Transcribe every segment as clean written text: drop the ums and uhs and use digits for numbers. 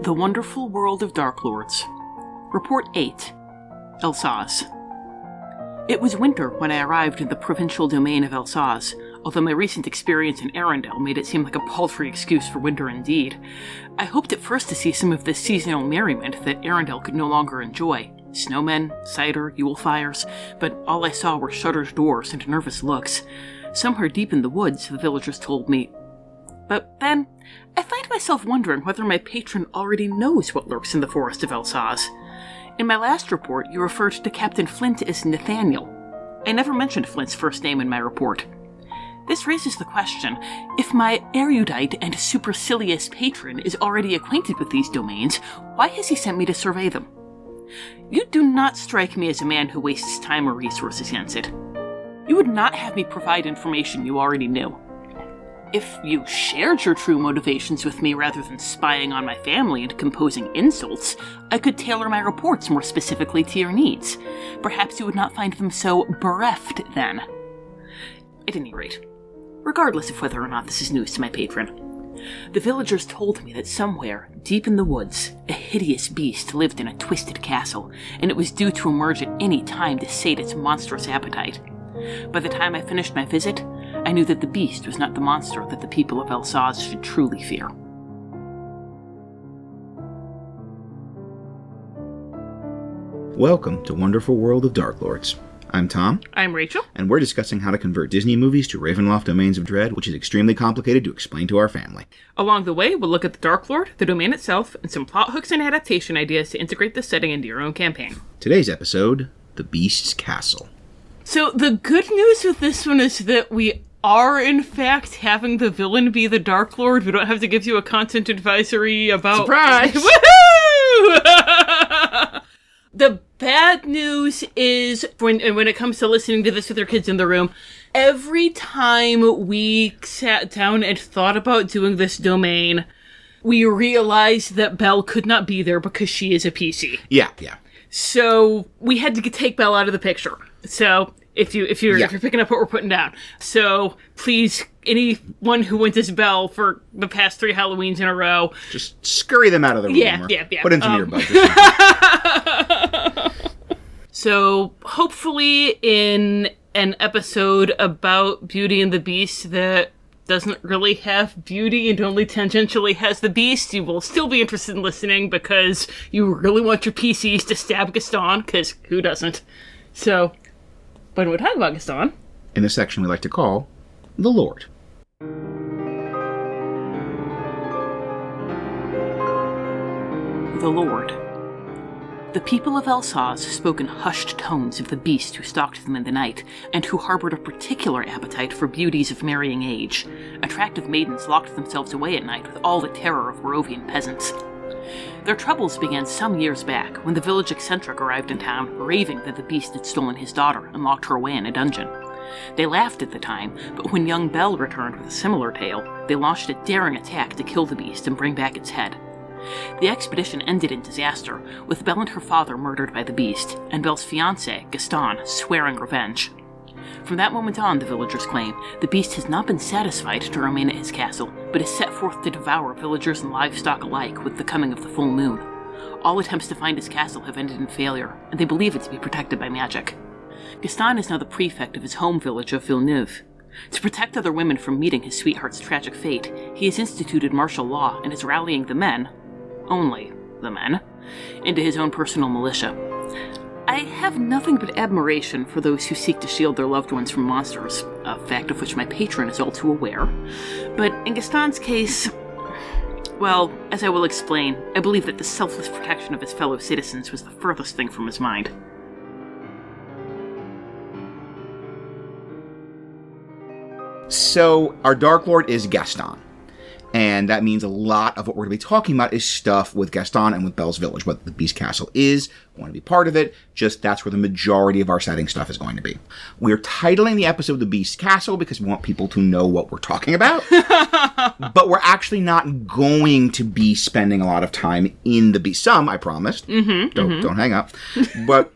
The Wonderful World of Darklords. Report 8. Elsaz. It was winter when I arrived in the provincial domain of Elsaz, although my recent experience in Arendelle made it seem like a paltry excuse for winter indeed. I hoped at first to see some of this seasonal merriment that Arendelle could no longer enjoy. Snowmen, cider, Yule fires, but all I saw were shuttered doors and nervous looks. Somewhere deep in the woods, the villagers told me. But then, I find myself wondering whether my patron already knows what lurks in the forest of Elsaz. In my last report, you referred to Captain Flint as Nathaniel. I never mentioned Flint's first name in my report. This raises the question, if my erudite and supercilious patron is already acquainted with these domains, why has he sent me to survey them? You do not strike me as a man who wastes time or resources against it. You would not have me provide information you already knew. If you shared your true motivations with me rather than spying on my family and composing insults, I could tailor my reports more specifically to your needs. Perhaps you would not find them so bereft then. At any rate, regardless of whether or not this is news to my patron, the villagers told me that somewhere, deep in the woods, a hideous beast lived in a twisted castle, and it was due to emerge at any time to sate its monstrous appetite. By the time I finished my visit, I knew that the beast was not the monster that the people of Elsaz should truly fear. Welcome to Wonderful World of Darklords. I'm Tom. I'm Rachel. And we're discussing how to convert Disney movies to Ravenloft Domains of Dread, which is extremely complicated to explain to our family. Along the way, we'll look at the Darklord, the domain itself, and some plot hooks and adaptation ideas to integrate this setting into your own campaign. Today's episode, The Beast's Castle. So the good news with this one is that we are, in fact, having the villain be the Darklord. We don't have to give you a content advisory about... Surprise! Woohoo! The bad news is, when it comes to listening to this with your kids in the room, every time we sat down and thought about doing this domain, we realized that Belle could not be there because she is a PC. Yeah. So we had to take Belle out of the picture. So if you're picking up what we're putting down, so please, anyone who went as Belle for the past 3 Halloweens in a row, just scurry them out of the room. Yeah. Put into your budget. So hopefully, in an episode about Beauty and the Beast that doesn't really have Beauty and only tangentially has the Beast, you will still be interested in listening because you really want your PCs to stab Gaston, because who doesn't? So, when we're talking about Gaston, in the section we like to call The Lord. The Lord. The people of Elsaz spoke in hushed tones of the beast who stalked them in the night, and who harbored a particular appetite for beauties of marrying age. Attractive maidens locked themselves away at night with all the terror of Barovian peasants. Their troubles began some years back, when the village eccentric arrived in town, raving that the beast had stolen his daughter and locked her away in a dungeon. They laughed at the time, but when young Belle returned with a similar tale, they launched a daring attack to kill the beast and bring back its head. The expedition ended in disaster, with Belle and her father murdered by the beast, and Belle's fiancé, Gaston, swearing revenge. From that moment on, the villagers claim, the beast has not been satisfied to remain at his castle, but is set forth to devour villagers and livestock alike with the coming of the full moon. All attempts to find his castle have ended in failure, and they believe it to be protected by magic. Gaston is now the prefect of his home village of Villeneuve. To protect other women from meeting his sweetheart's tragic fate, he has instituted martial law and is rallying the men, only the men, into his own personal militia. I have nothing but admiration for those who seek to shield their loved ones from monsters, a fact of which my patron is all too aware. But in Gaston's case, well, as I will explain, I believe that the selfless protection of his fellow citizens was the furthest thing from his mind. So, our Darklord is Gaston. And that means a lot of what we're going to be talking about is stuff with Gaston and with Belle's village. What the Beast Castle is, we want to be part of it, just that's where the majority of our setting stuff is going to be. We're titling the episode The Beast Castle because we want people to know what we're talking about. But we're actually not going to be spending a lot of time in the Beast. Some, I promised. Don't hang up. But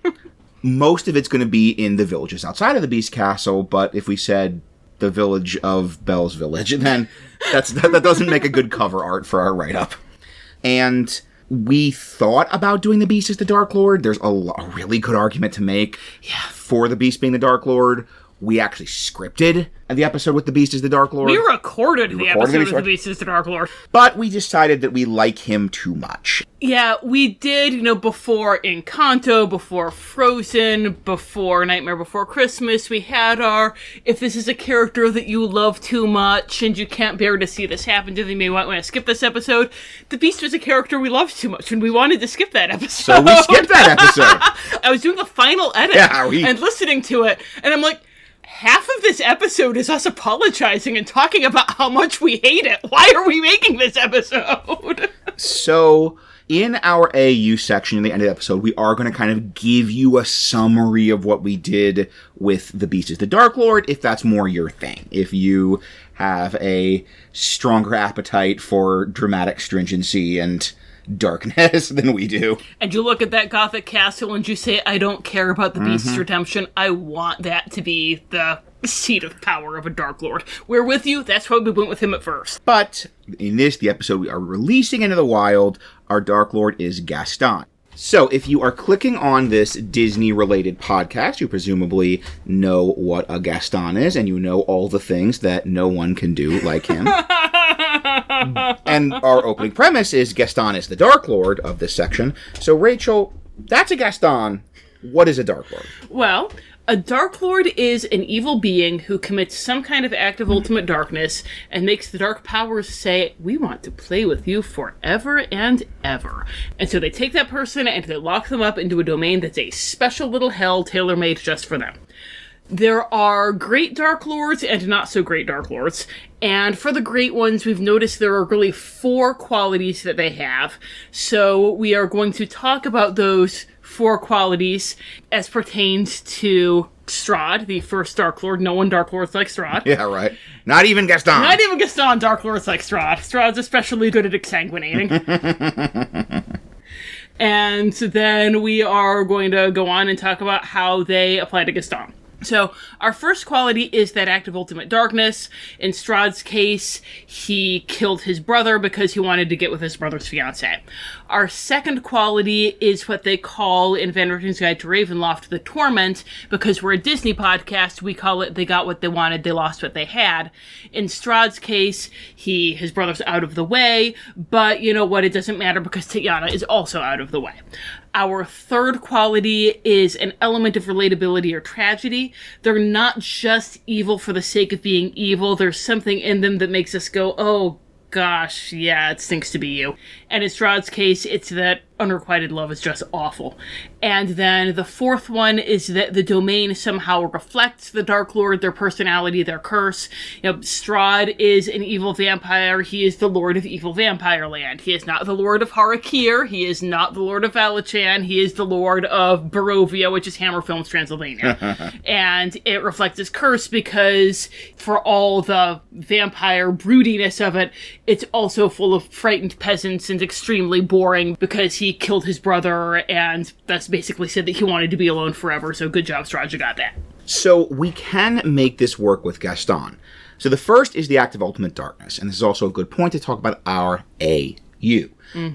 most of it's going to be in the villages outside of the Beast Castle. But if we said the village of Belle's village, then that doesn't make a good cover art for our write-up. And We thought about doing the Beast as the Dark Lord. There's a really good argument to make for the Beast being the Dark Lord. We actually scripted the episode with the Beast as the Dark Lord. We recorded the episode with the Beast as the Dark Lord. But we decided that we like him too much. Yeah, we did, before Encanto, before Frozen, before Nightmare Before Christmas, we had our, if this is a character that you love too much and you can't bear to see this happen to them, you may want to skip this episode. The Beast was a character we loved too much and we wanted to skip that episode. So we skipped that episode. I was doing the final edit and listening to it, and I'm like, half of this episode is us apologizing and talking about how much we hate it. Why are we making this episode? So, in our AU section in the end of the episode, we are going to kind of give you a summary of what we did with the Beast as the Dark Lord, if that's more your thing. If you have a stronger appetite for dramatic stringency and darkness than we do. And you look at that Gothic castle and you say, I don't care about the Beast's redemption. I want that to be the seat of power of a Dark Lord. We're with you. That's why we went with him at first. But in the episode we are releasing into the wild, our Dark Lord is Gaston. So, if you are clicking on this Disney-related podcast, you presumably know what a Gaston is, and you know all the things that no one can do like him. And our opening premise is Gaston is the Dark Lord of this section. So, Rachel, that's a Gaston. What is a Dark Lord? Well, a Dark Lord is an evil being who commits some kind of act of ultimate darkness and makes the dark powers say, we want to play with you forever and ever. And so they take that person and they lock them up into a domain that's a special little hell tailor-made just for them. There are great Dark Lords and not so great Dark Lords. And for the great ones, we've noticed there are really 4 qualities that they have. So we are going to talk about those 4 qualities as pertains to Strahd, the first Dark Lord. No one Dark Lord's like Strahd. Yeah, right. Not even Gaston. Not even Gaston Dark Lord's like Strahd. Strahd's especially good at exsanguinating. And then we are going to go on and talk about how they apply to Gaston. So, our first quality is that act of ultimate darkness. In Strahd's case, he killed his brother because he wanted to get with his brother's fiancée. Our second quality is what they call in Van Rieten's Guide to Ravenloft the Torment, because we're a Disney podcast, we call it they got what they wanted, they lost what they had. In Strahd's case, his brother's out of the way, but you know what, it doesn't matter because Tiana is also out of the way. Our third quality is an element of relatability or tragedy. They're not just evil for the sake of being evil. There's something in them that makes us go, oh gosh, yeah, it stinks to be you. And in Strahd's case, it's that unrequited love is just awful. And then the fourth one is that the domain somehow reflects the Dark Lord, their personality, their curse. Strahd is an evil vampire. He is the Lord of Evil Vampire Land. He is not the Lord of Harakir. He is not the Lord of Valachan. He is the Lord of Barovia, which is Hammer Films Transylvania. And it reflects his curse because for all the vampire broodiness of it, it's also full of frightened peasants and extremely boring because he killed his brother and thus basically said that he wanted to be alone forever. So good job, Strahd, you got that. So we can make this work with Gaston. So the first is the act of ultimate darkness. And this is also a good point to talk about our AU.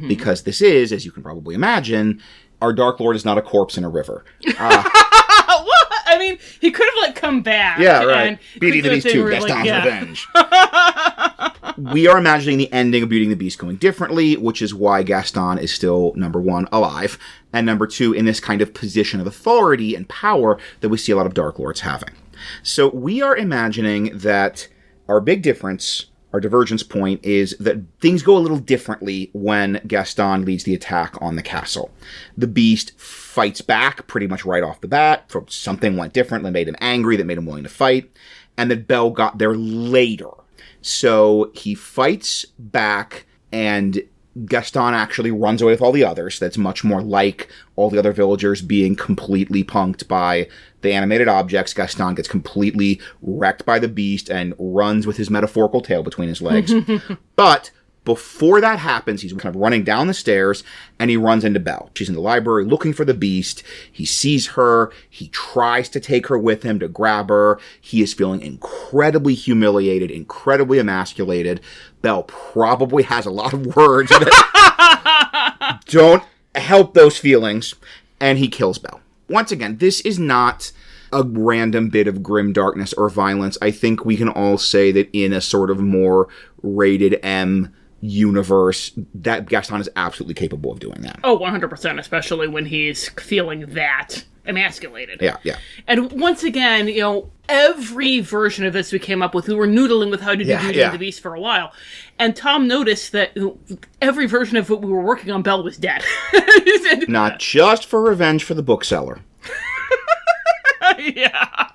Because this is, as you can probably imagine, our Dark Lord is not a corpse in a river. What? I mean, he could have, come back. Yeah, right. And Beauty and the Beast 2, Gaston's Revenge. We are imagining the ending of Beauty and the Beast going differently, which is why Gaston is still, number 1, alive, and number 2, in this kind of position of authority and power that we see a lot of Dark Lords having. So we are imagining that our big difference, our divergence point, is that things go a little differently when Gaston leads the attack on the castle. The Beast fights back pretty much right off the bat. Something went different that made him angry, that made him willing to fight, and that Belle got there later. So he fights back, and Gaston actually runs away with all the others. That's much more like all the other villagers being completely punked by the animated objects. Gaston gets completely wrecked by the Beast and runs with his metaphorical tail between his legs. But before that happens, he's kind of running down the stairs, and he runs into Belle. She's in the library looking for the Beast. He sees her. He tries to take her with him to grab her. He is feeling incredibly humiliated, incredibly emasculated. Belle probably has a lot of words that don't help those feelings, and he kills Belle. Once again, this is not a random bit of grim darkness or violence. I think we can all say that in a sort of more rated M universe, that Gaston is absolutely capable of doing that. Oh, 100%, especially when he's feeling that emasculated. Yeah. And once again, every version of this we came up with, we were noodling with how to do Beauty and the Beast for a while. And Tom noticed that every version of what we were working on, Belle was dead. Not just for revenge for the bookseller. Yeah.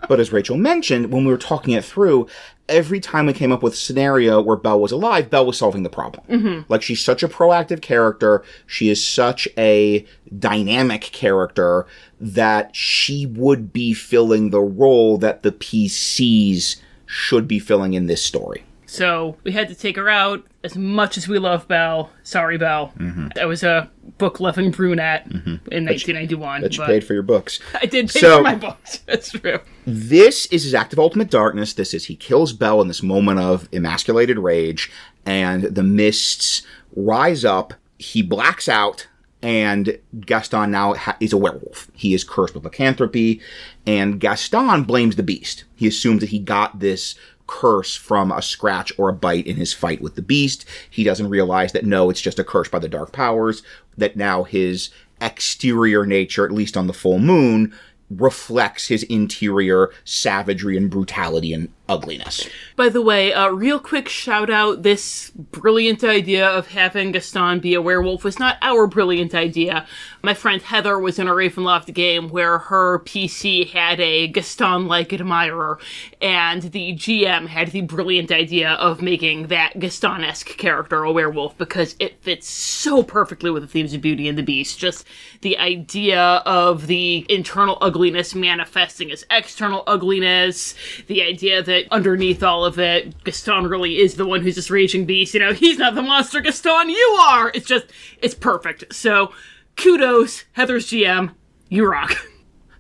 But as Rachel mentioned, when we were talking it through, every time we came up with a scenario where Belle was alive, Belle was solving the problem. Mm-hmm. Like, she's such a proactive character. She is such a dynamic character that she would be filling the role that the PCs should be filling in this story. So we had to take her out. As much as we love Belle, sorry, Belle. Mm-hmm. I was a book-loving brunette in 1991. But you paid for your books. I did pay for my books. That's true. This is his act of ultimate darkness. This is, he kills Belle in this moment of emasculated rage, and the mists rise up. He blacks out, and Gaston now is a werewolf. He is cursed with lycanthropy, and Gaston blames the beast. He assumes that he got this curse from a scratch or a bite in his fight with the beast. He doesn't realize that, no, it's just a curse by the dark powers, that now his exterior nature, at least on the full moon, reflects his interior savagery and brutality and ugliness. By the way, real quick shout out, this brilliant idea of having Gaston be a werewolf was not our brilliant idea. My friend Heather was in a Ravenloft game where her PC had a Gaston-like admirer, and the GM had the brilliant idea of making that Gaston-esque character a werewolf because it fits so perfectly with the themes of Beauty and the Beast. Just the idea of the internal ugliness manifesting as external ugliness, the idea that underneath all of it, Gaston really is the one who's this raging beast. He's not the monster, Gaston, you are! It's perfect. So, kudos, Heather's GM, you rock.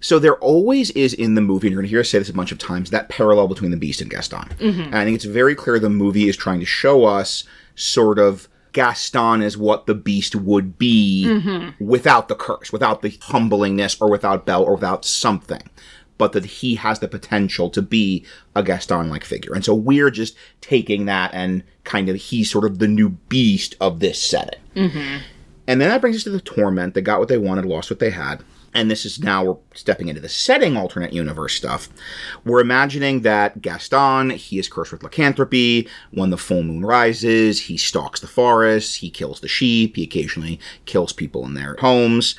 So there always is in the movie, and you're going to hear us say this a bunch of times, that parallel between the Beast and Gaston. Mm-hmm. And I think it's very clear the movie is trying to show us sort of Gaston is what the Beast would be without the curse, without the humblingness, or without Belle, or without something. But that he has the potential to be a Gaston-like figure. And so we're just taking that and kind of, he's sort of the new Beast of this setting. Mm-hmm. And then that brings us to the Torment. They got what they wanted, lost what they had. And this is now, we're stepping into the setting alternate universe stuff. We're imagining that Gaston, he is cursed with lycanthropy. When the full moon rises, he stalks the forest, he kills the sheep, he occasionally kills people in their homes.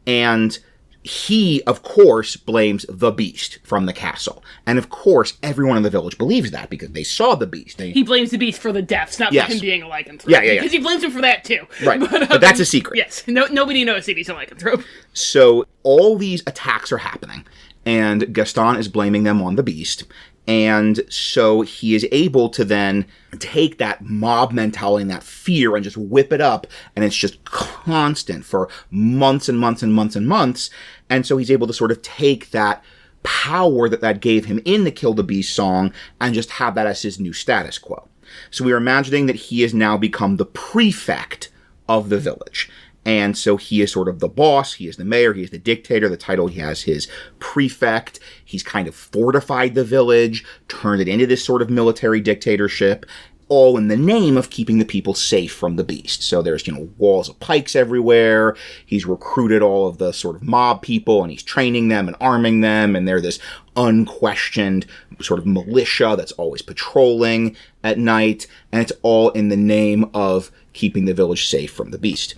And he, of course, blames the Beast from the castle. And of course, everyone in the village believes that because they saw the Beast. He blames the Beast for the deaths, not for him being a lycanthrope. Yeah. Because he blames him for that, too. Right. But that's a secret. Yes. Nobody knows that he's a lycanthrope. So all these attacks are happening, and Gaston is blaming them on the Beast. And so he is able to then take that mob mentality and that fear and just whip it up. And it's just constant for months and months and months and months. And so he's able to sort of take that power that gave him in the Kill the Beast song and just have that as his new status quo. So we are imagining that he has now become the prefect of the village. And so he is sort of the boss, he is the mayor, he is the dictator, the title he has his prefect. He's kind of fortified the village, turned it into this sort of military dictatorship, all in the name of keeping the people safe from the Beast. So there's, walls of pikes everywhere. He's recruited all of the sort of mob people, and he's training them and arming them, and they're this unquestioned sort of militia that's always patrolling at night, and it's all in the name of keeping the village safe from the Beast.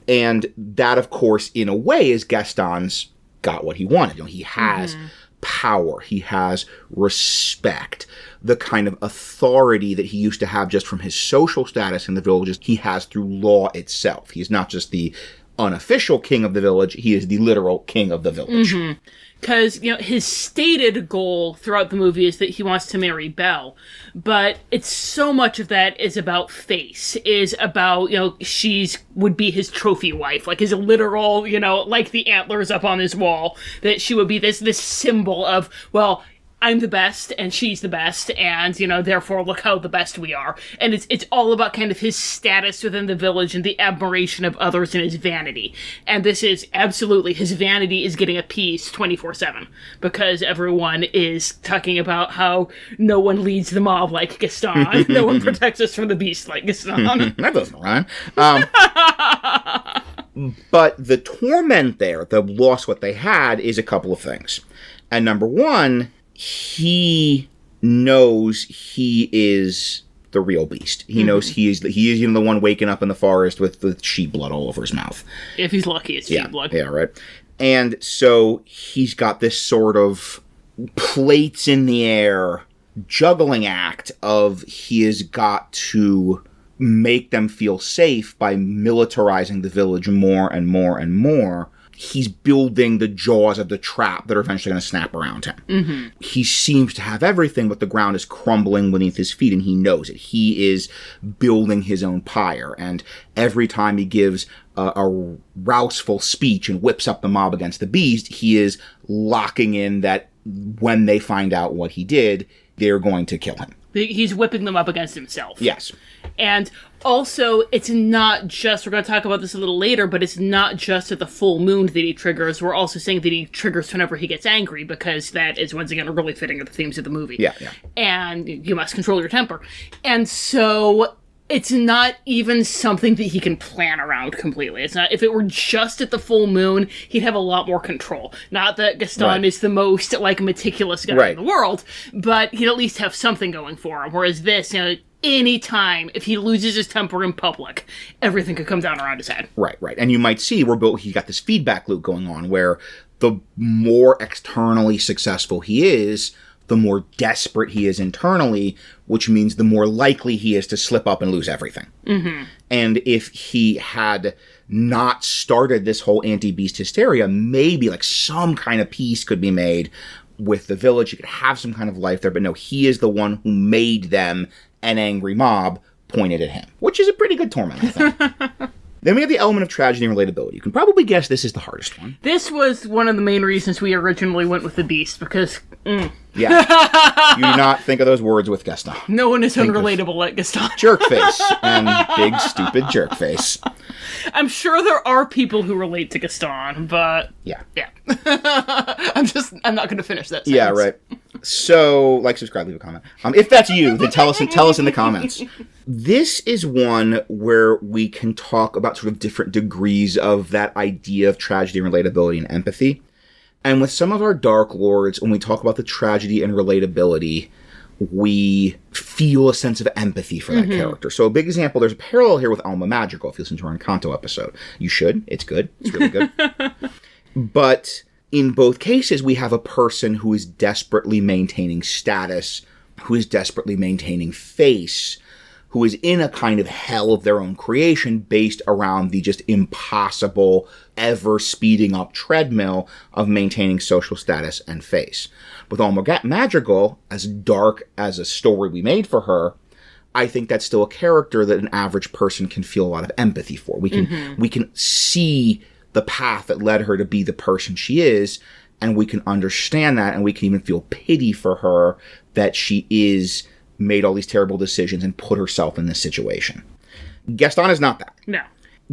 And that, of course, in a way, is Gaston's got what he wanted. He has power. He has respect. The kind of authority that he used to have just from his social status in the villages, he has through law itself. He is not just the unofficial king of the village. He is the literal king of the village. Because, his stated goal throughout the movie is that he wants to marry Belle. But it's so much of that is about face, is about, would be his trophy wife, like his literal, like the antlers up on his wall, that she would be this symbol of, well, I'm the best and she's the best, and, you know, therefore look how the best we are. And it's all about kind of his status within the village and the admiration of others and his vanity. And this is absolutely, his vanity is getting appeased 24/7 because everyone is talking about how no one leads the mob like Gaston. No one protects us from the beast like Gaston. That doesn't rhyme. But the torment there, the loss what they had, is a couple of things. And number one, he knows he is the real beast. He knows he is you know, the one waking up in the forest with sheep blood all over his mouth. If he's lucky, it's sheep blood. Yeah, right. And so he's got this sort of plates in the air juggling act of he has got to make them feel safe by militarizing the village more and more and more. He's building the jaws of the trap that are eventually going to snap around him. Mm-hmm. He seems to have everything, but the ground is crumbling beneath his feet, and he knows it. He is building his own pyre, and every time he gives a rouseful speech and whips up the mob against the beast, he is locking in that when they find out what he did, they're going to kill him. He's whipping them up against himself. Yes. And also, it's not just, we're going to talk about this a little later, but it's not just at the full moon that he triggers. We're also saying that he triggers whenever he gets angry, because that is, once again, really fitting with the themes of the movie. Yeah. And you must control your temper. And so it's not even something that he can plan around completely. It's not, if it were just at the full moon, he'd have a lot more control. Not that Gaston is the most, like, meticulous guy in the world, but he'd at least have something going for him. Whereas this, you know, any time, if he loses his temper in public, everything could come down around his head. Right. And you might see he's got this feedback loop going on where the more externally successful he is, the more desperate he is internally, which means the more likely he is to slip up and lose everything. Mm-hmm. And if he had not started this whole anti-beast hysteria, maybe like some kind of peace could be made with the village. He could have some kind of life there. But no, he is the one who made them an angry mob pointed at him, which is a pretty good torment, I think. Then we have the element of tragedy and relatability. You can probably guess this is the hardest one. This was one of the main reasons we originally went with the beast, because... Yeah. You do not think of those words with Gaston. No one is unrelatable like Gaston. Jerk face and big, stupid jerk face. I'm sure there are people who relate to Gaston, but... Yeah. I'm not going to finish that sentence. Yeah, right. So, like, subscribe, leave a comment. If that's you, then tell us in the comments. This is one where we can talk about sort of different degrees of that idea of tragedy and relatability and empathy. And with some of our darklords, when we talk about the tragedy and relatability, we feel a sense of empathy for that character. So a big example, there's a parallel here with Alma Magical, if you listen to our Encanto episode. You should. It's good. It's really good. But in both cases, we have a person who is desperately maintaining status, who is desperately maintaining face, who is in a kind of hell of their own creation based around the just impossible, ever speeding up treadmill of maintaining social status and face. With Alma Madrigal, as dark as a story we made for her, I think that's still a character that an average person can feel a lot of empathy for. We can see the path that led her to be the person she is, and we can understand that, and we can even feel pity for her that she is made all these terrible decisions and put herself in this situation. Gaston is not that. No.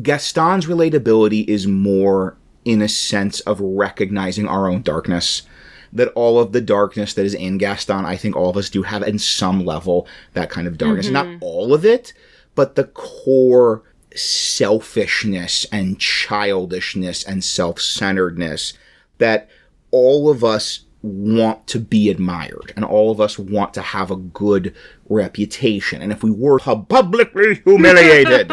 Gaston's relatability is more in a sense of recognizing our own darkness. That all of the darkness that is in Gaston, I think all of us do have in some level that kind of darkness. Not all of it, but the core selfishness and childishness and self-centeredness that all of us want to be admired, and all of us want to have a good reputation. And if we were publicly humiliated,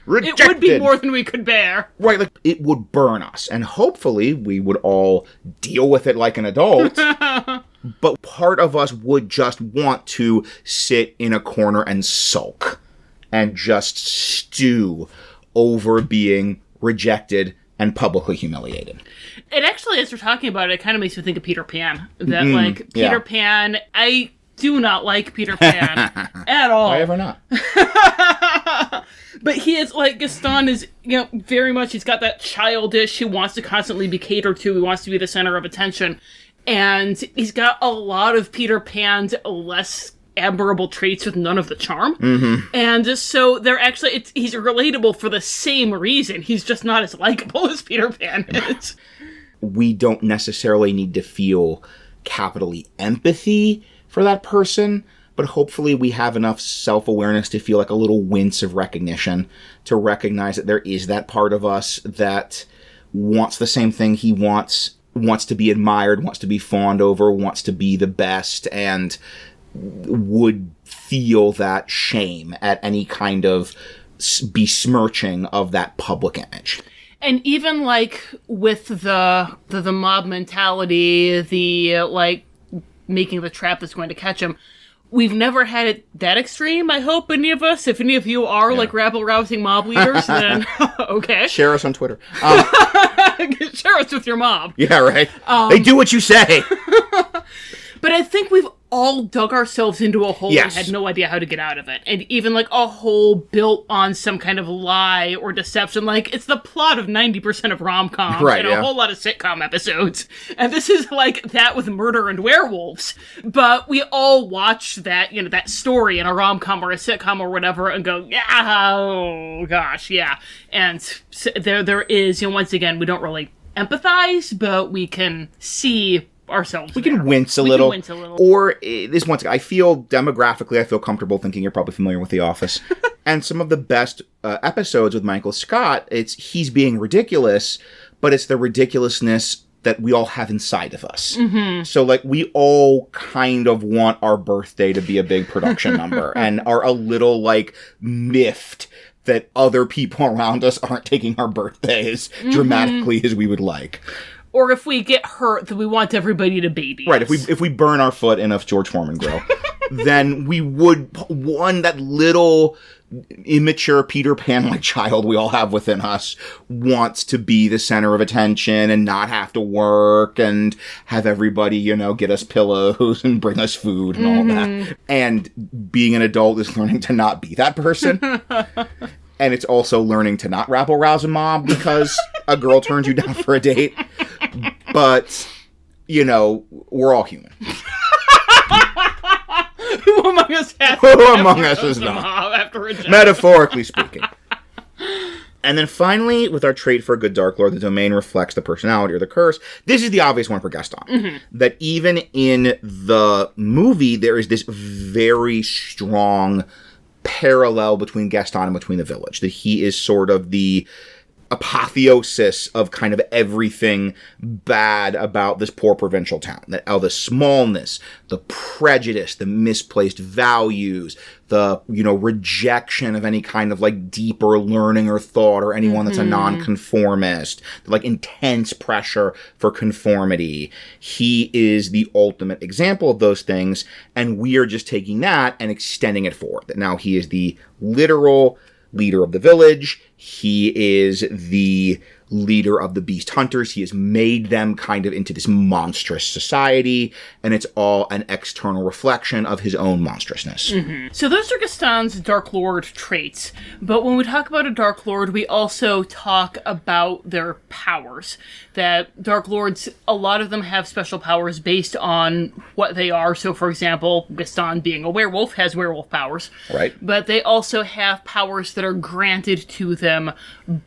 rejected, it would be more than we could bear. Right, like, it would burn us. And hopefully we would all deal with it like an adult. But part of us would just want to sit in a corner and sulk and just stew over being rejected and publicly humiliated. It actually, as we're talking about it, kind of makes me think of Peter Pan. That, Peter Pan, I do not like Peter Pan at all. Why ever not? But he is, like, Gaston is, very much, he's got that childish, he wants to constantly be catered to, he wants to be the center of attention. And he's got a lot of Peter Pan's less admirable traits with none of the charm. Mm-hmm. And so they're actually, he's relatable for the same reason. He's just not as likable as Peter Pan is. We don't necessarily need to feel capitally empathy for that person, but hopefully we have enough self-awareness to feel like a little wince of recognition, to recognize that there is that part of us that wants the same thing he wants to be admired, wants to be fawned over, wants to be the best, and would feel that shame at any kind of besmirching of that public image. And even, like, with the mob mentality, the, like, making the trap that's going to catch him, we've never had it that extreme, I hope, any of us. If any of you are, like, rabble-rousing mob leaders, then okay. Share us on Twitter. Share us with your mob. Yeah, right. They do what you say. But I think we've all dug ourselves into a hole Yes. and had no idea how to get out of it. And even, like, a hole built on some kind of lie or deception. Like, it's the plot of 90% of rom-coms and a whole lot of sitcom episodes. And this is like that with murder and werewolves. But we all watch that, you know, that story in a rom-com or a sitcom or whatever and go, yeah, oh, gosh, yeah. And so there is, you know, once again, we don't really empathize, but we can see ourselves. We can wince a little. Or this once I feel demographically, I feel comfortable thinking you're probably familiar with The Office. And some of the best episodes with Michael Scott, he's being ridiculous, but it's the ridiculousness that we all have inside of us. Mm-hmm. So, like, we all kind of want our birthday to be a big production number and are a little, like, miffed that other people around us aren't taking our birthdays dramatically as we would like. Or if we get hurt, then we want everybody to baby Right, us. if we burn our foot in a George Foreman grill, then we would, that little immature Peter Pan-like child we all have within us wants to be the center of attention and not have to work and have everybody, you know, get us pillows and bring us food and all that. And being an adult is learning to not be that person. And it's also learning to not rabble-rouse a mob because a girl turns you down for a date. But, you know, we're all human. Who among us has Who among us is not? After a Metaphorically speaking. And then finally, with our trait for a good Darklord, the domain reflects the personality or the curse. This is the obvious one for Gaston. Mm-hmm. That even in the movie, there is this very strong parallel between Gaston and between the village. That he is sort of the apotheosis of kind of everything bad about this poor provincial town. That the smallness, the prejudice, the misplaced values, the, you know, rejection of any kind of, like, deeper learning or thought or anyone that's a nonconformist, the, like, intense pressure for conformity. He is the ultimate example of those things, and we are just taking that and extending it forward. That now he is the literal leader of the village. He is the leader of the beast hunters. He has made them kind of into this monstrous society, and it's all an external reflection of his own monstrousness. Mm-hmm. So those are Gaston's Darklord traits, but when we talk about a Darklord, we also talk about their powers. That Darklords, a lot of them have special powers based on what they are. So, for example, Gaston, being a werewolf, has werewolf powers. Right. But they also have powers that are granted to them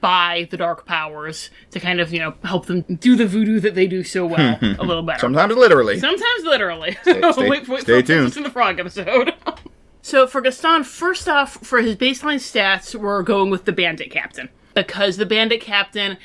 by the dark powers to kind of, you know, help them do the voodoo that they do so well a little better. Sometimes literally. Sometimes literally. Stay tuned. In the frog episode. So for Gaston, first off, for his baseline stats, we're going with the Bandit Captain. Because the Bandit Captain,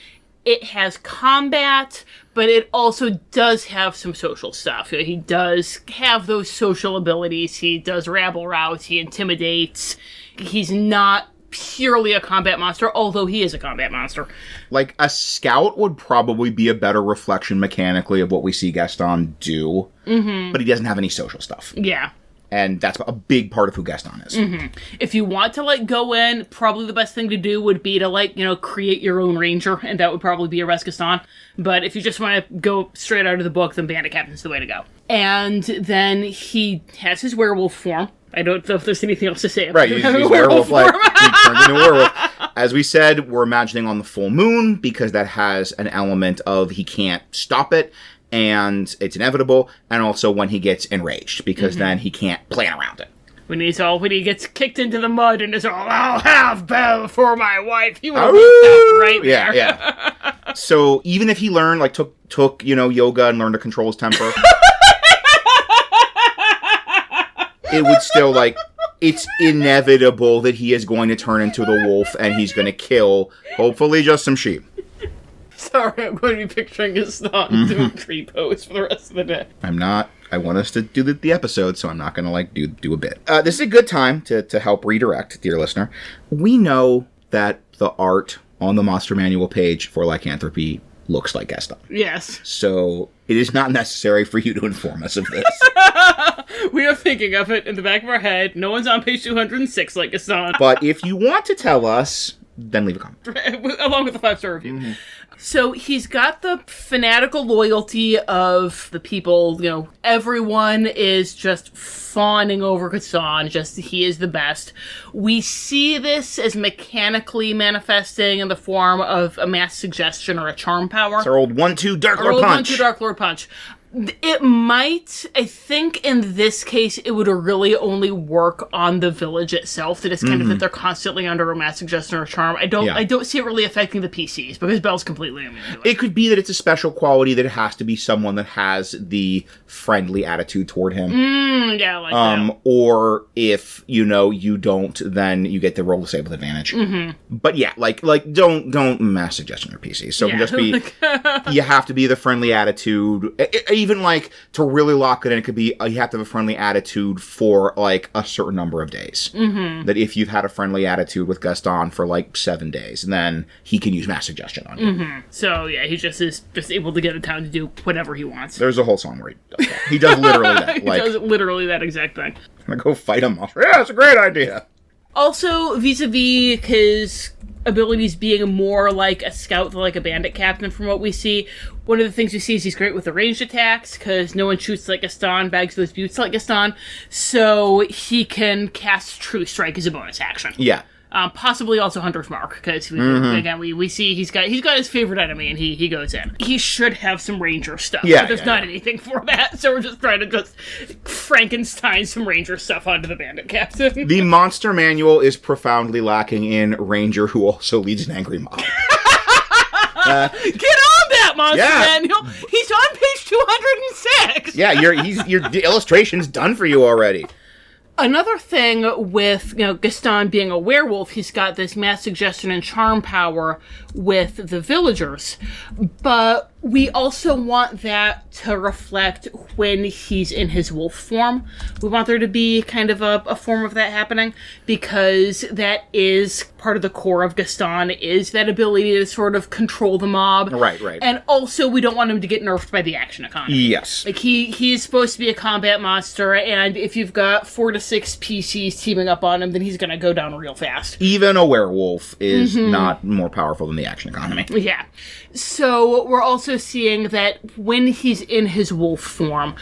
it has combat, but it also does have some social stuff. He does have those social abilities. He does rabble-rouse. He intimidates. He's not purely a combat monster, although he is a combat monster. Like, a scout would probably be a better reflection mechanically of what we see Gaston do, but he doesn't have any social stuff. Yeah. And that's a big part of who Gaston is. Mm-hmm. If you want to, like, go in, probably the best thing to do would be to, like, you know, create your own ranger, and that would probably be a Res Gaston. But if you just want to go straight out of the book, then Bandit Captain's the way to go. And then he has his werewolf form. I don't know if there's anything else to say about he's werewolf like he turned into a werewolf. As we said, we're imagining on the full moon because that has an element of he can't stop it. and it's inevitable, and also when he gets enraged, because then he can't plan around it. When he gets kicked into the mud and is all, I'll have Belle for my wife. He will right there. Yeah. So even if he learned, like, took yoga and learned to control his temper, it would still, like, it's inevitable that he is going to turn into the wolf and he's going to kill, hopefully, just some sheep. Sorry, I'm going to be picturing Gaston doing tree pose for the rest of the day. I'm not. I want us to do the episode, so I'm not going to, like, do a bit. This is a good time to help redirect, dear listener. We know that the art on the Monster Manual page for lycanthropy looks like Gaston. Yes. So it is not necessary for you to inform us of this. We are thinking of it in the back of our head. No one's on page 206 like Gaston. But if you want to tell us, then leave a comment. Along with the 5-star review. So he's got the fanatical loyalty of the people, everyone is just fawning over Gaston, just he is the best. We see this as mechanically manifesting in the form of a mass suggestion or a charm power. It's our old 1-2 Darklord punch. It might, I think in this case, it would really only work on the village itself, that it's kind of that they're constantly under a mass suggestion or charm. I don't see it really affecting the PCs, because Belle's completely immune to it. It could be that it's a special quality that it has to be someone that has the friendly attitude toward him. Yeah, like that. Or if, you don't, then you get the roll disabled advantage. But yeah, like don't mass suggestion your PC. So it can just be, you have to be the friendly attitude. Even, like, to really lock it in, it could be, you have to have a friendly attitude for, like, a certain number of days. That if you've had a friendly attitude with Gaston for, like, 7 days, then he can use mass suggestion on you. So, yeah, he just is able to get the town to do whatever he wants. There's a whole song where he does that. He does literally that. He does literally that exact thing. I'm gonna go fight a monster. Yeah, it's a great idea. Also, vis-a-vis his abilities being more like a scout than like a bandit captain from what we see, one of the things we see is he's great with the ranged attacks, because no one shoots like Gaston, bags those buttes like Gaston, so he can cast True Strike as a bonus action. Yeah. Possibly also Hunter's Mark, because again we see he's got his favorite enemy and he goes in. He should have some ranger stuff, but there's not anything for that, so we're just trying to Frankenstein some ranger stuff onto the bandit captain. The Monster Manual is profoundly lacking in ranger who also leads an angry mob. Get on that, Monster Manual! He's on page 206! Yeah, your illustration's done for you already. Another thing with, Gaston being a werewolf, he's got this mass suggestion and charm power with the villagers. But we also want that to reflect when he's in his wolf form. We want there to be kind of a form of that happening, because that is part of the core of Gaston, is that ability to sort of control the mob. Right. And also, we don't want him to get nerfed by the action economy. Yes. Like, he's supposed to be a combat monster, and if you've got 4 to 6 PCs teaming up on him, then he's gonna go down real fast. Even a werewolf is not more powerful than the action economy. Yeah. So we're also seeing that when he's in his wolf form,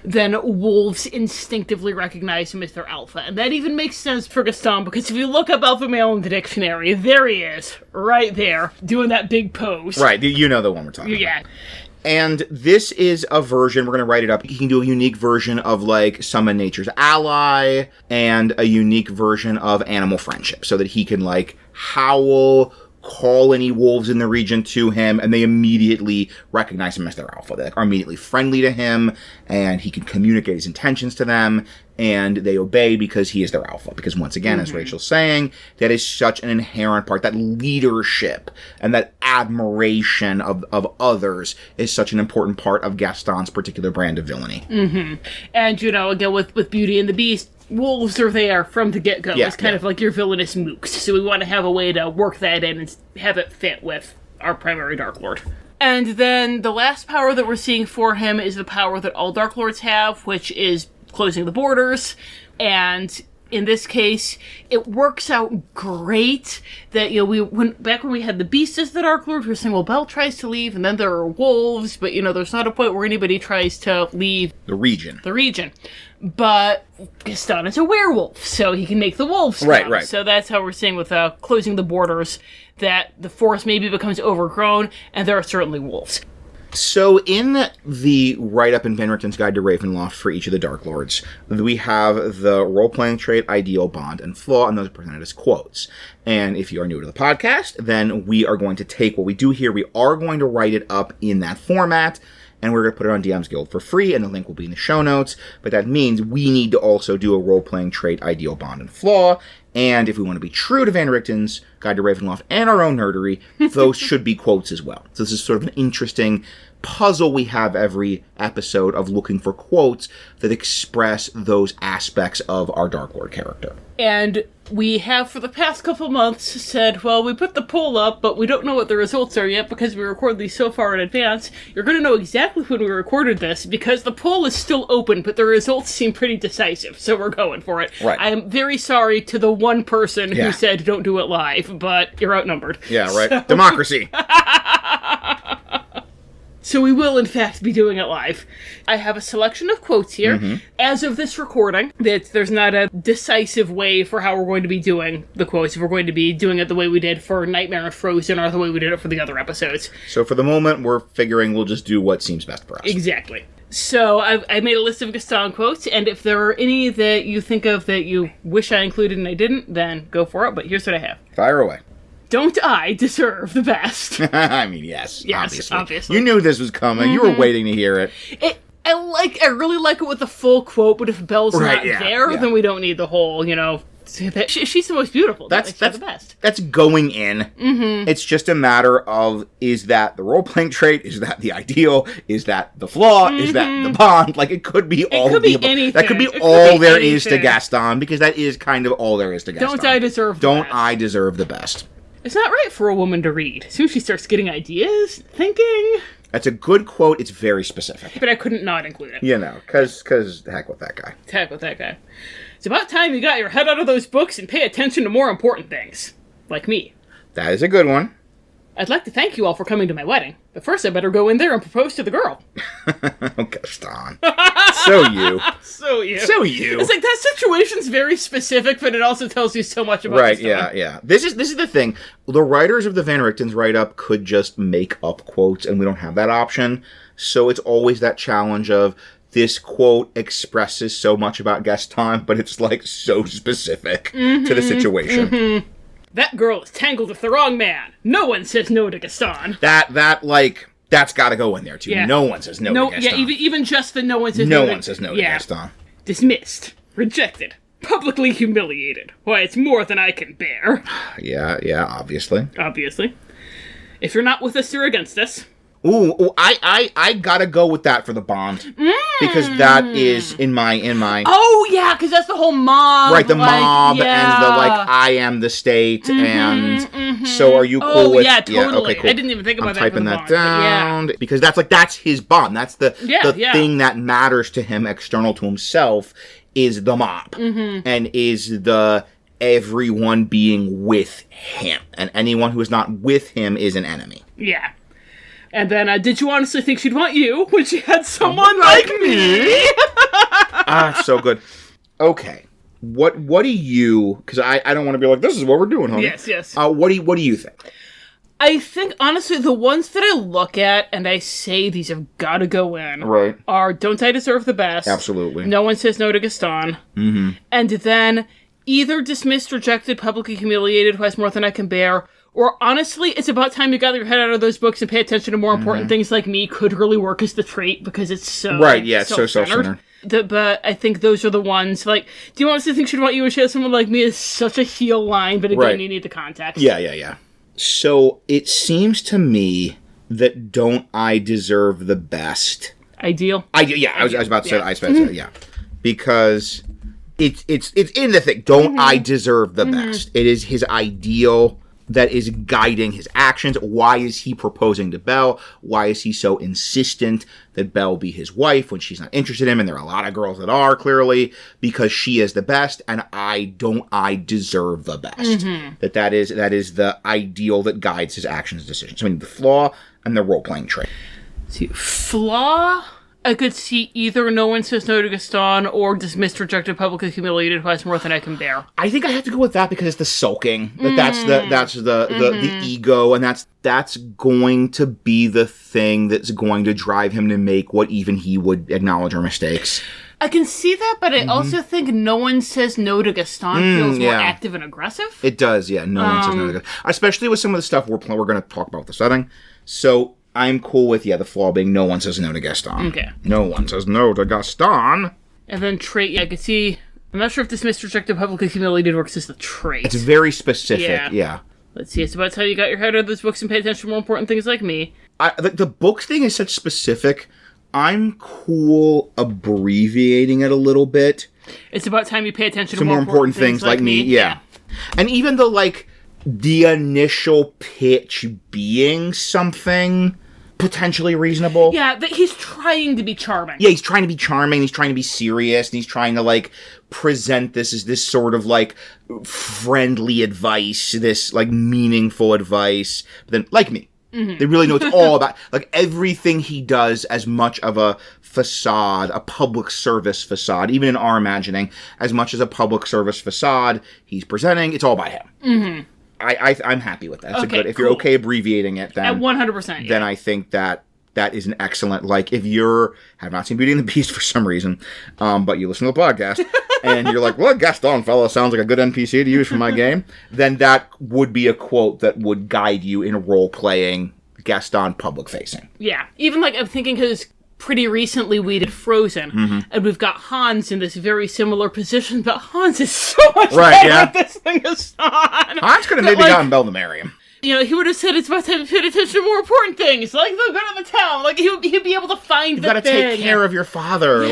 then wolves instinctively recognize him as their alpha. And that even makes sense for Gaston, because if you look up alpha male in the dictionary, there he is, right there, doing that big pose. Right, you know the one we're talking about. Yeah. And this is a version, we're going to write it up, he can do a unique version of, like, Summon Nature's Ally, and a unique version of Animal Friendship, so that he can, like, howl, call any wolves in the region to him, and they immediately recognize him as their alpha. They are immediately friendly to him, and he can communicate his intentions to them, and they obey because he is their alpha. Because once again, as Rachel's saying, that is such an inherent part, that leadership and that admiration of others is such an important part of Gaston's particular brand of villainy. And, again, with Beauty and the Beast, wolves are there from the get-go. It's kind of like your villainous mooks. So we want to have a way to work that in and have it fit with our primary Darklord. And then the last power that we're seeing for him is the power that all Darklords have, which is closing the borders. And in this case, it works out great that, back when we had the Beast as the Darklord, we were saying, well, Belle tries to leave, and then there are wolves, but, there's not a point where anybody tries to leave the region. But Gaston is a werewolf, so he can make the wolves come. Right. So that's how we're seeing with closing the borders, that the forest maybe becomes overgrown, and there are certainly wolves. So in the write-up in Van Richten's Guide to Ravenloft for each of the Darklords, we have the role-playing trait, ideal, bond, and flaw, and those are presented as quotes. And if you are new to the podcast, then we are going to take what we do here, we are going to write it up in that format, and we're going to put it on DM's Guild for free, and the link will be in the show notes. But that means we need to also do a role-playing trait, ideal, bond, and flaw. And if we want to be true to Van Richten's Guide to Ravenloft and our own nerdery, those should be quotes as well. So this is sort of an interesting puzzle we have every episode of looking for quotes that express those aspects of our Darklord character. And we have, for the past couple months, said, well, we put the poll up, but we don't know what the results are yet because we record these so far in advance. You're going to know exactly when we recorded this because the poll is still open, but the results seem pretty decisive, so we're going for it. Right. I am very sorry to the one person who said don't do it live, but you're outnumbered. Yeah, right. So... Democracy. So we will, in fact, be doing it live. I have a selection of quotes here. Mm-hmm. As of this recording, there's not a decisive way for how we're going to be doing the quotes. If we're going to be doing it the way we did for Nightmare and Frozen or the way we did it for the other episodes. So for the moment, we're figuring we'll just do what seems best for us. Exactly. So I made a list of Gaston quotes, and if there are any that you think of that you wish I included and I didn't, then go for it. But here's what I have. Fire away. Don't I deserve the best? I mean, yes, obviously. You knew this was coming. Mm-hmm. You were waiting to hear it. I really like it with the full quote, but if Belle's not there, then we don't need the whole, she's the most beautiful. That's the best. That's going in. Mm-hmm. It's just a matter of, is that the role-playing trait? Is that the ideal? Is that the flaw? Mm-hmm. Is that the bond? Like, it could be all of the above. Anything. That could be all there is to Gaston, because that is kind of all there is to Gaston. Don't I deserve the best? It's not right for a woman to read. As soon as she starts getting ideas, thinking... That's a good quote. It's very specific. But I couldn't not include it. Because heck with that guy. Heck with that guy. It's about time you got your head out of those books and pay attention to more important things. Like me. That is a good one. I'd like to thank you all for coming to my wedding. But first I better go in there and propose to the girl. Oh, Gaston. So you. So you. It's like, that situation's very specific, but it also tells you so much about Gaston. Yeah. This is the thing. The writers of the Van Richten's write-up could just make up quotes, and we don't have that option. So it's always that challenge of, this quote expresses so much about Gaston, but it's, like, so specific to the situation. Mm-hmm. That girl is tangled with the wrong man. No one says no to Gaston. That's got to go in there, too. Yeah. No one says no to Gaston. Yeah, even just the no one says no. No one says no to Gaston. Dismissed. Rejected. Publicly humiliated. Why, it's more than I can bear. Yeah, obviously. If you're not with us, you're against us. Ooh, I gotta go with that for the bond. Because that is in my... Oh, yeah, because that's the whole mob. Right, the mob and the, I am the state, and so are you cool with... yeah, totally. Yeah, okay, cool. I didn't even think about I'm that typing for the that bond, down, because that's his bond. That's the thing that matters to him, external to himself, is the mob. And is the everyone being with him. And anyone who is not with him is an enemy. Yeah. And then, did you honestly think she'd want you when she had someone like me? So good. Okay. What do you... Because I don't want to be like, this is what we're doing, honey. Yes. What do you think? I think, honestly, the ones that I look at and I say these have got to go in are Don't I Deserve the Best? Absolutely. No One Says No to Gaston. Mm-hmm. And then either dismissed, rejected, publicly humiliated, who has more than I can bear, or honestly, it's about time you got your head out of those books and pay attention to more important things like me could really work as the trait because it's so it's so self-centered. But I think those are the ones, like, do you honestly think she'd want you when she has someone like me is such a heel line, but again, you need the context. Yeah. So it seems to me that Don't I Deserve the Best... Ideal? Yeah, I was about to say I suppose yeah. Because it's in the thing. Don't I deserve the best? It is his ideal that is guiding his actions. Why is he proposing to Belle? Why is he so insistent that Belle be his wife when she's not interested in him? And there are a lot of girls that are, clearly, because she is the best, and I deserve the best. That is the ideal that guides his actions and decisions. I mean, the flaw and the role-playing trait. See, flaw, I could see either no one says no to Gaston or dismissed, rejected, publicly humiliated, who has more than I can bear. I think I have to go with that because it's the sulking. That's the ego, and that's going to be the thing that's going to drive him to make what even he would acknowledge are mistakes. I can see that, but I also think no one says no to Gaston feels more active and aggressive. It does, yeah. No one says no to Gaston. Especially with some of the stuff we're going to talk about with the setting. So I'm cool with, the flaw being no one says no to Gaston. Okay. No one says no to Gaston. And then trait, I could see... I'm not sure if dismissed, rejected, publicly humiliated works as the trait. It's very specific, yeah. Let's see, it's about time you got your head out of those books and pay attention to more important things like me. The book thing is such specific. I'm cool abbreviating it a little bit. It's about time you pay attention to more important things like me. Yeah. And even though, the initial pitch being something potentially reasonable. Yeah, that he's trying to be charming. Yeah, he's trying to be charming, he's trying to be serious, and he's trying to, present this as this sort of, friendly advice, this, meaningful advice. But then, like me, they really know it's all about, everything he does as much of a facade, a public service facade, even in our imagining, as much as a public service facade he's presenting, it's all by him. Mm-hmm. I'm happy with that. It's if you're okay abbreviating it, then... At 100%, Then I think that is an excellent... if you have not seen Beauty and the Beast for some reason, but you listen to the podcast, and you're like, well, Gaston fella sounds like a good NPC to use for my game, then that would be a quote that would guide you in role-playing Gaston public-facing. Yeah. Even, I'm thinking because... Pretty recently we did Frozen, and we've got Hans in this very similar position, but Hans is so much better at this than Gaston. Hans could have maybe gotten Belle to marry him. He would have said it's about time to pay attention to more important things, like the good of the town. He'd be able to find the thing. You've got to take care of your father.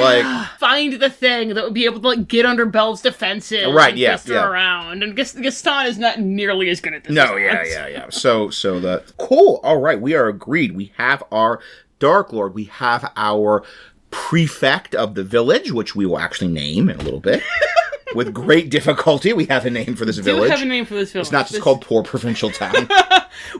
Find the thing that would be able to, get under Belle's defenses and twist her around. And Gaston is not nearly as good at this. No, yeah. So cool. All right, we are agreed. We have our Darklord. We have our prefect of the village, which we will actually name in a little bit. With great difficulty, we have a name for this village. We have a name for this village. It's not just called Poor Provincial Town.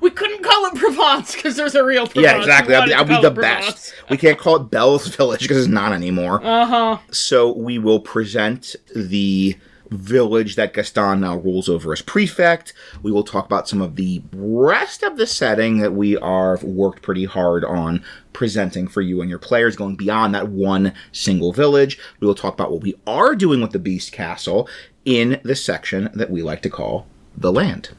We couldn't call it Provence, because there's a real Provence. Yeah, exactly. That'd be the best. We can't call it Belle's Village, because it's not anymore. Uh-huh. So we will present the village that Gaston now rules over as prefect. We will talk about some of the rest of the setting that we are worked pretty hard on presenting for you and your players, going beyond that one single village. We will talk about what we are doing with the Beast Castle in the section that we like to call The Land.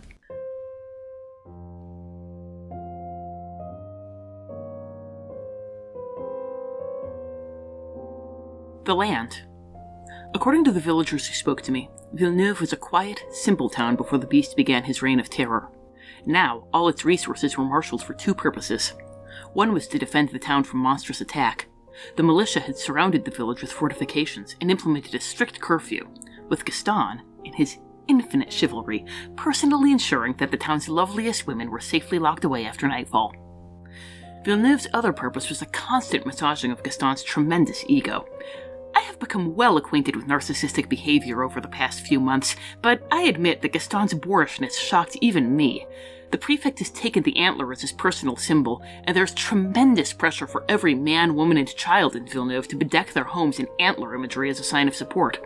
The Land. According to the villagers who spoke to me, Villeneuve was a quiet, simple town before the beast began his reign of terror. Now, all its resources were marshaled for two purposes. One was to defend the town from monstrous attack. The militia had surrounded the village with fortifications and implemented a strict curfew, with Gaston, in his infinite chivalry, personally ensuring that the town's loveliest women were safely locked away after nightfall. Villeneuve's other purpose was the constant massaging of Gaston's tremendous ego. I have become well acquainted with narcissistic behavior over the past few months, but I admit that Gaston's boorishness shocked even me. The prefect has taken the antler as his personal symbol, and there's tremendous pressure for every man, woman, and child in Villeneuve to bedeck their homes in antler imagery as a sign of support.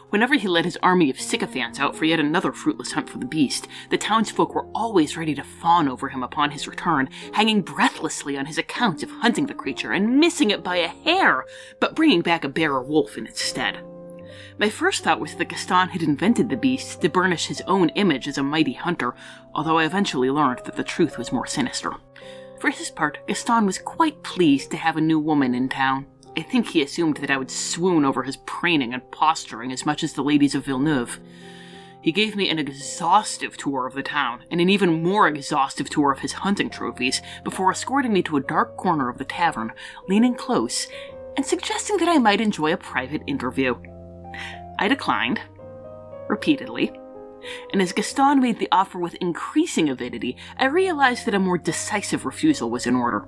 Whenever he led his army of sycophants out for yet another fruitless hunt for the beast, the townsfolk were always ready to fawn over him upon his return, hanging breathlessly on his accounts of hunting the creature and missing it by a hair, but bringing back a bear or wolf in its stead. My first thought was that Gaston had invented the beast to burnish his own image as a mighty hunter, although I eventually learned that the truth was more sinister. For his part, Gaston was quite pleased to have a new woman in town. I think he assumed that I would swoon over his preening and posturing as much as the ladies of Villeneuve. He gave me an exhaustive tour of the town, and an even more exhaustive tour of his hunting trophies, before escorting me to a dark corner of the tavern, leaning close, and suggesting that I might enjoy a private interview. I declined, repeatedly, and as Gaston made the offer with increasing avidity, I realized that a more decisive refusal was in order.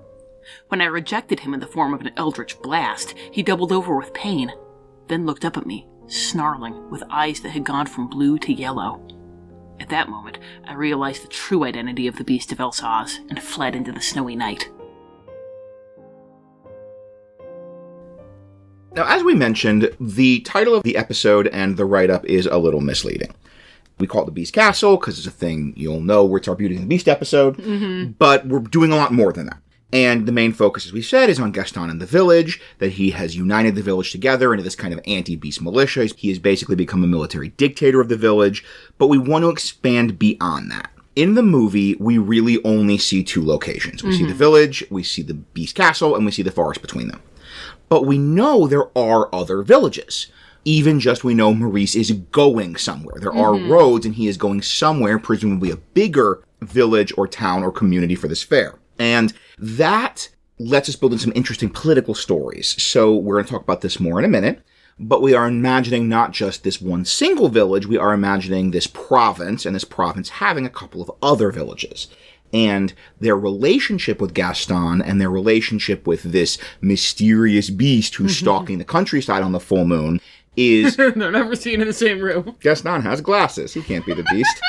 When I rejected him in the form of an eldritch blast, he doubled over with pain, then looked up at me, snarling, with eyes that had gone from blue to yellow. At that moment, I realized the true identity of the Beast of Alsace, and fled into the snowy night. Now, as we mentioned, the title of the episode and the write-up is a little misleading. We call it the Beast Castle because it's a thing you'll know. It's our Beauty and the Beast episode. Mm-hmm. But we're doing a lot more than that. And the main focus, as we said, is on Gaston and the village, that he has united the village together into this kind of anti-beast militia. He has basically become a military dictator of the village, but we want to expand beyond that. In the movie, we really only see two locations. We see the village, we see the Beast Castle, and we see the forest between them. But we know there are other villages. Even just we know Maurice is going somewhere. There are roads, and he is going somewhere, presumably a bigger village or town or community for this fair. And that lets us build in some interesting political stories. So we're going to talk about this more in a minute. But we are imagining not just this one single village, we are imagining this province, and this province having a couple of other villages. And their relationship with Gaston and their relationship with this mysterious beast who's stalking the countryside on the full moon is... They're never seen in the same room. Gaston has glasses. He can't be the beast.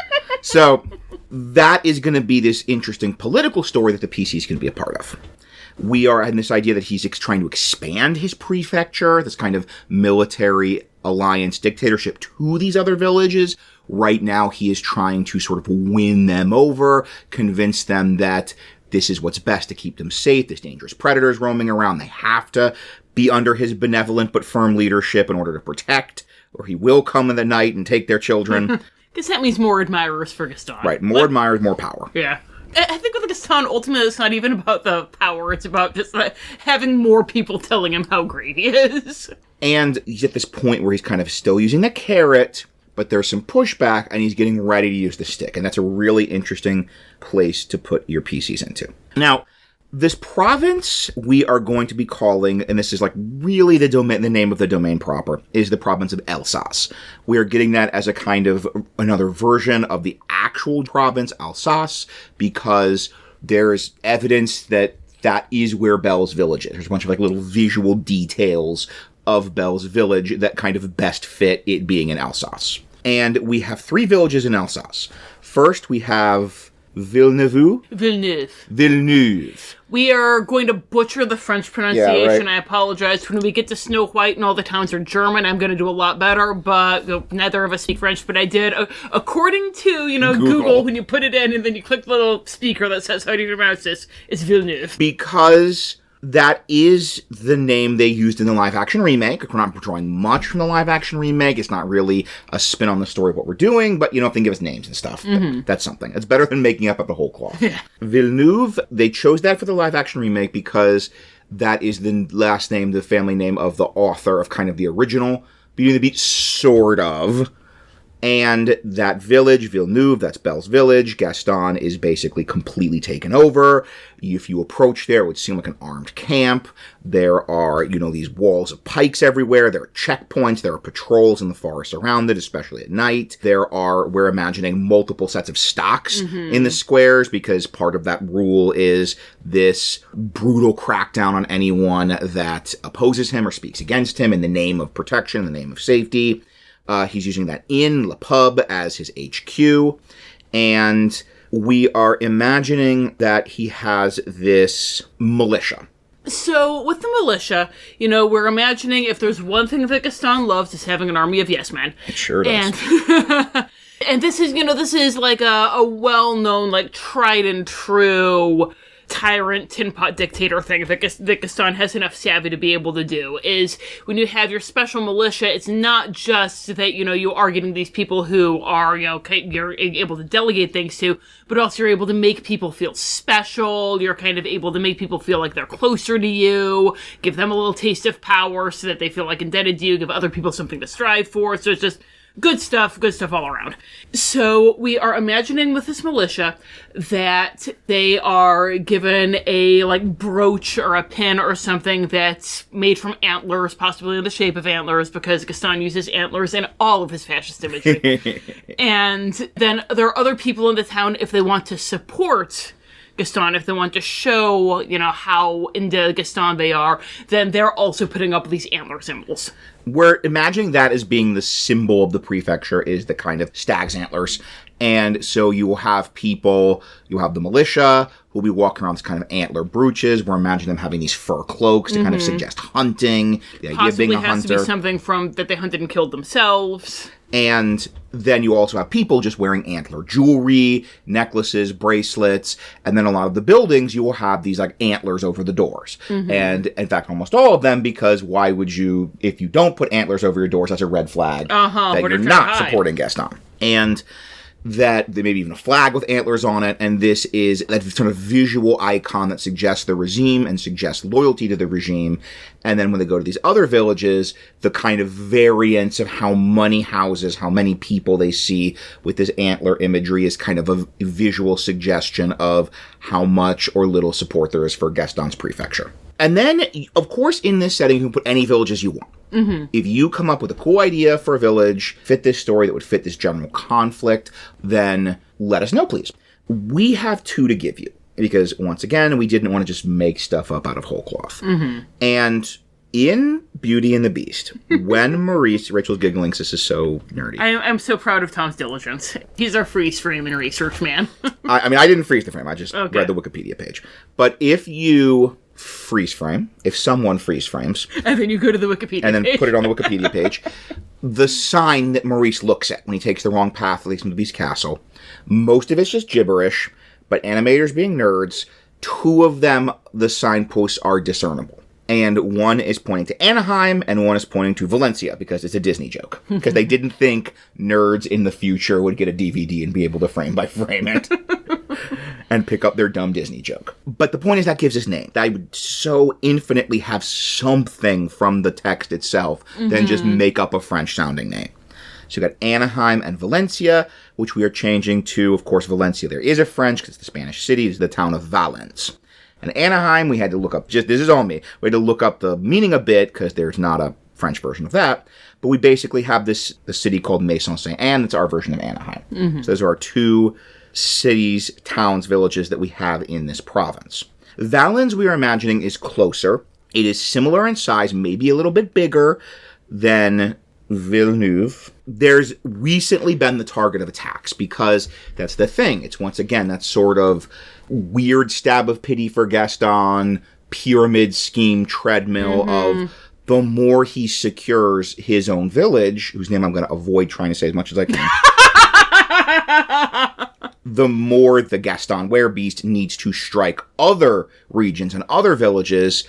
So that is going to be this interesting political story that the PC is going to be a part of. We are in this idea that he's trying to expand his prefecture, this kind of military alliance dictatorship to these other villages. Right now, he is trying to sort of win them over, convince them that this is what's best to keep them safe. There's dangerous predators roaming around. They have to be under his benevolent but firm leadership in order to protect, or he will come in the night and take their children. Guess that means more admirers for Gaston. Right, more admirers, more power. Yeah. I think with Gaston, ultimately, it's not even about the power. It's about just having more people telling him how great he is. And he's at this point where he's kind of still using the carrot, but there's some pushback, and he's getting ready to use the stick. And that's a really interesting place to put your PCs into. Now, this province we are going to be calling, and this is like really the name of the domain proper, is the province of Alsace. We are getting that as a kind of another version of the actual province, Alsace, because there's evidence that that is where Belle's village is. There's a bunch of like little visual details of Belle's village that kind of best fit it being in Alsace. And we have 3 villages in Alsace. First, we have Villeneuve. We are going to butcher the French pronunciation. Yeah, right. I apologize. When we get to Snow White and all the towns are German, I'm going to do a lot better, but neither of us speak French, but I did. According to, Google, when you put it in and then you click the little speaker that says, how do you pronounce this? It's Villeneuve. Because that is the name they used in the live-action remake. We're not drawing much from the live-action remake. It's not really a spin on the story of what we're doing, but you don't have to give us names and stuff. That's something. It's better than making up the whole cloth. Yeah. Villeneuve, they chose that for the live-action remake because that is the last name, the family name of the author of kind of the original Beauty and the Beast, sort of. And that village, Villeneuve, that's Belle's village. Gaston is basically completely taken over. If you approach there, it would seem like an armed camp. There are, these walls of pikes everywhere. There are checkpoints. There are patrols in the forest around it, especially at night. We're imagining multiple sets of stocks in the squares because part of that rule is this brutal crackdown on anyone that opposes him or speaks against him in the name of protection, in the name of safety. He's using that inn, Le Pub, as his HQ, and we are imagining that he has this militia. So, with the militia, we're imagining if there's one thing that Gaston loves, is having an army of yes-men. It sure does. And this is like a well-known, like, tried and true tyrant, tin pot dictator thing that Gaston has enough savvy to be able to do, is when you have your special militia, it's not just that, you are getting these people who are, you're able to delegate things to, but also you're able to make people feel special, you're kind of able to make people feel like they're closer to you, give them a little taste of power so that they feel like indebted to you, give other people something to strive for, so it's just good stuff all around. So we are imagining with this militia that they are given a brooch or a pin or something that's made from antlers, possibly in the shape of antlers, because Gaston uses antlers in all of his fascist imagery. And then there are other people in the town, if they want to support Gaston, if they want to show, how into Gaston they are, then they're also putting up these antler symbols. We're imagining that as being the symbol of the prefecture is the kind of stag's antlers. And so you will have people, you'll have the militia who will be walking around with kind of antler brooches. We're imagining them having these fur cloaks to kind of suggest hunting, the idea of being a hunter. Possibly has to be something from that they hunted and killed themselves. And then you also have people just wearing antler jewelry, necklaces, bracelets, and then a lot of the buildings you will have these like antlers over the doors. And in fact, almost all of them, because why would you, if you don't put antlers over your doors, that's a red flag that you're not supporting Gaston. And that there may be even a flag with antlers on it, and this is that sort of visual icon that suggests the regime and suggests loyalty to the regime. And then when they go to these other villages, the kind of variance of how many houses, how many people they see with this antler imagery is kind of a visual suggestion of how much or little support there is for Gaston's prefecture. And then, of course, in this setting, you can put any villages you want. If you come up with a cool idea for a village, fit this story that would fit this general conflict, then let us know, please. We have 2 to give you, because, once again, we didn't want to just make stuff up out of whole cloth. And in Beauty and the Beast, when Rachel's giggling, this is so nerdy. I'm so proud of Tom's diligence. He's our freeze frame and research man. I mean, I didn't freeze the frame. I just read the Wikipedia page. But if you freeze frame, if someone freeze frames, and then you go to the Wikipedia and then page. put it on the Wikipedia page, the sign that Maurice looks at when he takes the wrong path that leads him to Beast Castle, most of it's just gibberish, but animators being nerds, 2 of them, the signposts are discernible. And one is pointing to Anaheim, and one is pointing to Valencia, because it's a Disney joke. Because they didn't think nerds in the future would get a DVD and be able to frame by frame it. And pick up their dumb Disney joke. But the point is that gives us name. I would so infinitely have something from the text itself than just make up a French-sounding name. So you got Anaheim and Valencia, which we are changing to, of course, Valencia. There is a French, because it's the Spanish city, it's the town of Valence. And Anaheim, we had to look up, this is all me, we had to look up the meaning a bit, because there's not a French version of that. But we basically have the city called Maison Saint-Anne. It's our version of Anaheim. So those are our 2 cities, towns, villages that we have in this province. Valence, we are imagining, is closer. It is similar in size, maybe a little bit bigger than Villeneuve. There's recently been the target of attacks, because that's the thing. It's, once again, that sort of weird stab of pity for Gaston, pyramid scheme treadmill of the more he secures his own village, whose name I'm going to avoid trying to say as much as I can, the more the Gaston Werebeast needs to strike other regions and other villages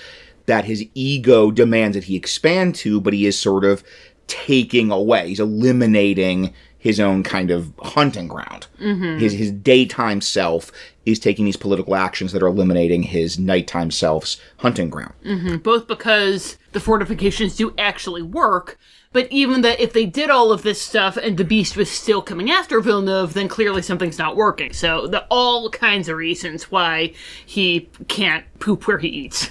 that his ego demands that he expand to, but he is sort of taking away. He's eliminating his own kind of hunting ground. His daytime self is taking these political actions that are eliminating his nighttime self's hunting ground. Both because the fortifications do actually work, but even that if they did all of this stuff and the beast was still coming after Villeneuve, then clearly something's not working. So all kinds of reasons why he can't poop where he eats.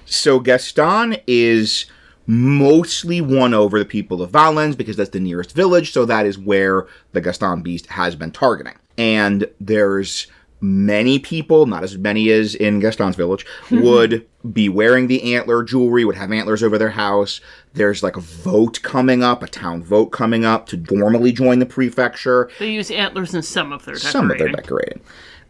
So Gaston is mostly won over the people of Valence because that's the nearest village, so that is where the Gaston beast has been targeting. And there's many people, not as many as in Gaston's village, would be wearing the antler jewelry, would have antlers over their house. There's like a vote coming up, a town vote coming up to formally join the prefecture. They use antlers in some of their decorating. Some of their decorating.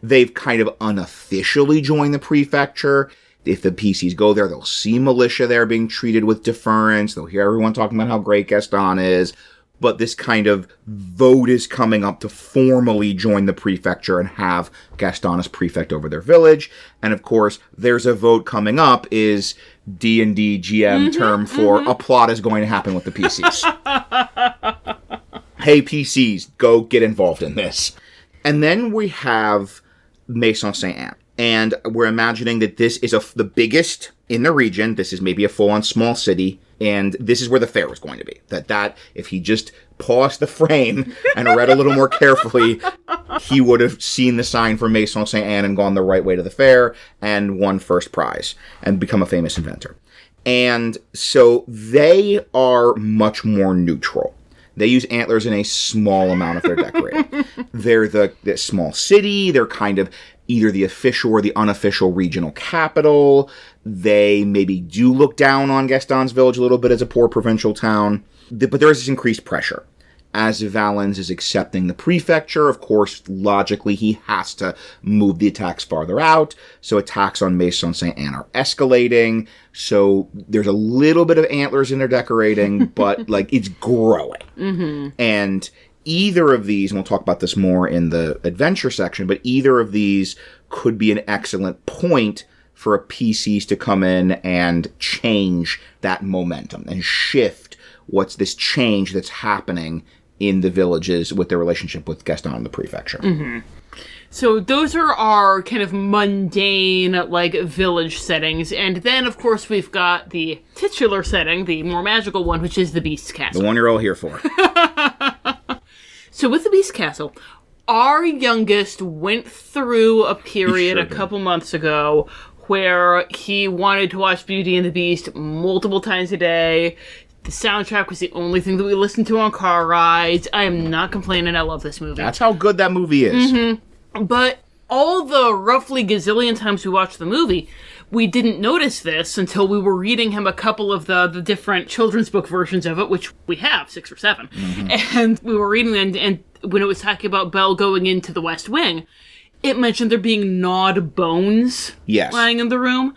They've kind of unofficially joined the prefecture. If the PCs go there, they'll see militia there being treated with deference. They'll hear everyone talking about how great Gaston is. But this kind of vote is coming up to formally join the prefecture and have Gaston as prefect over their village. And of course, there's a vote coming up is D&D GM term for a plot is going to happen with the PCs. Hey, PCs, go get involved in this. And then we have Maison Saint-Anne. And we're imagining that this is the biggest in the region. This is maybe a full-on small city. And this is where the fair is going to be. That if he just paused the frame and read a little more carefully, he would have seen the sign for Maison Saint-Anne and gone the right way to the fair and won first prize and become a famous inventor. And so they are much more neutral. They use antlers in a small amount of their decorating. They're the small city. They're kind of either the official or the unofficial regional capital. They maybe do look down on Gaston's village a little bit as a poor provincial town. But there is this increased pressure. As Valens is accepting the prefecture, of course, logically, he has to move the attacks farther out. So attacks on Maison Saint-Anne are escalating. So there's a little bit of antlers in their decorating, but, like, it's growing. Mm-hmm. And either of these, and we'll talk about this more in the adventure section, but either of these could be an excellent point for a PCs to come in and change that momentum and shift what's this change that's happening in the villages with their relationship with Gaston and the prefecture. Mm-hmm. So those are our kind of mundane, like, village settings. And then, of course, we've got the titular setting, the more magical one, which is the Beast's Castle. The one you're all here for. So with the Beast's Castle, our youngest went through a period a couple months ago where he wanted to watch Beauty and the Beast multiple times a day. The soundtrack was the only thing that we listened to on car rides. I am not complaining. I love this movie. That's how good that movie is. Mm-hmm. But all the roughly gazillion times we watched the movie, we didn't notice this until we were reading him a couple of the different children's book versions of it, which we have, 6 or 7. Mm-hmm. And we were reading them, and when it was talking about Belle going into the West Wing, it mentioned there being gnawed bones lying in the room.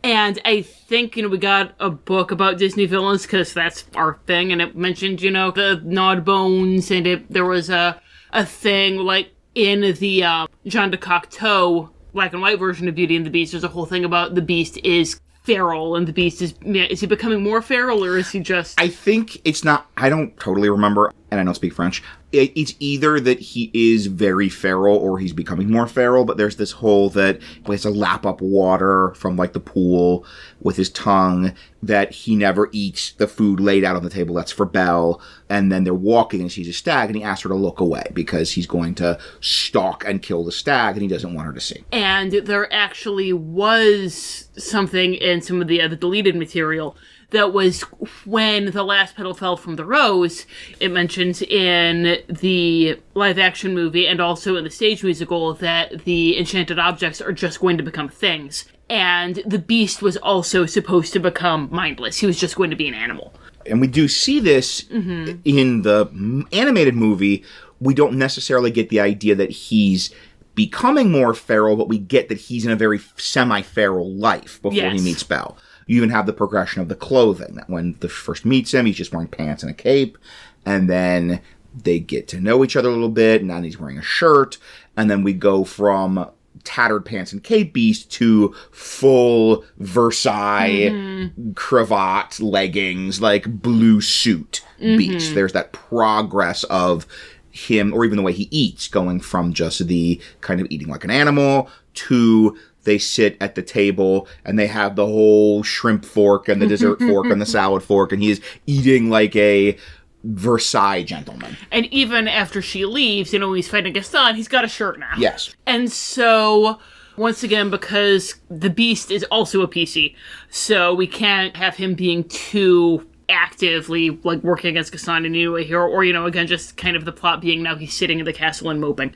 And I think, we got a book about Disney villains, because that's our thing, and it mentioned, the gnawed bones, and there was a thing, like, in the Jean de Cocteau black and white version of Beauty and the Beast, there's a whole thing about the Beast is feral, and the Beast is he becoming more feral, or is he just... I think it's not... I don't totally remember, and I don't speak French. It's either that he is very feral or he's becoming more feral, but there's this whole that he has to lap up water from, like, the pool with his tongue, that he never eats the food laid out on the table that's for Belle, and then they're walking and she's a stag, and he asks her to look away because he's going to stalk and kill the stag, and he doesn't want her to see. And there actually was something in some of the deleted material that was when the last petal fell from the rose. It mentions in the live-action movie and also in the stage musical that the enchanted objects are just going to become things. And the Beast was also supposed to become mindless. He was just going to be an animal. And we do see this in the animated movie. We don't necessarily get the idea that he's becoming more feral, but we get that he's in a very semi-feral life before he meets Belle. You even have the progression of the clothing, that when the first meets him, he's just wearing pants and a cape, and then they get to know each other a little bit, and now he's wearing a shirt, and then we go from tattered pants and cape Beast to full Versailles cravat, leggings, like blue suit Beast. There's that progress of him, or even the way he eats, going from just the kind of eating like an animal to... They sit at the table, and they have the whole shrimp fork and the dessert fork and the salad fork, and he is eating like a Versailles gentleman. And even after she leaves, he's fighting Gaston, he's got a shirt now. Yes. And so, once again, because the Beast is also a PC, so we can't have him being too actively, like, working against Gaston in any way here, or, again, just kind of the plot being now he's sitting in the castle and moping.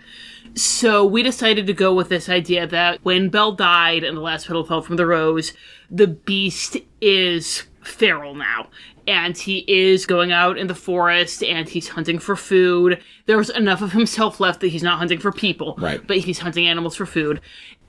So we decided to go with this idea that when Belle died and the last petal fell from the rose, the Beast is feral now. And he is going out in the forest, and he's hunting for food. There's enough of himself left that he's not hunting for people, but he's hunting animals for food.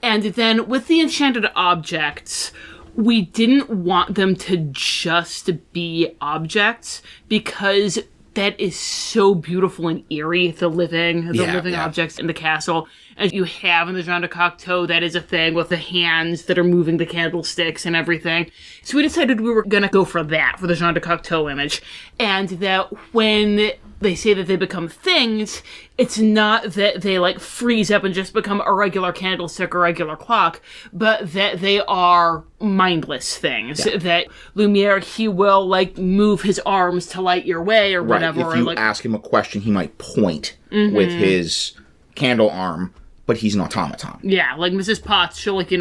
And then with the enchanted objects, we didn't want them to just be objects, because... that is so beautiful and eerie, the living objects in the castle. As you have in the Jean de Cocteau, that is a thing with the hands that are moving the candlesticks and everything. So we decided we were going to go for that, for the Jean de Cocteau image. And that when they say that they become things, it's not that they, like, freeze up and just become a regular candlestick or regular clock, but that they are mindless things. Yeah. That Lumiere, he will, like, move his arms to light your way or whatever. If you ask him a question, he might point with his candle arm, but he's an automaton. Yeah, like Mrs. Potts, she'll, like,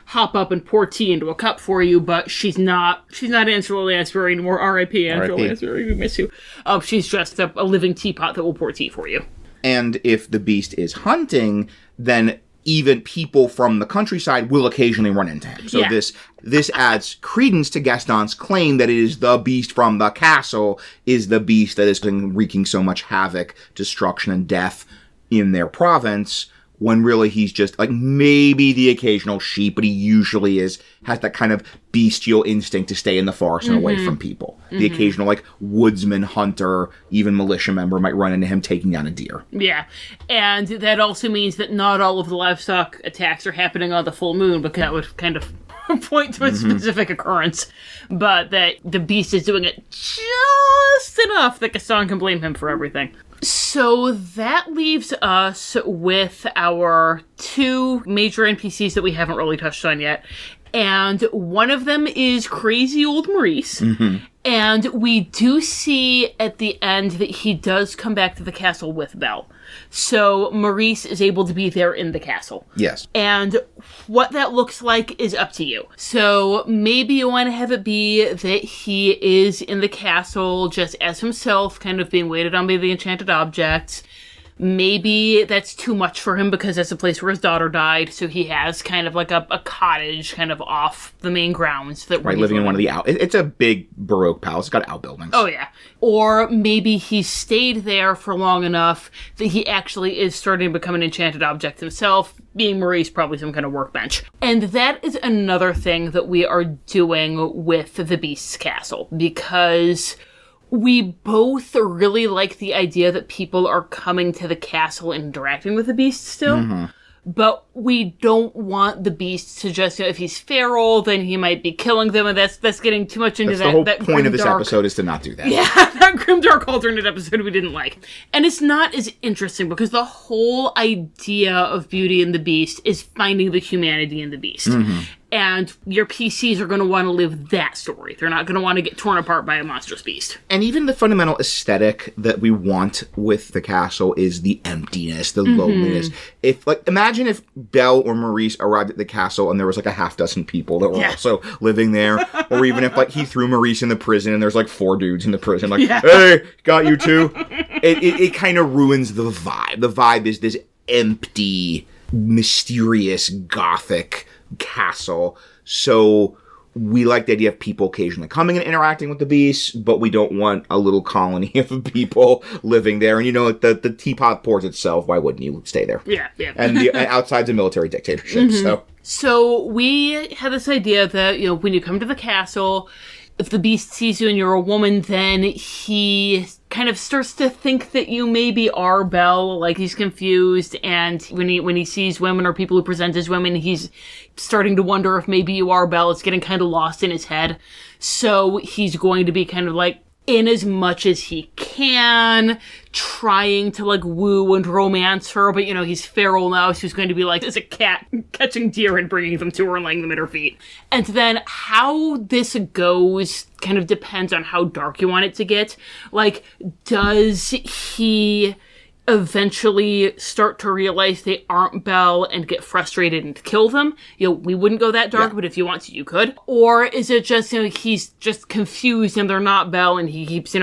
hop up and pour tea into a cup for you, but she's not Angela Lansbury anymore. R.I.P. Angela Lansbury, we miss you. She's just a living teapot that will pour tea for you. And if the Beast is hunting, then even people from the countryside will occasionally run into him. So this adds credence to Gaston's claim that it is the beast from the castle is the beast that is wreaking so much havoc, destruction, and death in their province, when really he's just like maybe the occasional sheep, but he usually has that kind of bestial instinct to stay in the forest and away from people. The occasional like woodsman, hunter, even militia member might run into him taking down a deer. Yeah. And that also means that not all of the livestock attacks are happening on the full moon, because that would kind of point to a specific occurrence. But that the beast is doing it just enough that Gaston can blame him for everything. So that leaves us with our 2 major NPCs that we haven't really touched on yet. And one of them is crazy old Maurice. And we do see at the end that he does come back to the castle with Belle. So Maurice is able to be there in the castle. Yes. And what that looks like is up to you. So maybe you want to have it be that he is in the castle just as himself, kind of being waited on by the enchanted objects. Maybe that's too much for him because that's the place where his daughter died, so he has kind of like a cottage kind of off the main grounds. That right, living in one of the It's a big Baroque palace. It's got outbuildings. Oh, yeah. Or maybe he stayed there for long enough that he actually is starting to become an enchanted object himself, being Maurice, probably some kind of workbench. And that is another thing that we are doing with the Beast's Castle, because we both really like the idea that people are coming to the castle and interacting with the beast still. But we don't want the beast to just, if he's feral, then he might be killing them, and that's getting too much into the whole point of this episode is to not do that. Yeah, that grimdark alternate episode we didn't like. And it's not as interesting because the whole idea of Beauty and the Beast is finding the humanity in the beast. And your PCs are going to want to live that story. They're not going to want to get torn apart by a monstrous beast. And even the fundamental aesthetic that we want with the castle is the emptiness, the loneliness. Imagine if Belle or Maurice arrived at the castle and there was like a half dozen people that were also living there. Or even if like he threw Maurice in the prison and there's like 4 dudes in the prison. Like, hey, got you too. It kind of ruins the vibe. The vibe is this empty, mysterious, gothic castle. So we like the idea of people occasionally coming and interacting with the beast, but we don't want a little colony of people living there. And the teapot pours itself. Why wouldn't you stay there? Yeah. And outside's a military dictatorship. So we have this idea that, when you come to the castle, if the beast sees you and you're a woman, then he kind of starts to think that you maybe are Belle, like he's confused, and when he sees women or people who present as women, he's starting to wonder if maybe you are Belle. It's getting kind of lost in his head. So he's going to be kind of like, in as much as he can, trying to like woo and romance her, but he's feral now, so he's going to be like as a cat catching deer and bringing them to her and laying them at her feet. And then how this goes kind of depends on how dark you want it to get. Like, does he eventually start to realize they aren't Belle and get frustrated and kill them? We wouldn't go that dark, but if you want to, you could. Or is it just, he's just confused and they're not Belle and he keeps,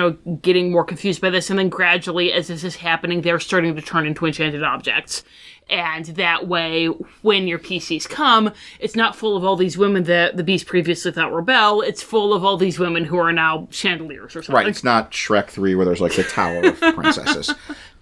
getting more confused by this, and then gradually, as this is happening, they're starting to turn into enchanted objects. And that way, when your PCs come, it's not full of all these women that the Beast previously thought were Belle. It's full of all these women who are now chandeliers or something. Right, it's not Shrek 3 where there's like the Tower of Princesses.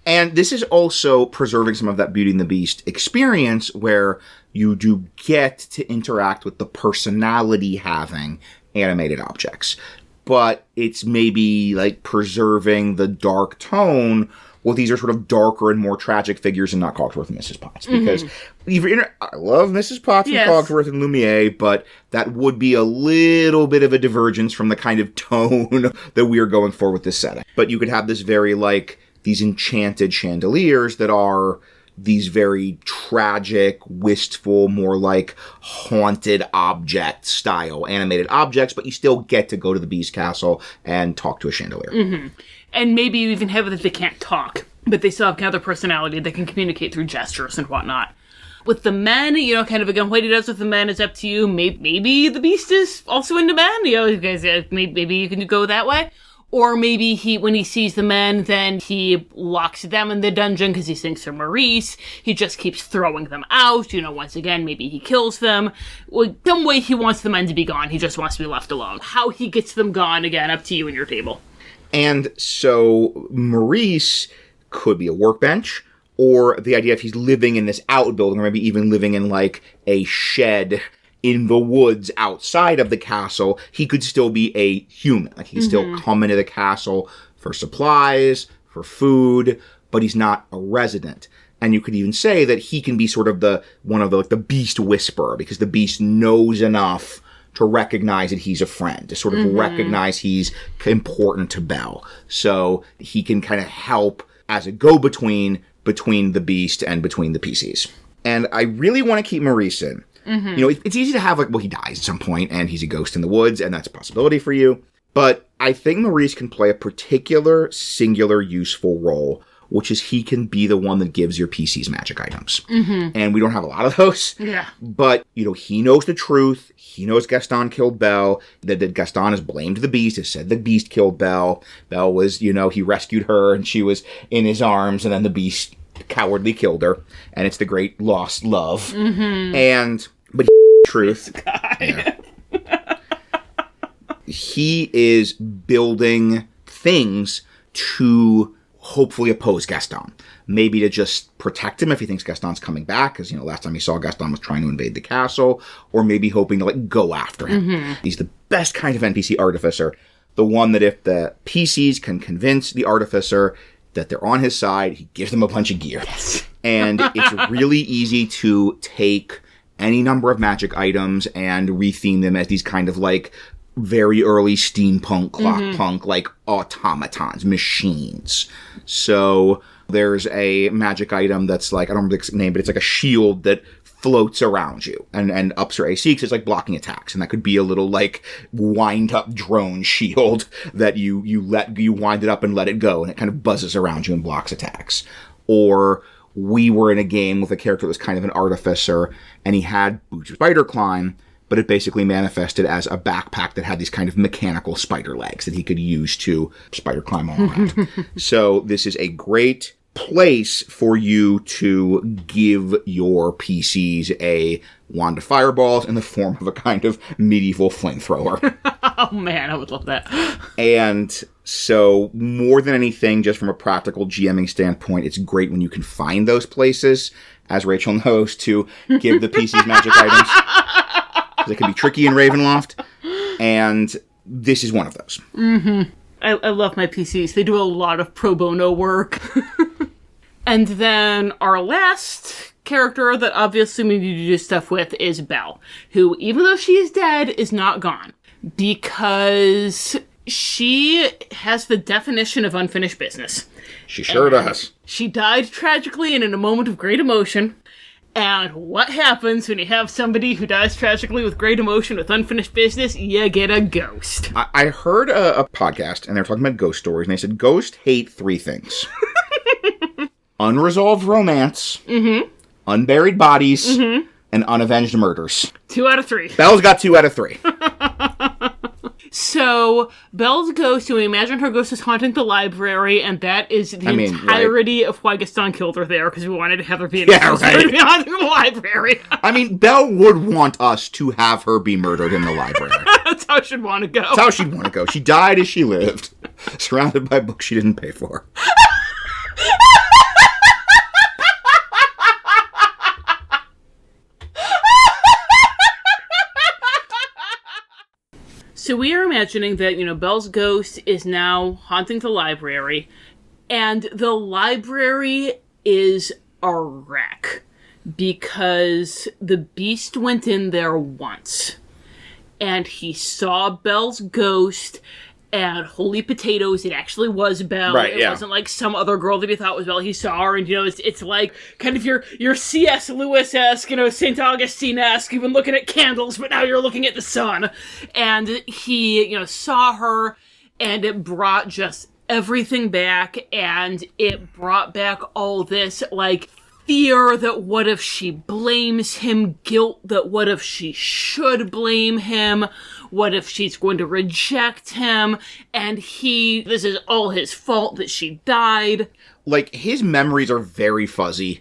And this is also preserving some of that Beauty and the Beast experience where you do get to interact with the personality-having animated objects. But it's maybe like preserving the dark tone. Well, these are sort of darker and more tragic figures and not Cogsworth and Mrs. Potts. Because I love Mrs. Potts and Cogsworth and Lumiere, but that would be a little bit of a divergence from the kind of tone that we are going for with this setting. But you could have this very like these enchanted chandeliers that are these very tragic, wistful, more like haunted object style animated objects, but you still get to go to the Beast Castle and talk to a chandelier. And maybe you even have it that they can't talk, but they still have kind of their personality. They can communicate through gestures and whatnot. With the men, kind of again, what he does with the men is up to you. Maybe the Beast is also into men. You guys, maybe you can go that way. Or maybe when he sees the men, then he locks them in the dungeon because he thinks they're Maurice. He just keeps throwing them out. Once again, maybe he kills them. Some way he wants the men to be gone. He just wants to be left alone. How he gets them gone, again, up to you and your table. And so Maurice could be a workbench, or the idea if he's living in this outbuilding, or maybe even living in like a shed in the woods outside of the castle, he could still be a human. Like, he still come into the castle for supplies, for food, but he's not a resident. And you could even say that he can be sort of the beast whisperer, because the beast knows enough to recognize that he's a friend, to sort of recognize he's important to Belle. So he can kind of help as a go-between between the beast and between the PCs. And I really want to keep Maurice in. It's easy to have, he dies at some point, and he's a ghost in the woods, and that's a possibility for you. But I think Maurice can play a particular, singular, useful role, which is he can be the one that gives your PCs magic items. And we don't have a lot of those. Yeah. But, he knows the truth. He knows Gaston killed Belle. That Gaston has blamed the beast, has said the beast killed Belle. Belle was, he rescued her, and she was in his arms, and then the beast cowardly killed her. And it's the great lost love. But truth. Yeah. He is building things to hopefully oppose Gaston. Maybe to just protect him if he thinks Gaston's coming back, because, last time he saw Gaston was trying to invade the castle, or maybe hoping to, go after him. He's the best kind of NPC artificer. The one that if the PCs can convince the artificer that they're on his side, he gives them a bunch of gear. Yes. And it's really easy to take any number of magic items and retheme them as these kind of very early steampunk, clockpunk, automatons, machines. So there's a magic item that's I don't remember the name, but it's a shield that floats around you and ups your AC because it's blocking attacks. And that could be a little wind up drone shield that you wind it up and let it go, and it kind of buzzes around you and blocks attacks. Or we were in a game with a character that was kind of an artificer, and he had boots of spider climb, but it basically manifested as a backpack that had these kind of mechanical spider legs that he could use to spider climb all around. So this is a great place for you to give your PCs a wand of fireballs in the form of a kind of medieval flamethrower. Oh man, I would love that. And so more than anything, just from a practical GMing standpoint, it's great when you can find those places, as Rachel knows, to give the PCs magic items. Because it can be tricky in Ravenloft. And this is one of those. I love my PCs. They do a lot of pro bono work. And then our last character that obviously we need to do stuff with is Belle, who, even though she is dead, is not gone. Because she has the definition of unfinished business. She sure does. She died tragically and in a moment of great emotion. And what happens when you have somebody who dies tragically with great emotion with unfinished business? You get a ghost. I heard a podcast, and they were talking about ghost stories, and they said ghosts hate three things. Unresolved romance, unburied bodies, and unavenged murders. 2 out of 3. Belle's got 2 out of 3. So, Belle's ghost, we imagine her ghost is haunting the library, and that is the entirety of why Gaston killed her there, because we wanted to have her be in to be haunting the library. Belle would want us to have her be murdered in the library. That's how she'd want to go. That's how she'd want to go. She died as she lived, surrounded by books she didn't pay for. So we are imagining that, Belle's ghost is now haunting the library, and the library is a wreck, because the beast went in there once, and he saw Belle's ghost, and holy potatoes, it actually was Belle. Right, it wasn't like some other girl that he thought was Belle. He saw her, and, it's like kind of your C.S. Lewis-esque, St. Augustine-esque. You've been looking at candles, but now you're looking at the sun. And he, saw her, and it brought just everything back, and it brought back all this, fear that what if she blames him, guilt that what if she should blame him, what if she's going to reject him, and this is all his fault that she died. Like, his memories are very fuzzy,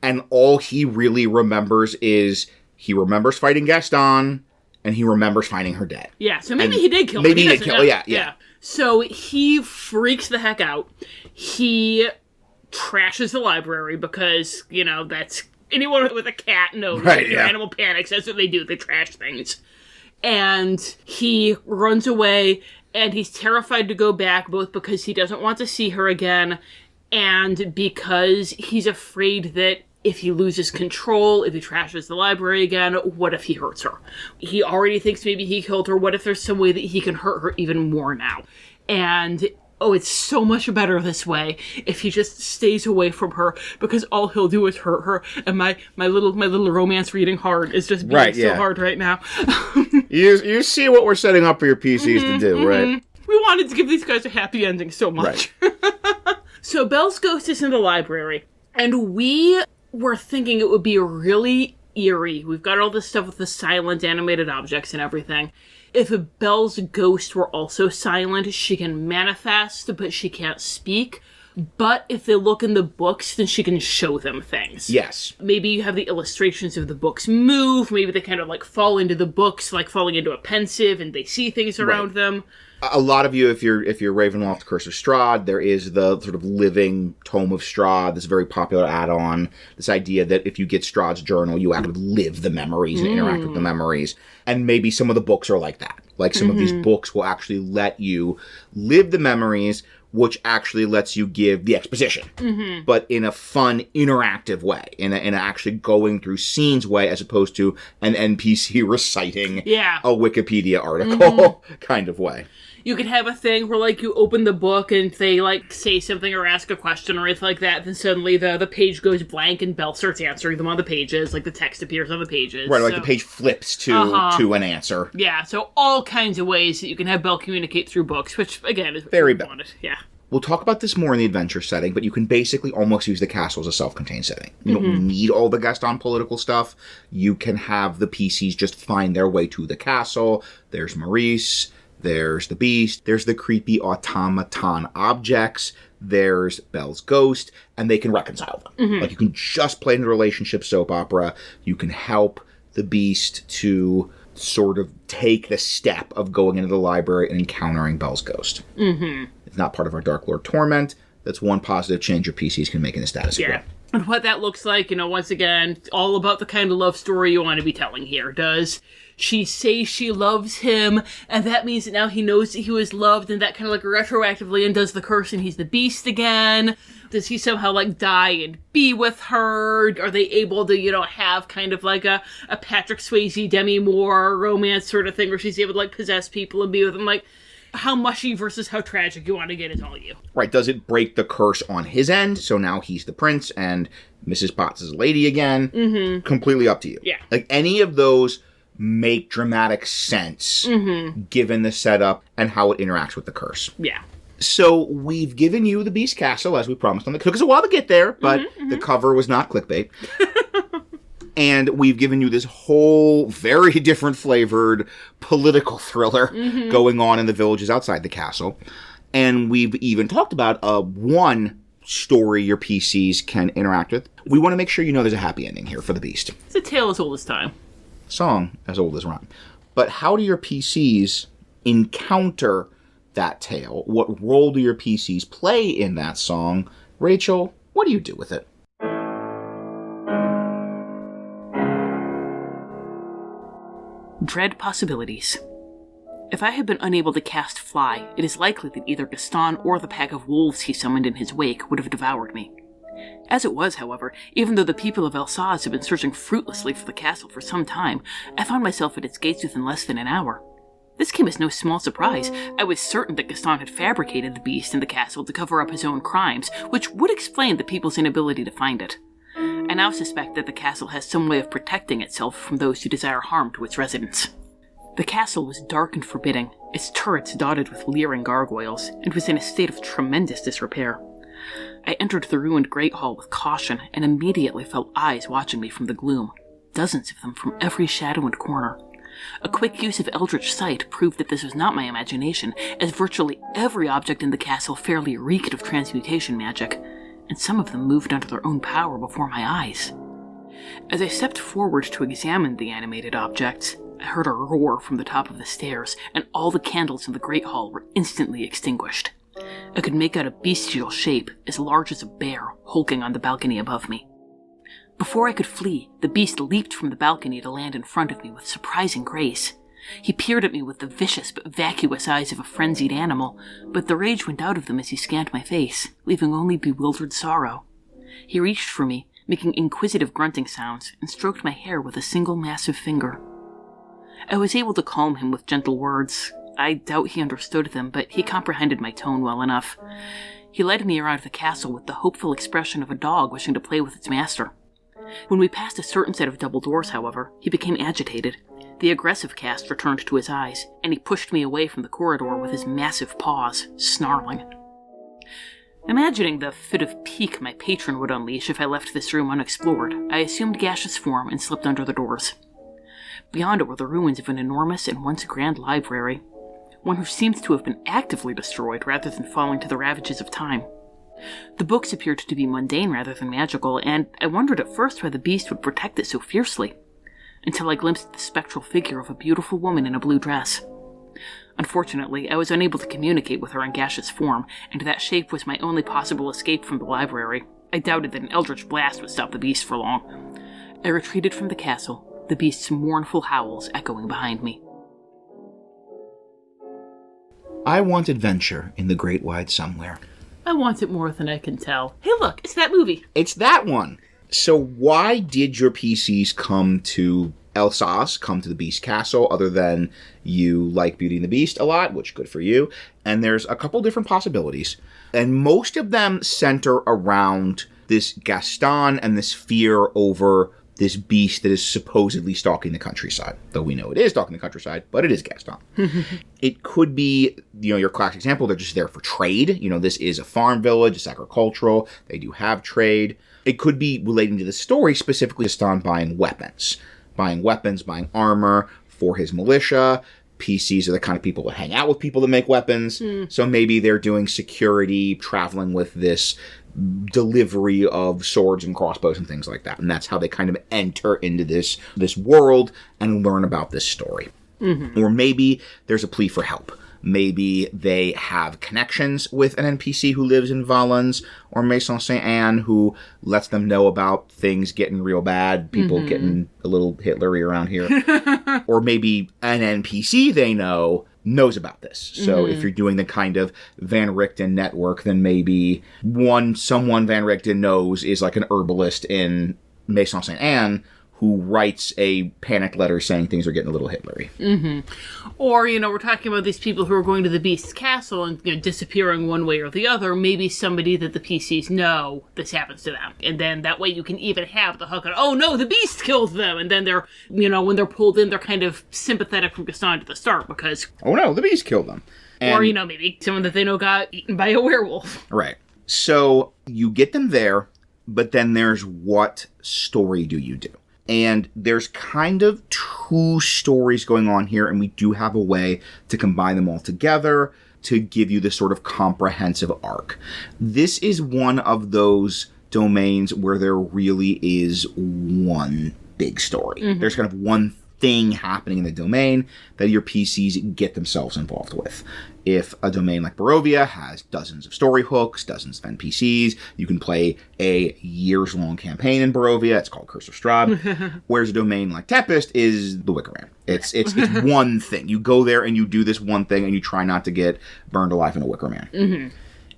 and all he really remembers is he remembers fighting Gaston, and he remembers finding her dead. Yeah, so maybe he did kill her. Maybe he did kill her, yeah. So he freaks the heck out. He trashes the library because, that's... Anyone with a cat knows that your animal panics. That's what they do. They trash things. And he runs away, and he's terrified to go back, both because he doesn't want to see her again, and because he's afraid that if he loses control, if he trashes the library again, what if he hurts her? He already thinks maybe he killed her. What if there's some way that he can hurt her even more now? And... it's so much better this way if he just stays away from her, because all he'll do is hurt her. And my little romance reading heart is just being so hard right now. You see what we're setting up for your PCs to do, right? We wanted to give these guys a happy ending so much. Right. So Belle's ghost is in the library, and we were thinking it would be really eerie. We've got all this stuff with the silent animated objects and everything. If Belle's ghost were also silent, she can manifest, but she can't speak. But if they look in the books, then she can show them things. Yes. Maybe you have the illustrations of the books move. Maybe they kind of like fall into the books, like falling into a pensive, and they see things around them. A lot of you, if you're Ravenloft Curse of Strahd, there is the sort of living Tome of Strahd, this very popular add-on, this idea that if you get Strahd's journal, you actually live the memories and interact with the memories. And maybe some of the books are like that. Like some of these books will actually let you live the memories, which actually lets you give the exposition, but in a fun, interactive way, in a actually going through scenes way, as opposed to an NPC reciting a Wikipedia article kind of way. You could have a thing where, like, you open the book and they, like, say something or ask a question or anything like that, then suddenly the page goes blank and Belle starts answering them on the pages, like the text appears on the pages. Right, like the page flips to an answer. Yeah, so all kinds of ways that you can have Belle communicate through books, which, again, is very Belle. Yeah. We'll talk about this more in the adventure setting, but you can basically almost use the castle as a self-contained setting. You don't need all the Gaston political stuff. You can have the PCs just find their way to the castle. There's Maurice, there's the Beast, there's the creepy automaton objects, there's Belle's ghost, and they can reconcile them. Like, you can just play in the relationship soap opera. You can help the Beast to sort of take the step of going into the library and encountering Belle's ghost. It's not part of our Darklord torment. That's one positive change your PCs can make in the status quo. And what that looks like, once again, all about the kind of love story you want to be telling here. Does she say she loves him, and that means that now he knows that he was loved, and that kind of like retroactively undoes the curse and he's the Beast again? Does he somehow like die and be with her? Are they able to, have kind of like a Patrick Swayze, Demi Moore romance sort of thing where she's able to like possess people and be with them? Like, how mushy versus how tragic you want to get is all you. Right. Does it break the curse on his end? So now he's the prince and Mrs. Potts is a lady again? Completely up to you. Yeah. Like, any of those make dramatic sense given the setup and how it interacts with the curse. Yeah. So we've given you the Beast Castle, as we promised on the... It took us a while to get there, but the cover was not clickbait. And we've given you this whole very different flavored political thriller going on in the villages outside the castle. And we've even talked about one story your PCs can interact with. We want to make sure you know there's a happy ending here for the Beast. It's a tale as old as time. Song as old as rhyme. But how do your PCs encounter that tale? What role do your PCs play in that song? Rachel, what do you do with it? Dread possibilities. If I had been unable to cast Fly, it is likely that either Gaston or the pack of wolves he summoned in his wake would have devoured me. As it was, however, even though the people of Elsaz had been searching fruitlessly for the castle for some time, I found myself at its gates within less than an hour. This came as no small surprise. I was certain that Gaston had fabricated the beast in the castle to cover up his own crimes, which would explain the people's inability to find it. I now suspect that the castle has some way of protecting itself from those who desire harm to its residents. The castle was dark and forbidding, its turrets dotted with leering gargoyles, and was in a state of tremendous disrepair. I entered the ruined Great Hall with caution and immediately felt eyes watching me from the gloom, dozens of them from every shadow and corner. A quick use of Eldritch Sight proved that this was not my imagination, as virtually every object in the castle fairly reeked of transmutation magic, and some of them moved under their own power before my eyes. As I stepped forward to examine the animated objects, I heard a roar from the top of the stairs, and all the candles in the Great Hall were instantly extinguished. I could make out a bestial shape as large as a bear hulking on the balcony above me. Before I could flee, the beast leaped from the balcony to land in front of me with surprising grace. He peered at me with the vicious but vacuous eyes of a frenzied animal, but the rage went out of them as he scanned my face, leaving only bewildered sorrow. He reached for me, making inquisitive grunting sounds, and stroked my hair with a single massive finger. I was able to calm him with gentle words. I doubt he understood them, but he comprehended my tone well enough. He led me around the castle with the hopeful expression of a dog wishing to play with its master. When we passed a certain set of double doors, however, he became agitated. The aggressive cast returned to his eyes, and he pushed me away from the corridor with his massive paws, snarling. Imagining the fit of pique my patron would unleash if I left this room unexplored, I assumed gaseous form and slipped under the doors. Beyond it were the ruins of an enormous and once grand library, one which seemed to have been actively destroyed rather than falling to the ravages of time. The books appeared to be mundane rather than magical, and I wondered at first why the beast would protect it so fiercely, until I glimpsed the spectral figure of a beautiful woman in a blue dress. Unfortunately, I was unable to communicate with her in gaseous form, and that shape was my only possible escape from the library. I doubted that an eldritch blast would stop the beast for long. I retreated from the castle, the beast's mournful howls echoing behind me. I want adventure in the great wide somewhere. I want it more than I can tell. Hey look, it's that movie. It's that one. So why did your PCs come to Alsace, come to the Beast Castle, other than you like Beauty and the Beast a lot, which good for you? And there's a couple different possibilities. And most of them center around this Gaston and this fear over this beast that is supposedly stalking the countryside. Though we know it is stalking the countryside, but it is Gaston. It could be, your classic example, they're just there for trade. This is a farm village, it's agricultural, they do have trade. It could be relating to the story, specifically Gaston buying weapons, buying armor for his militia. PCs are the kind of people that hang out with people that make weapons. So maybe they're doing security, traveling with this delivery of swords and crossbows and things like that. And that's how they kind of enter into this world and learn about this story. Or maybe there's a plea for help. Maybe they have connections with an NPC who lives in Valence or Maison Saint-Anne who lets them know about things getting real bad, people getting a little Hitlery around here. Or maybe an NPC they know knows about this. So if you're doing the kind of Van Richten network, then maybe someone Van Richten knows is like an herbalist in Maison Saint-Anne who writes a panic letter saying things are getting a little Hitlery. Or, we're talking about these people who are going to the Beast's castle and, disappearing one way or the other. Maybe somebody that the PCs know this happens to them. And then that way you can even have the hook on, oh no, the Beast killed them! And then they're, when they're pulled in, they're kind of sympathetic from Gaston to the start because... Oh no, the Beast killed them. Or, maybe someone that they know got eaten by a werewolf. Right. So, you get them there, but then there's what story do you do? And there's kind of two stories going on here, and we do have a way to combine them all together to give you this sort of comprehensive arc. This is one of those domains where there really is one big story. There's kind of one thing happening in the domain that your PCs get themselves involved with. If a domain like Barovia has dozens of story hooks, dozens of NPCs, you can play a years-long campaign in Barovia. It's called Curse of Strahd. Whereas a domain like Tempest is the Wicker Man. It's one thing. You go there and you do this one thing and you try not to get burned alive in a Wicker Man.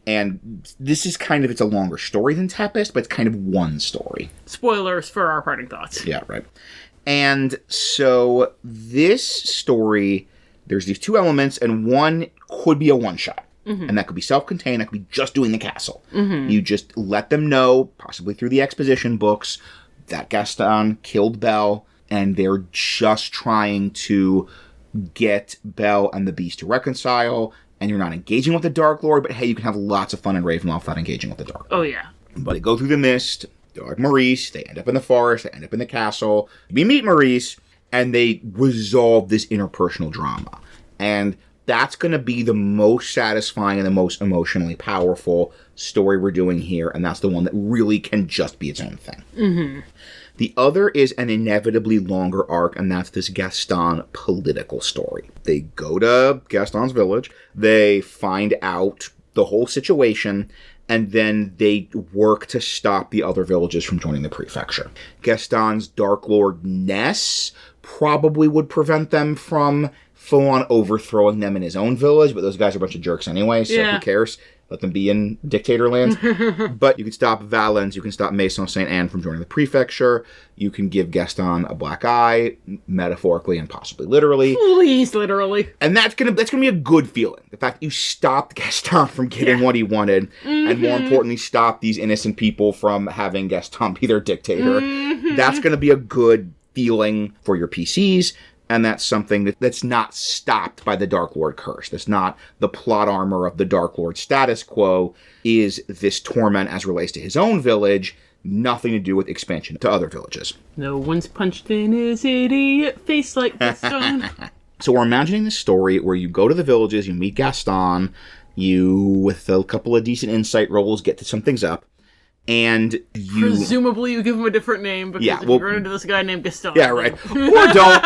And this is it's a longer story than Tempest, but it's kind of one story. Spoilers for our parting thoughts. Yeah, right. And so this story, there's these two elements, and one could be a one-shot. And that could be self-contained, that could be just doing the castle. You just let them know, possibly through the exposition books, that Gaston killed Belle, and they're just trying to get Belle and the Beast to reconcile, and you're not engaging with the Darklord, but hey, you can have lots of fun in Ravenloft without engaging with the Darklord. Oh, yeah. But they go through the mist, they're like Maurice, they end up in the forest, they end up in the castle. We meet Maurice, and they resolve this interpersonal drama. And that's going to be the most satisfying and the most emotionally powerful story we're doing here, and that's the one that really can just be its own thing. Mm-hmm. The other is an inevitably longer arc, and that's this Gaston political story. They go to Gaston's village, they find out the whole situation, and then they work to stop the other villages from joining the prefecture. Gaston's Darklord-ness probably would prevent them from full-on overthrowing them in his own village, but those guys are a bunch of jerks anyway, so who cares? Let them be in dictator land. But you can stop Valens, you can stop Maison Saint Anne from joining the prefecture, you can give Gaston a black eye, metaphorically and possibly literally. Please, literally. And that's gonna be a good feeling. The fact that you stopped Gaston from getting what he wanted, and more importantly, stop these innocent people from having Gaston be their dictator. That's gonna be a good feeling for your PCs. And that's something that's not stopped by the Darklord curse. That's not the plot armor of the Darklord status quo, is this torment as relates to his own village, nothing to do with expansion to other villages. No one's punched in his idiot face like Gaston. So we're imagining this story where you go to the villages, you meet Gaston, you, with a couple of decent insight rolls, get to sum things up. And you... Presumably you give him a different name, because if you run into this guy named Gaston. Yeah, right. Or don't.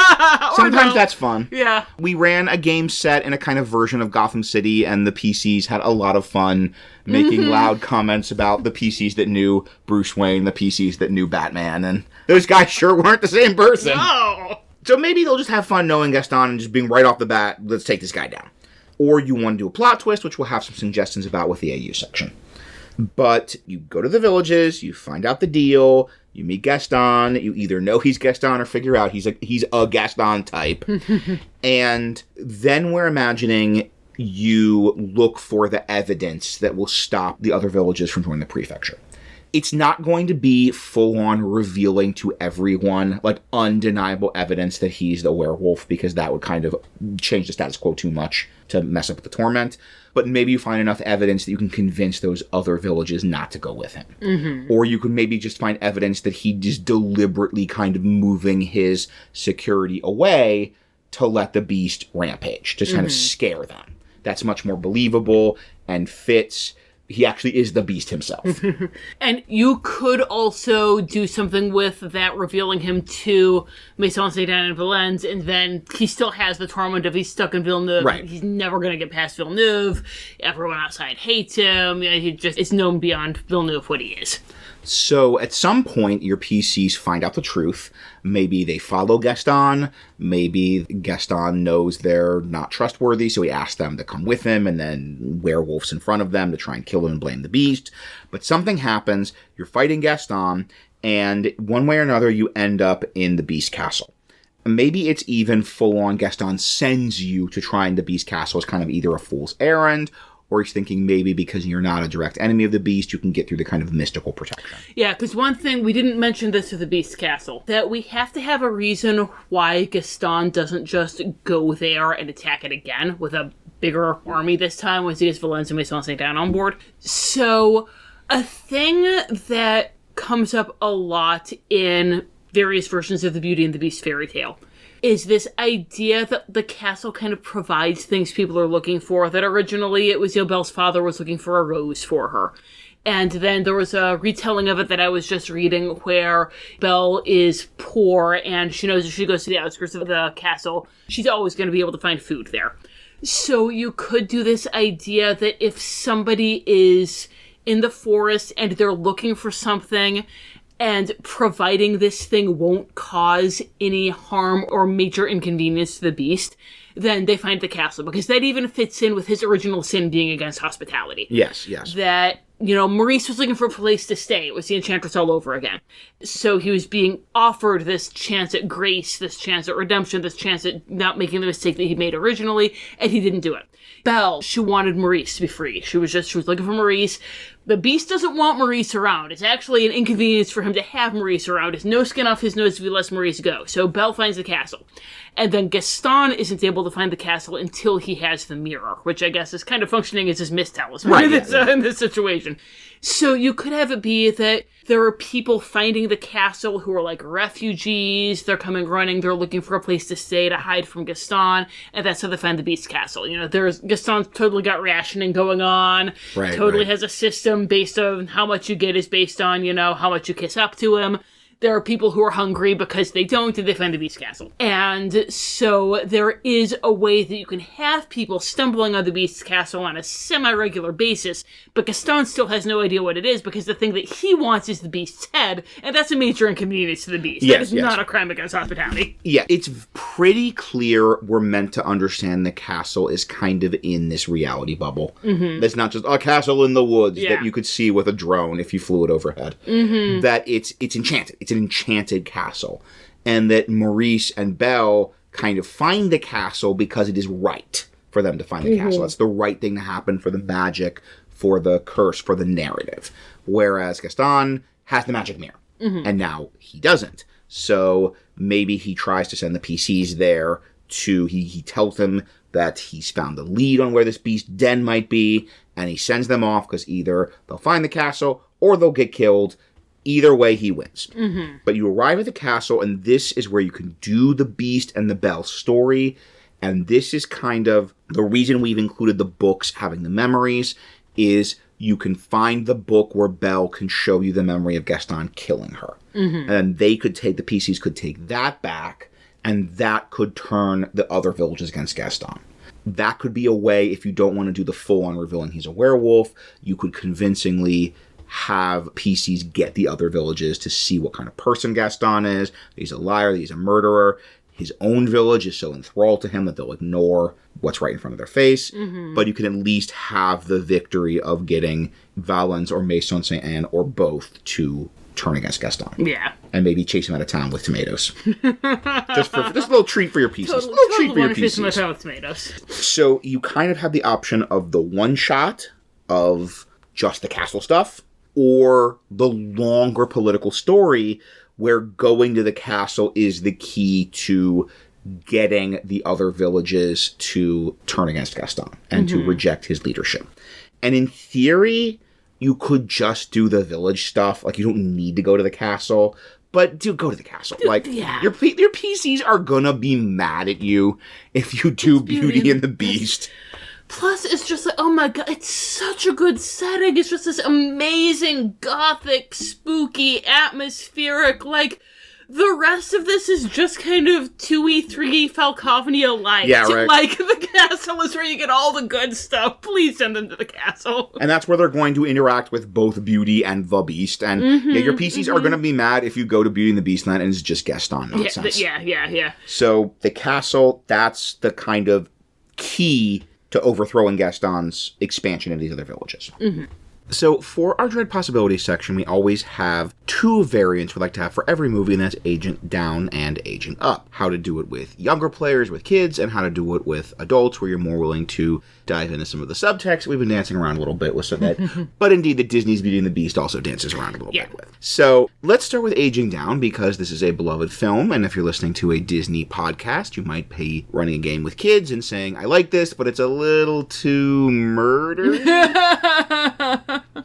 Sometimes that's fun. Yeah. We ran a game set in a kind of version of Gotham City, and the PCs had a lot of fun making loud comments about the PCs that knew Bruce Wayne, the PCs that knew Batman, and those guys sure weren't the same person. No! So maybe they'll just have fun knowing Gaston and just being right off the bat, let's take this guy down. Or you want to do a plot twist, which we'll have some suggestions about with the AU section. But you go to the villages, you find out the deal, you meet Gaston, you either know he's Gaston or figure out he's a Gaston type. And then we're imagining you look for the evidence that will stop the other villages from joining the prefecture. It's not going to be full-on revealing to everyone, like, undeniable evidence that he's the werewolf, because that would kind of change the status quo too much to mess up with the torment. But maybe you find enough evidence that you can convince those other villages not to go with him. Mm-hmm. Or you could maybe just find evidence that he is deliberately kind of moving his security away to let the beast rampage, to kind of scare them. That's much more believable and fits. He actually is the beast himself. And you could also do something with that, revealing him to Maison Saint Anne and Valens, and then he still has the torment of he's stuck in Villeneuve. Right. He's never going to get past Villeneuve. Everyone outside hates him. He just is known beyond Villeneuve what he is. So at some point, your PCs find out the truth. Maybe they follow Gaston. Maybe Gaston knows they're not trustworthy, so he asks them to come with him, and then werewolves in front of them to try and kill him and blame the beast. But something happens. You're fighting Gaston, and one way or another, you end up in the beast castle. Maybe it's even full-on Gaston sends you to try and the beast castle as kind of either a fool's errand, or he's thinking maybe because you're not a direct enemy of the beast, you can get through the kind of mystical protection. Yeah, because one thing, we didn't mention this with the Beast Castle, that we have to have a reason why Gaston doesn't just go there and attack it again with a bigger army this time once he gets Valens and Maison Saint Anne on board. So, a thing that comes up a lot in various versions of the Beauty and the Beast fairy tale is this idea that the castle kind of provides things people are looking for, that originally it was, Belle's father was looking for a rose for her. And then there was a retelling of it that I was just reading where Belle is poor and she knows if she goes to the outskirts of the castle, she's always going to be able to find food there. So you could do this idea that if somebody is in the forest and they're looking for something, and providing this thing won't cause any harm or major inconvenience to the beast, then they find the castle. Because that even fits in with his original sin being against hospitality. Yes, yes. That, Maurice was looking for a place to stay. It was the Enchantress all over again. So he was being offered this chance at grace, this chance at redemption, this chance at not making the mistake that he made originally, and he didn't do it. Belle, she wanted Maurice to be free. She was looking for Maurice, The Beast doesn't want Maurice around. It's actually an inconvenience for him to have Maurice around. It's no skin off his nose if he lets Maurice go. So Belle finds the castle. And then Gaston isn't able to find the castle until he has the mirror, which I guess is kind of functioning as his mistalisman in this situation. So you could have it be that there are people finding the castle who are like refugees. They're coming running. They're looking for a place to stay to hide from Gaston. And that's how they find the Beast's castle. You know, Gaston's totally got rationing going on. Totally has a system based on how much you get is based on, you know, how much you kiss up to him. There are people who are hungry because they don't, and they find the Beast's castle. And so there is a way that you can have people stumbling on the Beast's castle on a semi-regular basis, but Gaston still has no idea what it is because the thing that he wants is the Beast's head, and that's a major inconvenience to the Beast. That is not a crime against hospitality. Yeah, it's pretty clear we're meant to understand the castle is kind of in this reality bubble. It's not just a castle in the woods that you could see with a drone if you flew it overhead. That it's enchanted. It's an enchanted castle. And that Maurice and Belle kind of find the castle because it is right for them to find the castle. That's the right thing to happen for the magic, for the curse, for the narrative. Whereas Gaston has the magic mirror. And now he doesn't. So maybe he tries to send the PCs there to... He tells them that he's found the lead on where this beast den might be, and he sends them off because either they'll find the castle or they'll get killed. Either way, he wins. But you arrive at the castle, and this is where you can do the Beast and the Belle story. And this is kind of the reason we've included the books having the memories, is you can find the book where Belle can show you the memory of Gaston killing her. And they could take, the PCs could take that back, and that could turn the other villages against Gaston. That could be a way, if you don't want to do the full-on revealing he's a werewolf, you could convincingly have PCs get the other villages to see what kind of person Gaston is. He's a liar, he's a murderer. His own village is so enthralled to him that they'll ignore what's right in front of their face. But you can at least have the victory of getting Valens or Maison Saint Anne or both to turn against Gaston. Yeah. And maybe chase him out of town with tomatoes. just a little treat for your PCs. A little treat for your PCs. With tomatoes. So you kind of have the option of the one shot of just the castle stuff, or the longer political story where going to the castle is the key to getting the other villages to turn against Gaston and to reject his leadership. And in theory, you could just do the village stuff. Like, you don't need to go to the castle, but do go to the castle. Like, your PCs are gonna be mad at you if you do Beauty and the Beast. Plus, it's just like, oh my god, it's such a good setting. It's just this amazing, gothic, spooky, atmospheric, like, the rest of this is just kind of 2E, 3E Falcovnia light. Yeah, right. Like, the castle is where you get all the good stuff. Please send them to the castle. And that's where they're going to interact with both Beauty and the Beast. And your PCs are going to be mad if you go to Beauty and the Beast land and it's just Gaston nonsense. Yeah. So, the castle, that's the kind of key to overthrowing Gaston's expansion into these other villages. So, for our Dread Possibilities section, we always have two variants we'd like to have for every movie, and that's Agent Down and Aging Up. How to do it with younger players, with kids, and how to do it with adults, where you're more willing to dive into some of the subtext we've been dancing around a little bit with, so that, but indeed, the Disney's Beauty and the Beast also dances around a little bit with. So, let's start with Aging Down, because this is a beloved film, and if you're listening to a Disney podcast, you might be running a game with kids and saying, I like this, but it's a little too murder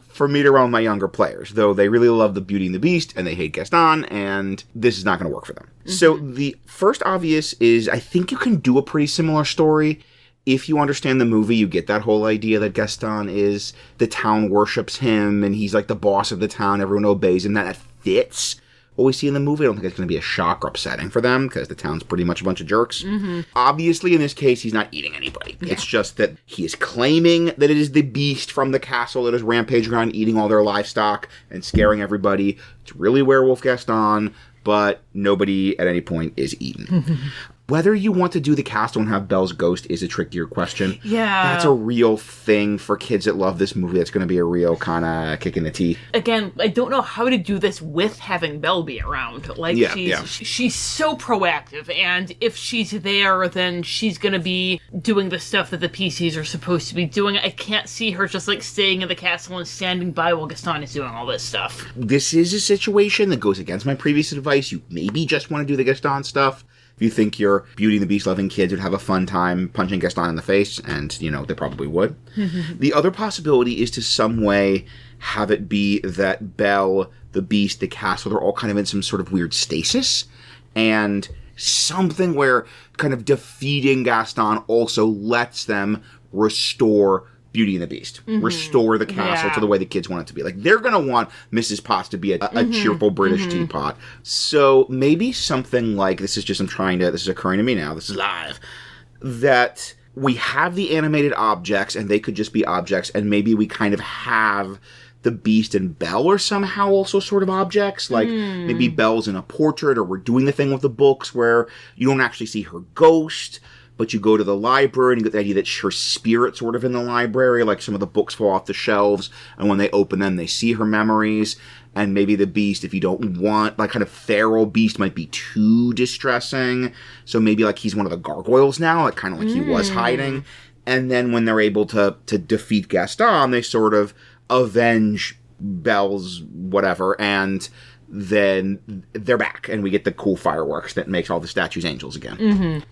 for me to run with my younger players, though they really love the Beauty and the Beast, and they hate Gaston, and this is not going to work for them. So the first obvious is, I think you can do a pretty similar story. If you understand the movie, you get that whole idea that Gaston is, the town worships him, and he's like the boss of the town, everyone obeys him, that fits what we see in the movie. I don't think it's going to be a shock or upsetting for them, because the town's pretty much a bunch of jerks. Obviously, in this case, he's not eating anybody. It's just that he is claiming that it is the beast from the castle that is rampaging around, eating all their livestock and scaring everybody. It's really werewolf Gaston, but nobody at any point is eaten. Whether you want to do the castle and have Belle's ghost is a trickier question. Yeah. That's a real thing for kids that love this movie. That's going to be a real kind of kick in the teeth. Again, I don't know how to do this with having Belle be around. Like, she's so proactive, and if she's there, then she's going to be doing the stuff that the PCs are supposed to be doing. I can't see her just, like, staying in the castle and standing by while Gaston is doing all this stuff. This is a situation that goes against my previous advice. You maybe just want to do the Gaston stuff. If you think your Beauty and the Beast loving kids would have a fun time punching Gaston in the face, and, they probably would. The other possibility is to some way have it be that Belle, the Beast, the castle, they're all kind of in some sort of weird stasis, and something where kind of defeating Gaston also lets them restore Beauty and the Beast. Restore the castle to the way the kids want it to be. Like, they're going to want Mrs. Potts to be a cheerful British teapot. So maybe something like, this is occurring to me now, this is live, that we have the animated objects, and they could just be objects, and maybe we kind of have the Beast and Belle are somehow also sort of objects. Like, maybe Belle's in a portrait, or we're doing the thing with the books where you don't actually see her ghost, but you go to the library and you get the idea that her spirit's sort of in the library, like some of the books fall off the shelves, and when they open them, they see her memories. And maybe the Beast, if you don't want, like, kind of feral Beast might be too distressing. So maybe, like, he's one of the gargoyles now, like, kind of like he was hiding. And then when they're able to defeat Gaston, they sort of avenge Belle's whatever, and then they're back, and we get the cool fireworks that makes all the statues angels again.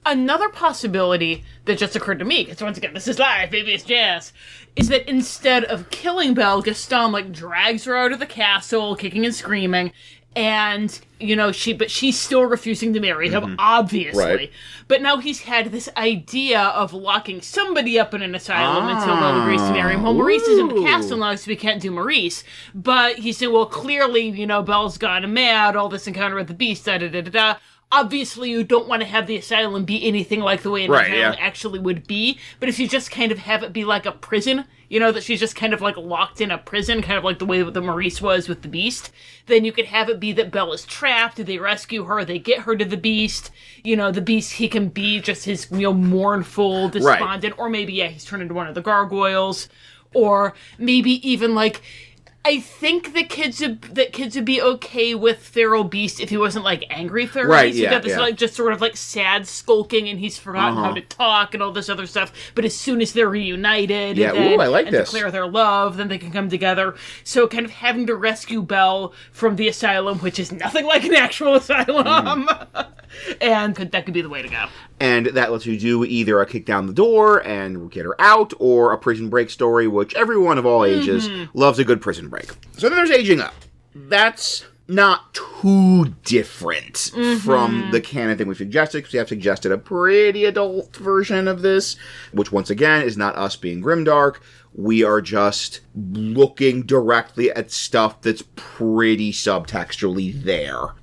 Another possibility that just occurred to me, because once again, this is live, baby, it's jazz, is that instead of killing Belle, Gaston, like, drags her out of the castle, kicking and screaming, and, but she's still refusing to marry him, obviously. Right. But now he's had this idea of locking somebody up in an asylum until Belle agrees to marry him. Well, Maurice is in the castle now, so we can't do Maurice. But he said, well, clearly, Belle's gone mad, all this encounter with the Beast, da-da-da-da-da. Obviously, you don't want to have the asylum be anything like the way an asylum actually would be, but if you just kind of have it be like a prison, that she's just kind of like locked in a prison, kind of like the way that the Maurice was with the Beast, then you could have it be that Belle is trapped, they rescue her, they get her to the Beast, the Beast, he can be just his, mournful, despondent, or maybe, he's turned into one of the gargoyles, or maybe even like, I think that kids would be okay with feral Beast if he wasn't, like, angry feral Beast. You got this, like, just sort of, like, sad skulking, and he's forgotten how to talk and all this other stuff. But as soon as they're reunited and declare their love, then they can come together. So kind of having to rescue Belle from the asylum, which is nothing like an actual asylum. And that could be the way to go. And that lets you do either a kick down the door and get her out, or a prison break story, which everyone of all ages loves a good prison break. So then there's aging up. That's not too different from the canon thing we suggested, because we have suggested a pretty adult version of this, which once again is not us being grimdark. We are just looking directly at stuff that's pretty subtextually there.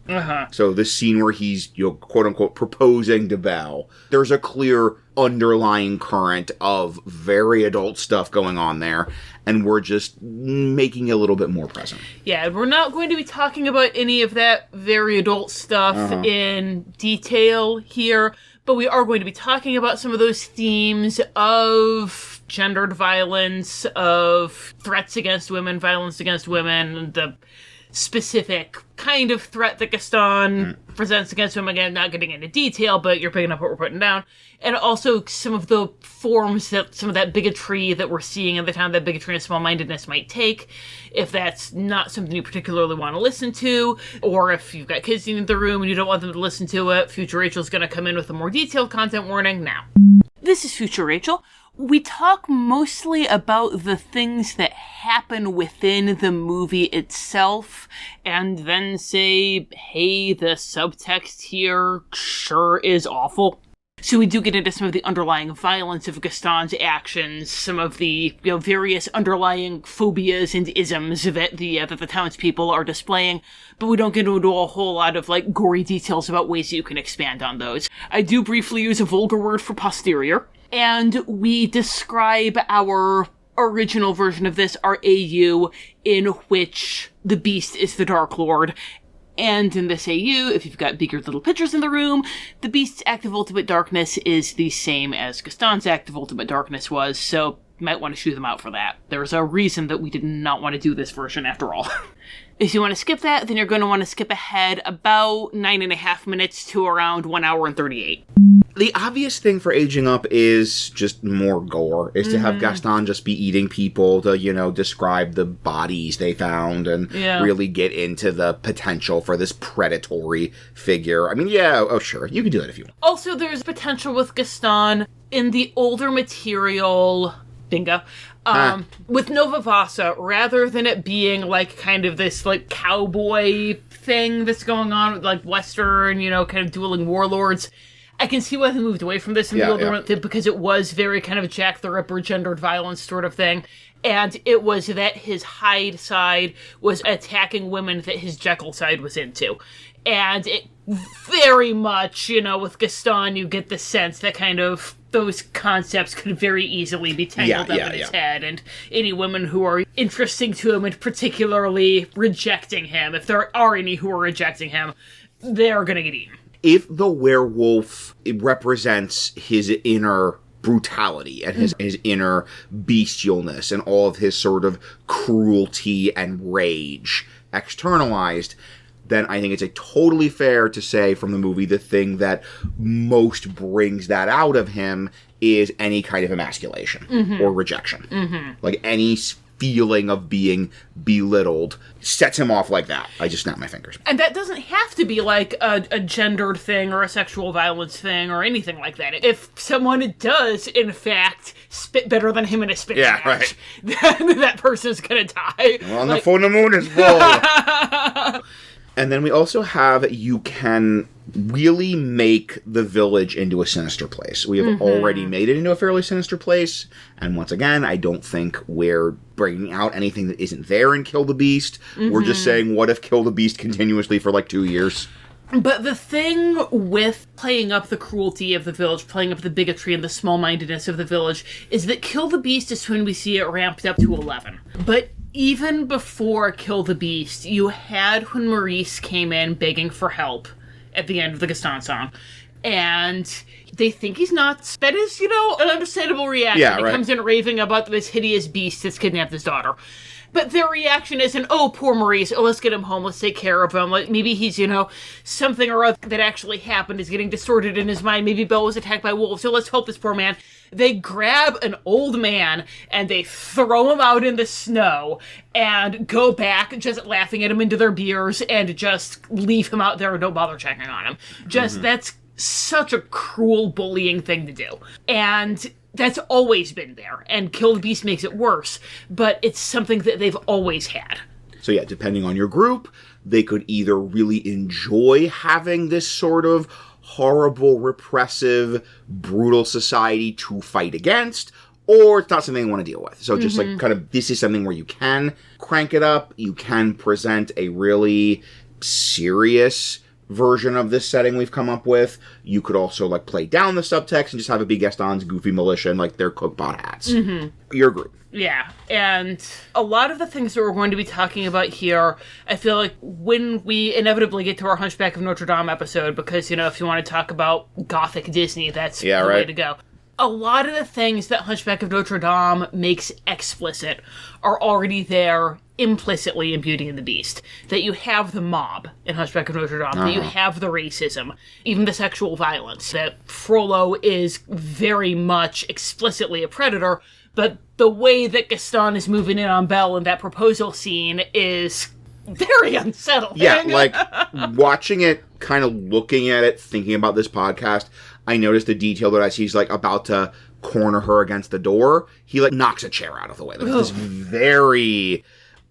So the scene where he's, quote-unquote, proposing to Belle, there's a clear underlying current of very adult stuff going on there, and we're just making it a little bit more present. Yeah, we're not going to be talking about any of that very adult stuff in detail here, but we are going to be talking about some of those themes of gendered violence, of threats against women, violence against women, the specific kind of threat that Gaston presents against women. Again, not getting into detail, but you're picking up what we're putting down. And also some of the forms that some of that bigotry that we're seeing in the town, that bigotry and small-mindedness might take, if that's not something you particularly want to listen to, or if you've got kids in the room and you don't want them to listen to it, Future Rachel's going to come in with a more detailed content warning now. This is Future Rachel. We talk mostly about the things that happen within the movie itself, and then say, hey, the subtext here sure is awful. So we do get into some of the underlying violence of Gaston's actions, some of the various underlying phobias and isms that the townspeople are displaying, but we don't get into a whole lot of gory details about ways that you can expand on those. I do briefly use a vulgar word for posterior, and we describe our original version of this, our AU, in which the Beast is the Darklord. And in this AU, if you've got bigger little pictures in the room, the Beast's active ultimate darkness is the same as Gaston's active ultimate darkness was, so you might want to shoot them out for that. There's a reason that we did not want to do this version after all. If you want to skip that, then you're going to want to skip ahead about 9.5 minutes to around 1 hour and 38. The obvious thing for aging up is just more gore, is to have Gaston just be eating people, to, describe the bodies they found and really get into the potential for this predatory figure. I mean, sure, you can do that if you want. Also, there's potential with Gaston in the older material, bingo, with Nova Vasa, rather than it being like kind of this like cowboy thing that's going on with like Western, kind of dueling warlords. I can see why they moved away from this in the older one, because it was very kind of Jack the Ripper, gendered violence sort of thing. And it was that his Hyde side was attacking women that his Jekyll side was into. And it very much, with Gaston, you get the sense that kind of those concepts could very easily be tangled up in his head. And any women who are interesting to him and particularly rejecting him, if there are any who are rejecting him, they're going to get eaten. If the werewolf represents his inner brutality and his inner bestialness and all of his sort of cruelty and rage externalized, then I think it's totally fair to say from the movie the thing that most brings that out of him is any kind of emasculation or rejection. Like any feeling of being belittled sets him off like that. I just snap my fingers. And that doesn't have to be like a gendered thing or a sexual violence thing or anything like that. If someone does, in fact, spit better than him in a spit match, then that person's gonna die. Well, the full moon is full. And then we also have, you can really make the village into a sinister place. We have already made it into a fairly sinister place. And once again, I don't think we're bringing out anything that isn't there in Kill the Beast. We're just saying, what if Kill the Beast continuously for like 2 years? But the thing with playing up the cruelty of the village, playing up the bigotry and the small-mindedness of the village, is that Kill the Beast is when we see it ramped up to 11. But even before Kill the Beast, you had when Maurice came in begging for help at the end of the Gaston song. And they think he's nuts. That is, an understandable reaction. Yeah, right. He comes in raving about this hideous beast that's kidnapped his daughter. But their reaction isn't, oh, poor Maurice, oh, let's get him home, let's take care of him. Like, maybe he's, something or other that actually happened is getting distorted in his mind. Maybe Belle was attacked by wolves, so let's help this poor man. They grab an old man and they throw him out in the snow and go back just laughing at him into their beers and just leave him out there and don't bother checking on him. That's such a cruel bullying thing to do. And that's always been there, and Kill the Beast makes it worse, but it's something that they've always had. So yeah, depending on your group, they could either really enjoy having this sort of horrible, repressive, brutal society to fight against, or it's not something they want to deal with. So just like kind of, this is something where you can crank it up, you can present a really serious version of this setting we've come up with. You could also like play down the subtext and just have it be Gaston's goofy militia and like their cookbot hats. Your group. Yeah, and a lot of the things that we're going to be talking about here, I feel like when we inevitably get to our Hunchback of Notre Dame episode, because, if you want to talk about gothic Disney, that's the way to go. A lot of the things that Hunchback of Notre Dame makes explicit are already there implicitly in Beauty and the Beast. That you have the mob in Hunchback of Notre Dame, that you have the racism, even the sexual violence, that Frollo is very much explicitly a predator, but the way that Gaston is moving in on Belle in that proposal scene is very unsettling. Yeah, like, watching it, kind of looking at it, thinking about this podcast, I noticed the detail that I see he's, like, about to corner her against the door. He, like, knocks a chair out of the way. Like, this very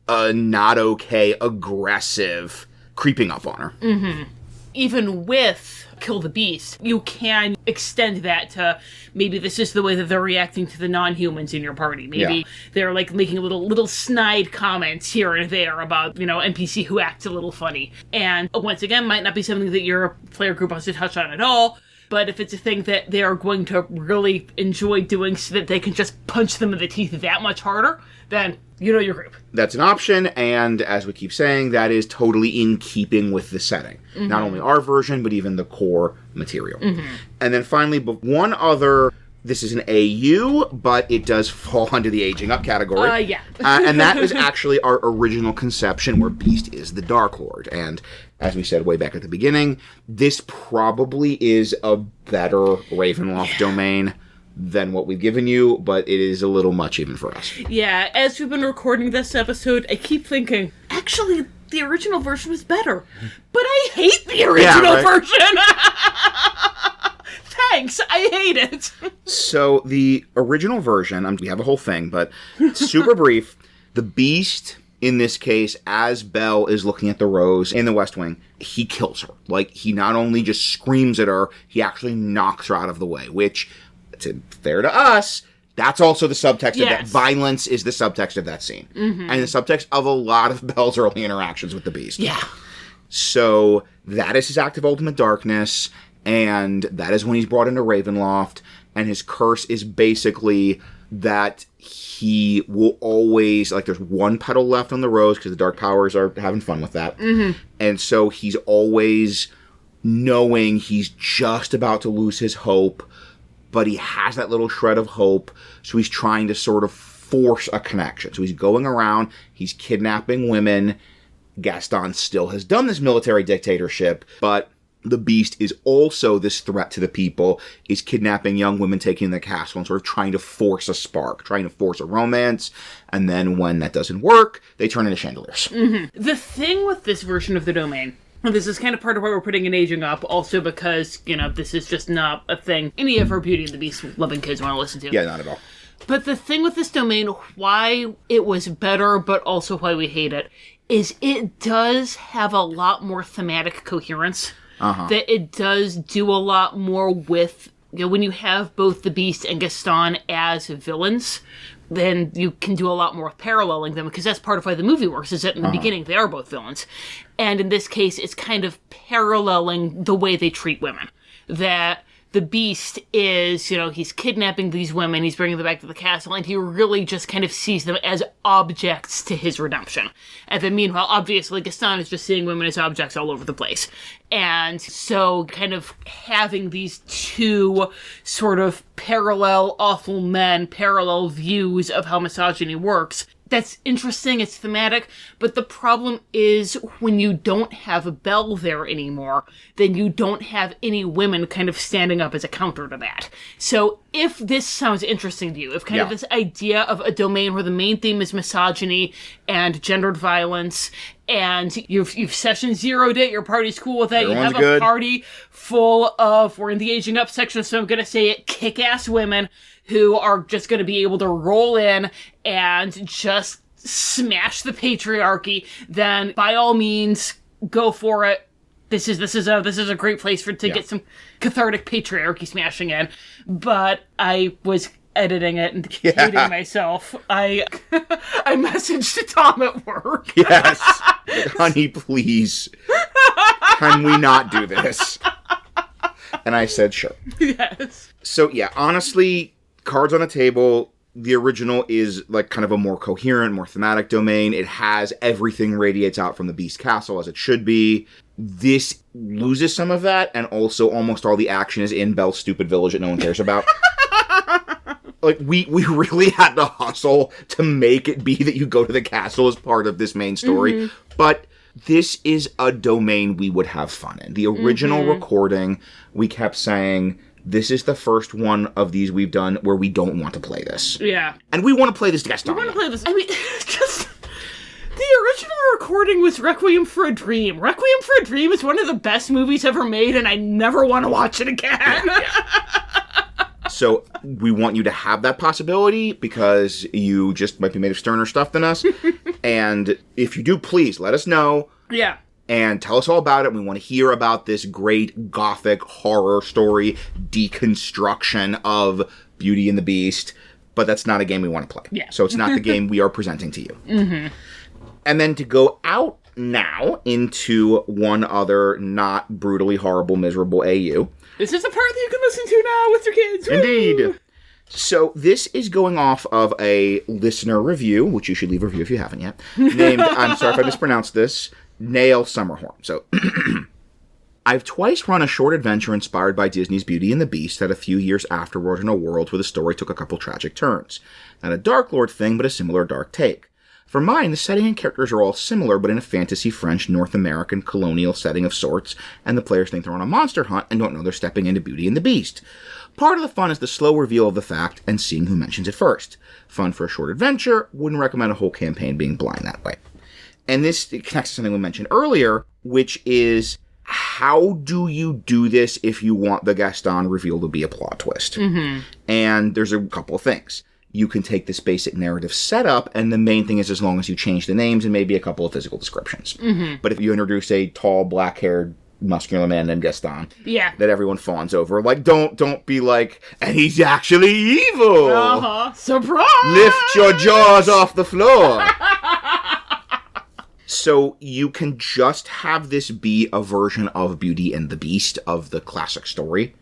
not okay, aggressive creeping up on her. Even with Kill the Beast, you can extend that to maybe this is the way that they're reacting to the non-humans in your party. Maybe they're like making little snide comments here and there about, NPC who acts a little funny. And once again, might not be something that your player group wants to touch on at all, but if it's a thing that they are going to really enjoy doing so that they can just punch them in the teeth that much harder, then You know your group. That's an option, and as we keep saying, that is totally in keeping with the setting. Mm-hmm. Not only our version, but even the core material. Mm-hmm. And then finally, one other... This is an AU, but it does fall under the aging up category. Yeah. And that is actually our original conception, where Beast is the Darklord. And as we said way back at the beginning, this probably is a better Ravenloft domain than what we've given you, but it is a little much even for us. Yeah, as we've been recording this episode, I keep thinking, actually, the original version was better. But I hate the original version! Thanks, I hate it. So the original version, we have a whole thing, but super brief. The Beast, in this case, as Belle is looking at the rose in the West Wing, he kills her. Like, he not only just screams at her, he actually knocks her out of the way, which, to fair to us, that's also the subtext of that. Violence is the subtext of that scene. Mm-hmm. And the subtext of a lot of Belle's early interactions with the Beast. Yeah. So that is his act of ultimate darkness. And that is when he's brought into Ravenloft, and his curse is basically that he will always, like, there's one petal left on the rose, because the dark powers are having fun with that. Mm-hmm. And so he's always knowing he's just about to lose his hope, but he has that little shred of hope, so he's trying to sort of force a connection. So he's going around, he's kidnapping women. Gaston still has done this military dictatorship, but... the Beast is also this threat to the people, is kidnapping young women, taking the castle, and sort of trying to force a spark, trying to force a romance, and then when that doesn't work, they turn into chandeliers. Mm-hmm. The thing with this version of the domain, and this is kind of part of why we're putting an aging up, also because, this is just not a thing any of our Beauty and the Beast loving kids want to listen to. Yeah, not at all. But the thing with this domain, why it was better, but also why we hate it, is it does have a lot more thematic coherence. Uh-huh. That it does do a lot more with, when you have both the Beast and Gaston as villains, then you can do a lot more with paralleling them, because that's part of why the movie works, is that in the beginning they are both villains. And in this case, it's kind of paralleling the way they treat women. That the Beast is, he's kidnapping these women, he's bringing them back to the castle, and he really just kind of sees them as objects to his redemption. And then meanwhile, obviously, Gaston is just seeing women as objects all over the place. And so kind of having these two sort of parallel awful men, parallel views of how misogyny works, that's interesting, it's thematic, but the problem is when you don't have a Belle there anymore, then you don't have any women kind of standing up as a counter to that. So if this sounds interesting to you, if kind of this idea of a domain where the main theme is misogyny and gendered violence, and you've session zeroed it, your party's cool with that, Everyone's you have a party full of, we're in the aging up section, so I'm gonna say it, kick-ass women who are just going to be able to roll in and just smash the patriarchy, then by all means, go for it. This is a great place to get some cathartic patriarchy smashing in. But I was editing it and hating myself. I messaged Tom at work. Yes. Honey, please. Can we not do this? And I said, sure. Yes. So, honestly, cards on the table, the original is like kind of a more coherent, more thematic domain. It has everything radiates out from the Beast Castle as it should be. This loses some of that, and also almost all the action is in Belle's stupid village that no one cares about. Like, we really had to hustle to make it be that you go to the castle as part of this main story. Mm-hmm. But this is a domain we would have fun in. The original recording, we kept saying, this is the first one of these we've done where we don't want to play this. Yeah. And we want to play this Gaston. We want to play this. I mean, just... The original recording was Requiem for a Dream. Requiem for a Dream is one of the best movies ever made, and I never want to watch it again. So we want you to have that possibility, because you just might be made of sterner stuff than us. And if you do, please let us know. Yeah. And tell us all about it. We want to hear about this great gothic horror story deconstruction of Beauty and the Beast. But that's not a game we want to play. Yeah. So it's not the game we are presenting to you. Mm-hmm. And then to go out now into one other not brutally horrible, miserable AU. This is the part that you can listen to now with your kids. Indeed. Woo! So this is going off of a listener review, which you should leave a review if you haven't yet, named, I'm sorry if I mispronounced this, Nail Summerhorn. So, I've twice run a short adventure inspired by Disney's Beauty and the Beast set a few years afterward in a world where the story took a couple tragic turns. Not a darklord thing, but a similar dark take. For mine, the setting and characters are all similar, but in a fantasy French, North American colonial setting of sorts, and the players think they're on a monster hunt and don't know they're stepping into Beauty and the Beast. Part of the fun is the slow reveal of the fact and seeing who mentions it first. Fun for a short adventure, wouldn't recommend a whole campaign being blind that way. And this connects to something we mentioned earlier, which is, how do you do this if you want the Gaston reveal to be a plot twist? Mm-hmm. And there's a couple of things. You can take this basic narrative setup, and the main thing is as long as you change the names and maybe a couple of physical descriptions. Mm-hmm. But if you introduce a tall, black-haired, muscular man named Gaston, that everyone fawns over, like, don't be like, and he's actually evil! Surprise! Lift your jaws off the floor! So you can just have this be a version of Beauty and the Beast of the classic story,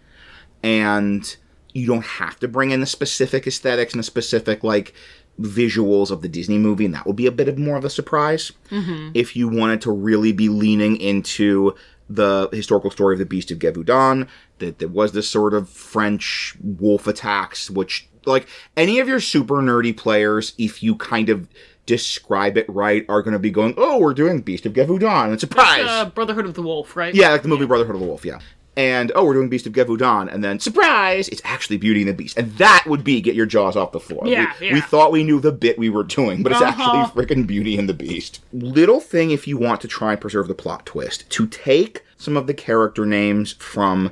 and you don't have to bring in the specific aesthetics and the specific, like, visuals of the Disney movie, and that would be a bit more of a surprise. Mm-hmm. If you wanted to really be leaning into the historical story of the Beast of Gévaudan, that there was this sort of French wolf attacks, which, like, any of your super nerdy players, if you kind of describe it right, are going to be going, oh, we're doing Beast of Gévaudan, and surprise! Brotherhood of the Wolf, right? Yeah, like the movie Brotherhood of the Wolf, yeah. And, oh, we're doing Beast of Gévaudan, and then, surprise, it's actually Beauty and the Beast. And that would be get your jaws off the floor. We thought we knew the bit we were doing, but it's actually freaking Beauty and the Beast. Little thing if you want to try and preserve the plot twist, to take some of the character names from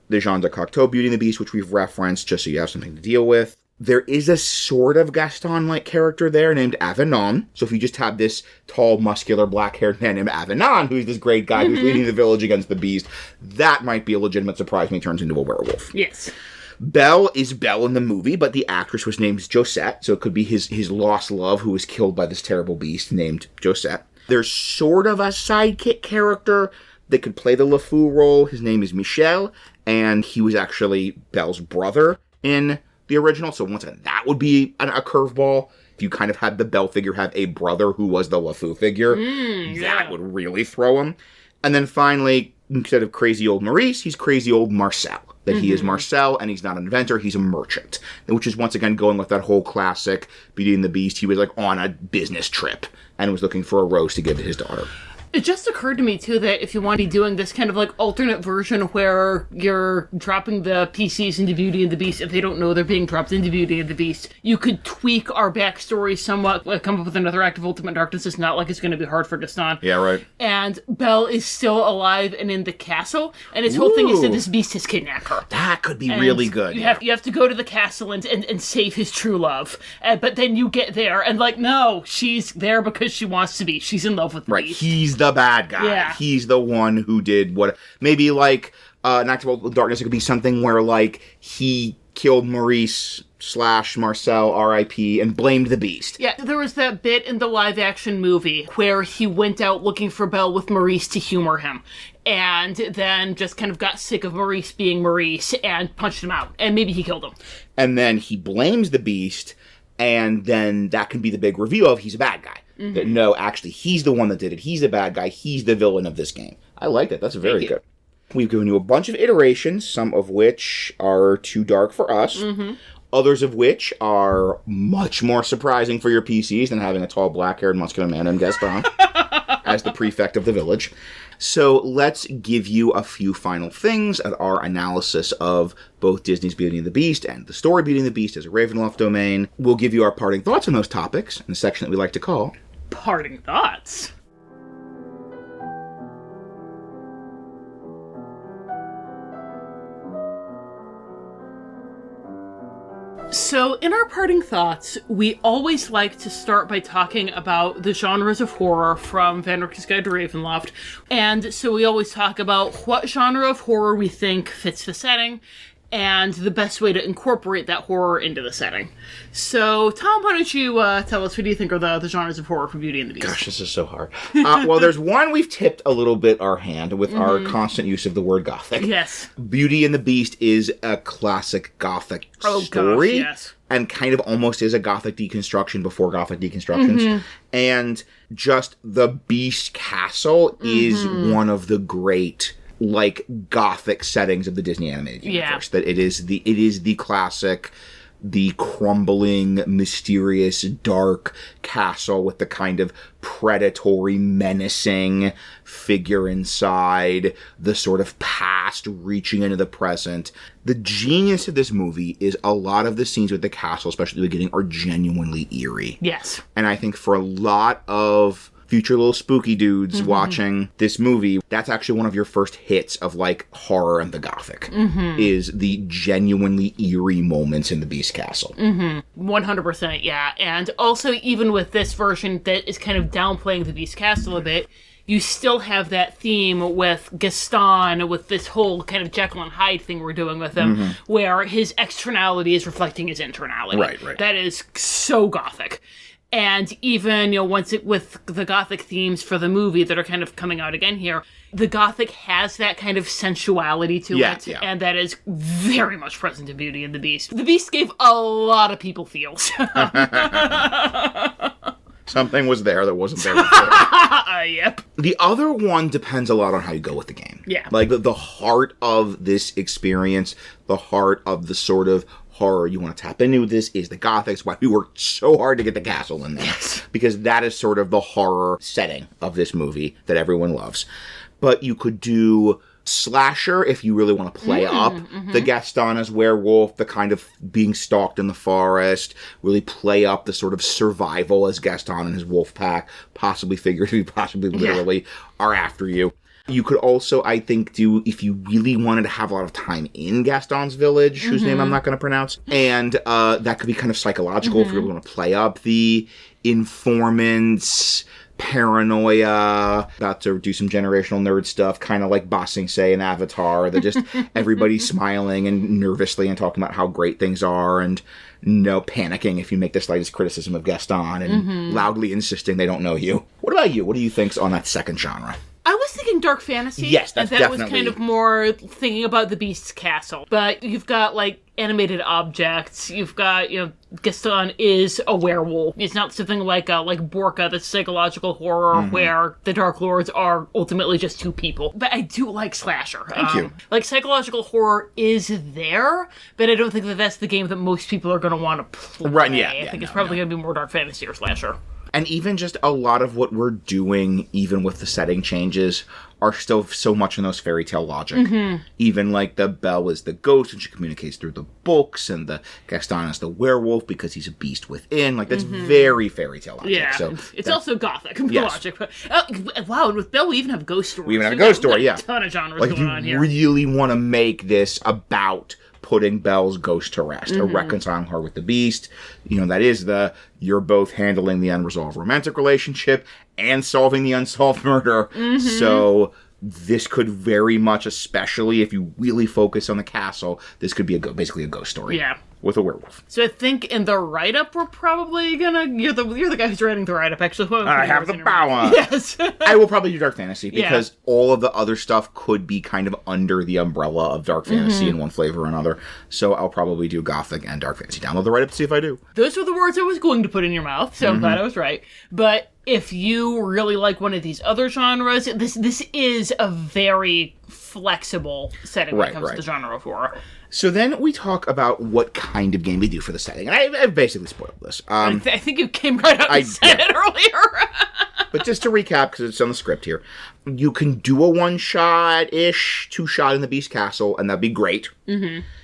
the Jean de Cocteau Beauty and the Beast, which we've referenced, just so you have something to deal with. There is a sort of Gaston-like character there named Avenant. So if you just have this tall, muscular, black-haired man named Avenant, who's this great guy who's leading the village against the Beast, that might be a legitimate surprise when he turns into a werewolf. Yes. Belle is Belle in the movie, but the actress was named Josette, so it could be his lost love who was killed by this terrible beast named Josette. There's sort of a sidekick character that could play the LeFou role. His name is Michel, and he was actually Belle's brother in the original, so once again, that would be a curveball. If you kind of had the Belle figure have a brother who was the LeFou figure, that would really throw him. And then finally, instead of crazy old Maurice, he's crazy old Marcel. That he is Marcel, and he's not an inventor, he's a merchant. Which is, once again, going with that whole classic Beauty and the Beast. He was, like, on a business trip, and was looking for a rose to give to his daughter. It just occurred to me, too, that if you want to be doing this kind of, like, alternate version where you're dropping the PCs into Beauty and the Beast, if they don't know they're being dropped into Beauty and the Beast, you could tweak our backstory somewhat, like, come up with another act of Ultimate Darkness. It's not like it's going to be hard for Gaston. Yeah, right. And Belle is still alive and in the castle, and his whole thing is that this beast has kidnapped her. That could be really good. You have to go to the castle and save his true love. But then you get there, and, like, no, she's there because she wants to be. She's in love with the beast. He's the bad guy. Yeah. He's the one who did what... Maybe, like, an Act of Darkness, it could be something where, like, he killed Maurice / Marcel, R.I.P., and blamed the beast. Yeah, there was that bit in the live-action movie where he went out looking for Belle with Maurice to humor him, and then just kind of got sick of Maurice being Maurice and punched him out, and maybe he killed him. And then he blames the beast, and then that can be the big reveal of he's a bad guy. Mm-hmm. That no, actually, he's the one that did it. He's the bad guy. He's the villain of this game. I like that. That's very good. We've given you a bunch of iterations, some of which are too dark for us, others of which are much more surprising for your PCs than having a tall, black-haired, muscular man named Gaston as the prefect of the village. So let's give you a few final things at our analysis of both Disney's Beauty and the Beast and the story Beauty and the Beast as a Ravenloft domain. We'll give you our parting thoughts on those topics in the section that we like to call Parting Thoughts. So, in our parting thoughts, we always like to start by talking about the genres of horror from Van Rich's Guide to Ravenloft. And so we always talk about what genre of horror we think fits the setting, and the best way to incorporate that horror into the setting. So, Tom, why don't you tell us, what do you think are the genres of horror for Beauty and the Beast? Gosh, this is so hard. Well, there's one we've tipped a little bit our hand with our constant use of the word gothic. Yes. Beauty and the Beast is a classic gothic story. Gosh, yes. And kind of almost is a gothic deconstruction before gothic deconstructions. And just the Beast Castle is one of the great, like, gothic settings of the Disney animated universe. That it is the classic, the crumbling, mysterious, dark castle with the kind of predatory, menacing figure inside, the sort of past reaching into the present. The genius of this movie is a lot of the scenes with the castle, especially at the beginning, are genuinely eerie. Yes. And I think for a lot of future little spooky dudes watching this movie, that's actually one of your first hits of, like, horror and the gothic, is the genuinely eerie moments in the Beast Castle. 100%, yeah. And also, even with this version that is kind of downplaying the Beast Castle a bit, you still have that theme with Gaston, with this whole kind of Jekyll and Hyde thing we're doing with him, where his externality is reflecting his internality. Right. That is so gothic. And even, once with the gothic themes for the movie that are kind of coming out again here, the gothic has that kind of sensuality to it, and that is very much present in Beauty and the Beast. The Beast gave a lot of people feels. Something was there that wasn't there before. Yep. The other one depends a lot on how you go with the game. Yeah. Like, the heart of this experience, the heart of the sort of horror you want to tap into this is the gothics. Why we worked so hard to get the castle in there. Yes. Because that is sort of the horror setting of this movie that everyone loves. But you could do slasher if you really want to play up the Gaston as werewolf, the kind of being stalked in the forest, really play up the sort of survival as Gaston and his wolf pack, possibly figuratively, possibly literally, are after you. You could also, I think, do, if you really wanted to have a lot of time in Gaston's village, whose name I'm not going to pronounce, and that could be kind of psychological if you really want to play up the informants, paranoia, about to do some generational nerd stuff, kind of like Ba Sing Se in Avatar, that just everybody's smiling and nervously and talking about how great things are, and no panicking if you make the slightest criticism of Gaston, and loudly insisting they don't know you. What about you? What do you think's on that second genre? I was thinking dark fantasy. Yes, that's that definitely... was kind of more thinking about the Beast's castle. But you've got, like, animated objects. You've got, Gaston is a werewolf. It's not something like Borka, the psychological horror where the darklords are ultimately just two people. But I do like slasher. Thank you. Like, psychological horror is there, but I don't think that that's the game that most people are going to want to play. Right, yeah. I think it's probably going to be more dark fantasy or slasher. And even just a lot of what we're doing, even with the setting changes, are still so much in those fairy tale logic. Even like the Belle is the ghost and she communicates through the books, and the Gaston is the werewolf because he's a beast within. Like, that's very fairy tale logic. Yeah, so it's also gothic logic. But, wow, and with Belle we even have ghost stories. We even have a ghost story, a ton of genres like, going on here. If you really want to make this about putting Belle's ghost to rest, or reconciling her with the Beast, that is you're both handling the unresolved romantic relationship and solving the unsolved murder. So this could very much, especially if you really focus on the castle, this could be basically a ghost story. Yeah. With a werewolf. So I think in the write-up we're probably gonna... You're the guy who's writing the write-up, actually. I have the power. Yes. I will probably do dark fantasy, because all of the other stuff could be kind of under the umbrella of dark fantasy in one flavor or another. So I'll probably do gothic and dark fantasy. Download the write-up to see if I do. Those were the words I was going to put in your mouth, so I'm glad I was right. But if you really like one of these other genres, this is a very flexible setting when it comes to the genre of horror. So then we talk about what kind of game we do for the setting. And I've basically spoiled this. I think you came right out and said it earlier. But just to recap, because it's on the script here, you can do a one-shot-ish, two-shot in the Beast Castle, and that'd be great.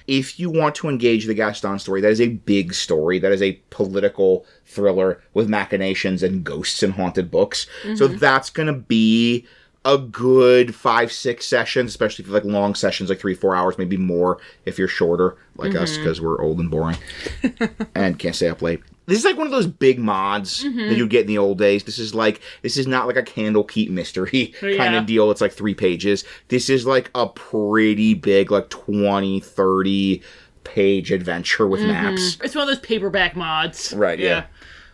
If you want to engage the Gaston story, that is a big story. That is a political thriller with machinations and ghosts and haunted books. So that's going to be a good 5-6 sessions, especially if you like long sessions, like 3-4 hours, maybe more if you're shorter, like us, because we're old and boring and can't stay up late. This is like one of those big mods that you'd get in the old days. This is not like a Candlekeep mystery kind of deal. It's like 3 pages. This is like a pretty big, like 20, 30 page adventure with maps. It's one of those paperback mods. Right, yeah.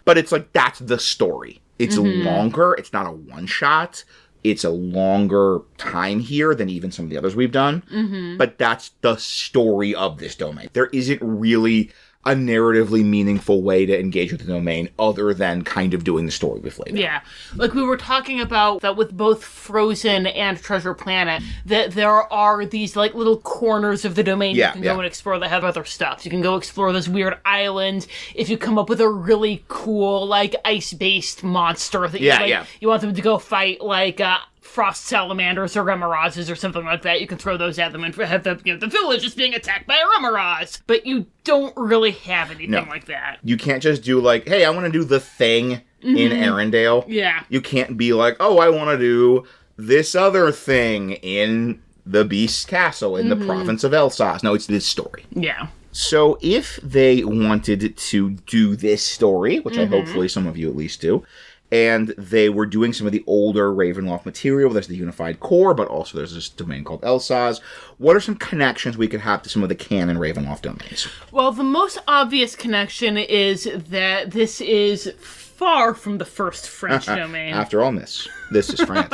But it's like, that's the story. It's longer. It's not a one-shot. It's a longer time here than even some of the others we've done. But that's the story of this domain. There isn't really a narratively meaningful way to engage with the domain other than kind of doing the story we've laid out. Yeah. Like we were talking about that with both Frozen and Treasure Planet, that there are these like little corners of the domain you can go and explore that have other stuff. You can go explore this weird island if you come up with a really cool like ice-based monster that you want them to go fight like frost salamanders or remorazes or something like that. You can throw those at them and have the village is being attacked by a remoraz. But you don't really have anything like that. You can't just do like, hey, I want to do the thing in Arendelle. Yeah. You can't be like, oh, I want to do this other thing in the Beast's Castle in the province of Elsass. No, it's this story. Yeah. So if they wanted to do this story, which I hopefully some of you at least do, and they were doing some of the older Ravenloft material. There's the Unified Core, but also there's this domain called Elsass. What are some connections we could have to some of the canon Ravenloft domains? Well, the most obvious connection is that this is far from the first French domain. After all, this is France.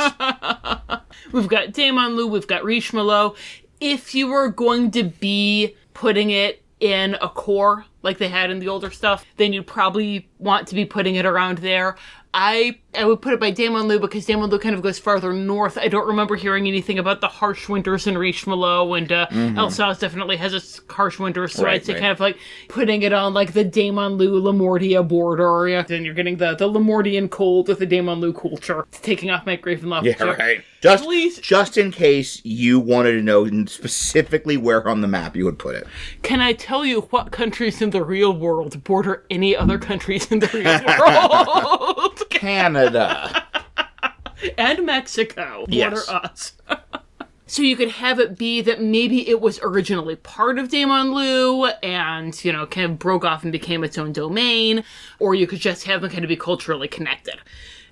We've got Daemon-Lu, we've got Richemelo. If you were going to be putting it in a core like they had in the older stuff, then you'd probably want to be putting it around there. I would put it by Daemon-Lu because Daemon-Lu kind of goes farther north. I don't remember hearing anything about the harsh winters in Richemelo, and Elsass definitely has its harsh winters, so I'd say kind of like putting it on like the Daemon-Lu Lamortia border. Yeah. Then you're getting the Lamortian cold with the Daemon-Lu culture. It's taking off my Ravenloft. Yeah, right. Just in case you wanted to know specifically where on the map you would put it. Can I tell you what countries in the real world border any other countries in the real world? Canada. And Mexico border us. So you could have it be that maybe it was originally part of Daemon-Lu and, kind of broke off and became its own domain, or you could just have them kind of be culturally connected.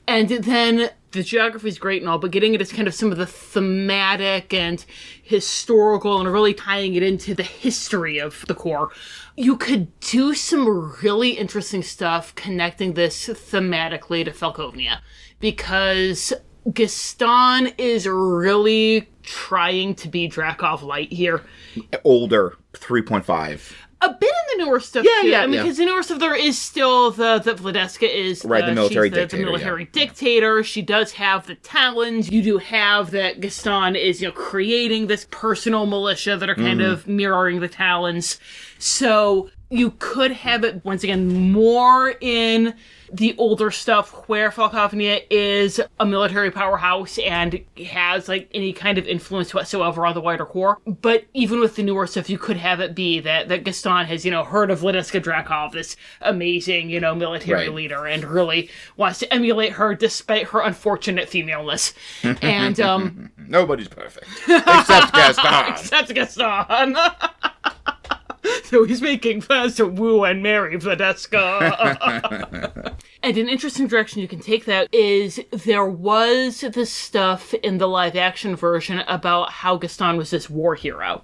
And then the geography is great and all, but getting it as kind of some of the thematic and historical and really tying it into the history of the core, you could do some really interesting stuff connecting this thematically to Falkovnia, because Gaston is really trying to be Dracov Light here. Older, 3.5. A bit in the newer stuff, too. I mean, because the newer stuff, there is still that Vladeska is the military dictator. The military dictator. She does have the talons. You do have that Gaston is, creating this personal militia that are kind of mirroring the talons. So you could have it, once again, more in the older stuff where Falkovnia is a military powerhouse and has any kind of influence whatsoever on the wider core. But even with the newer stuff, you could have it be that Gaston has, heard of Vladeska Dracov, this amazing, military leader, and really wants to emulate her despite her unfortunate femaleness. And nobody's perfect. Except Gaston. Except Gaston. So he's making plans to woo and marry Vladeska. And an interesting direction you can take that is there was this stuff in the live-action version about how Gaston was this war hero.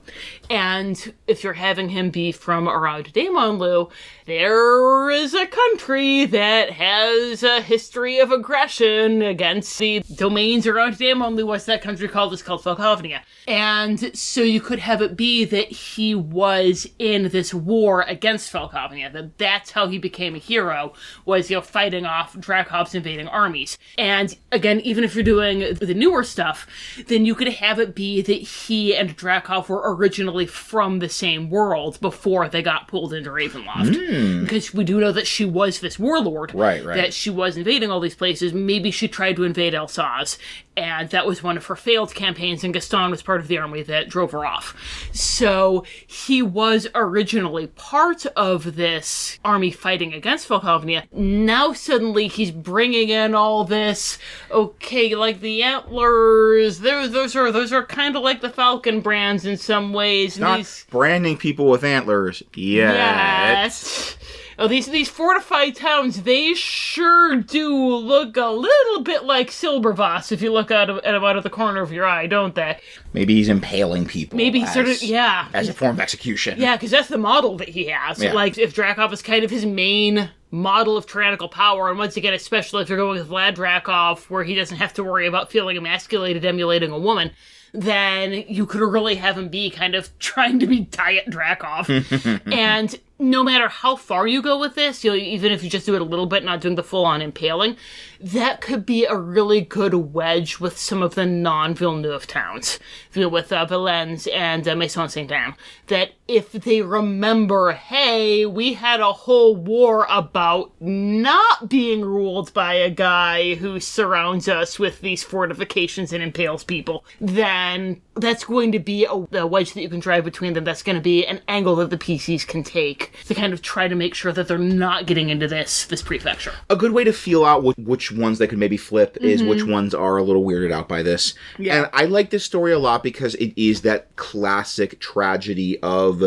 And if you're having him be from around Daemon-Lu, there is a country that has a history of aggression against the domains around Daemon-Lu. What's that country called? It's called Falkovnia. And so you could have it be that he was in this war against Falkovnia, that's how he became a hero, was, fighting off Drakov's invading armies. And again, even if you're doing the newer stuff, then you could have it be that he and Drakov were originally from the same world before they got pulled into Ravenloft. Because we do know that she was this warlord. Right. That she was invading all these places. Maybe she tried to invade Elsass, and that was one of her failed campaigns, and Gaston was part of the army that drove her off. So he was originally part of this army fighting against Falkovnia. Now suddenly he's bringing in all this, like the antlers, those are kind of like the Falcon brands in some ways. Not branding people with antlers yet. Yes. Oh, these fortified towns, they sure do look a little bit like Silbervoss if you look at them out of the corner of your eye, don't they? Maybe he's impaling people. Maybe he's as a form of execution. Yeah, because that's the model that he has. Yeah. Like, if Drakov is kind of his main model of tyrannical power, and once again, especially if you're going with Vlad Drakov, where he doesn't have to worry about feeling emasculated emulating a woman, then you could really have him be kind of trying to be Diet Drakov. And no matter how far you go with this, even if you just do it a little bit, not doing the full-on impaling, that could be a really good wedge with some of the non-Villeneuve towns, with Valence and Maison Saint-Anne, that if they remember, hey, we had a whole war about not being ruled by a guy who surrounds us with these fortifications and impales people, then that's going to be a wedge that you can drive between them. That's going to be an angle that the PCs can take to kind of try to make sure that they're not getting into this prefecture. A good way to feel out which ones they could maybe flip is which ones are a little weirded out by this. Yeah. And I like this story a lot because it is that classic tragedy of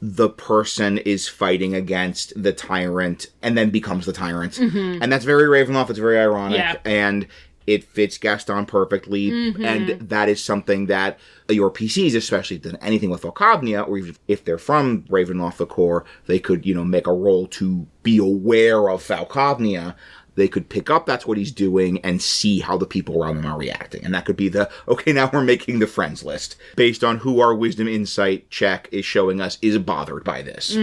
the person is fighting against the tyrant and then becomes the tyrant. And that's very Ravenloft. It's very ironic. Yeah. And it fits Gaston perfectly, and that is something that your PCs, especially if they've done anything with Volcognia, or even if they're from Ravenloft the core, they could, make a roll to be aware of Volcognia. They could pick up that's what he's doing and see how the people around him are reacting. And that could be okay, now we're making the friends list based on who our wisdom insight check is showing us is bothered by this.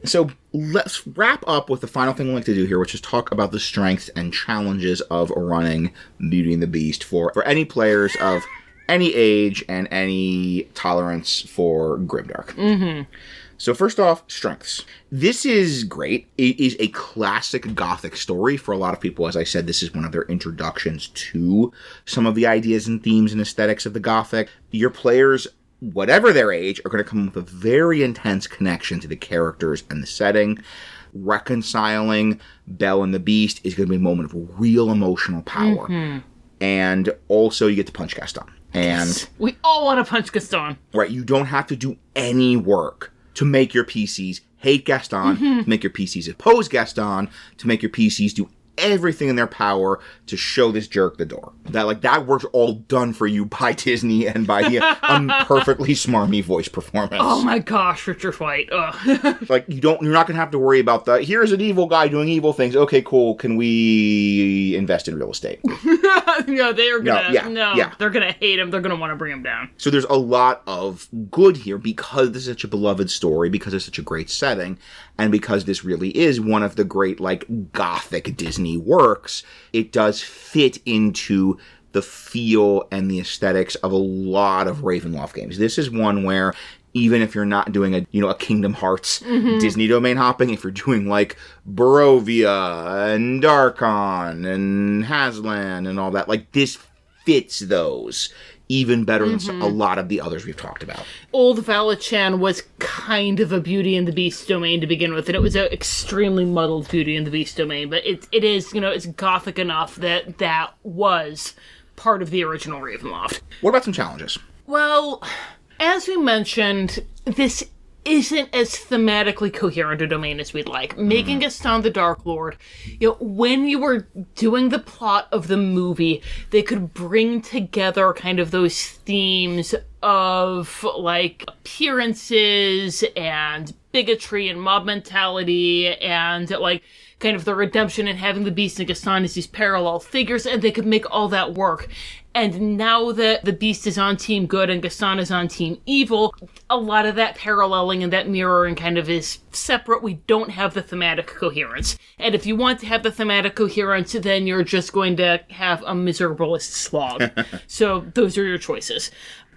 So let's wrap up with the final thing we like to do here, which is talk about the strengths and challenges of running Beauty and the Beast for any players of any age and any tolerance for grimdark. So first off, strengths. This is great. It is a classic Gothic story for a lot of people. As I said, this is one of their introductions to some of the ideas and themes and aesthetics of the Gothic. Your players, whatever their age, are going to come with a very intense connection to the characters and the setting. Reconciling Belle and the Beast is going to be a moment of real emotional power. And also you get to punch Gaston. And yes. We all want to punch Gaston. Right, you don't have to do any work to make your PCs hate Gaston, to make your PCs oppose Gaston, to make your PCs do everything in their power to show this jerk the door. That work's all done for you by Disney and by the perfectly smarmy voice performance. Oh my gosh, Richard White. You're not gonna have to worry about here's an evil guy doing evil things. Okay, cool. Can we invest in real estate? No, they're gonna they're gonna hate him. They're gonna want to bring him down. So there's a lot of good here because this is such a beloved story, because it's such a great setting, and because this really is one of the great Gothic Disney works. It does fit into the feel and the aesthetics of a lot of Ravenloft games. This is one where even if you're not doing a Kingdom Hearts Disney domain hopping, if you're doing Barovia and Darkon and Haslan and all that, this fits those even better than a lot of the others we've talked about. Old Valachan was kind of a Beauty and the Beast domain to begin with, and it was an extremely muddled Beauty and the Beast domain, but it is, it's Gothic enough that was part of the original Ravenloft. What about some challenges? Well, as we mentioned, this isn't as thematically coherent a domain as we'd like. Making Gaston the Darklord, when you were doing the plot of the movie, they could bring together kind of those themes of appearances and bigotry and mob mentality and kind of the redemption and having the Beast and Gaston as these parallel figures, and they could make all that work. And now that the Beast is on Team Good and Gaston is on Team Evil, a lot of that paralleling and that mirroring kind of is separate. We don't have the thematic coherence. And if you want to have the thematic coherence, then you're just going to have a miserablest slog. So those are your choices.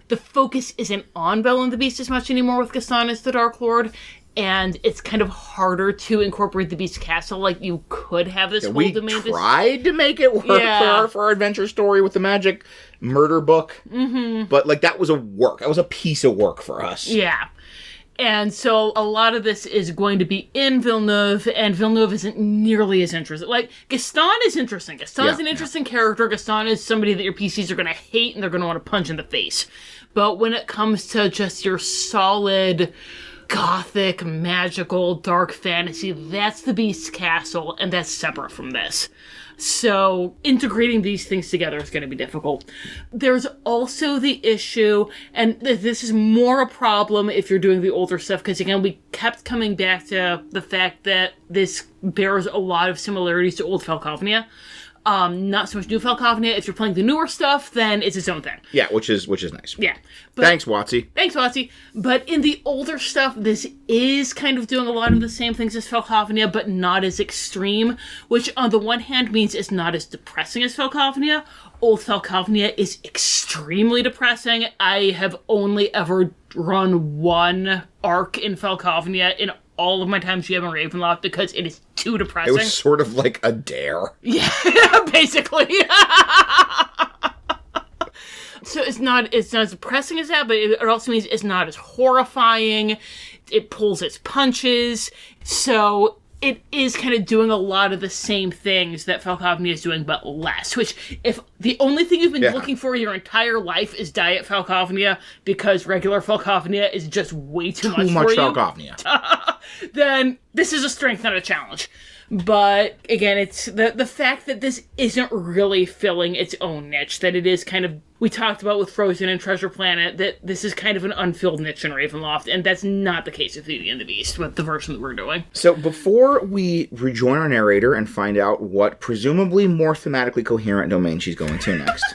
The focus isn't on Belle and the Beast as much anymore with Gaston as the Darklord. And it's kind of harder to incorporate the Beast Castle. You could have this whole domain. We tried to make it work for our adventure story with the magic murder book. But, that was a work. That was a piece of work for us. Yeah. And so a lot of this is going to be in Villeneuve, and Villeneuve isn't nearly as interesting. Gaston is interesting. Gaston is an interesting character. Gaston is somebody that your PCs are going to hate and they're going to want to punch in the face. But when it comes to just your solid gothic, magical, dark fantasy. That's the Beast's Castle, and that's separate from this. So integrating these things together is going to be difficult. There's also the issue, and this is more a problem if you're doing the older stuff, because again, we kept coming back to the fact that this bears a lot of similarities to old Falcovnia. Not so much new Falcovnia. If you're playing the newer stuff, then it's its own thing. Yeah, which is nice. Yeah. Thanks, Watsy. Thanks, Watsy. But in the older stuff, this is kind of doing a lot of the same things as Falcovnia, but not as extreme, which on the one hand means it's not as depressing as Falcovnia. Old Falcovnia is extremely depressing. I have only ever run one arc in Falcovnia in all of my time GM in Ravenloft because it is too depressing. It was sort of like a dare. Yeah, basically. So it's not as depressing as that, but it also means it's not as horrifying. It pulls its punches. So it is kind of doing a lot of the same things that Falcovnia is doing, but less. Which, if the only thing you've been looking for your entire life is Diet Falcovnia, because regular Falcovnia is just way too much for you. Too much Falcovnia. Then this is a strength, not a challenge. But again, it's the fact that this isn't really filling its own niche, that it is kind of, we talked about with Frozen and Treasure Planet, that this is kind of an unfilled niche in Ravenloft, and that's not the case with Beauty and the Beast, with the version that we're doing. So before we rejoin our narrator and find out what presumably more thematically coherent domain she's going to next,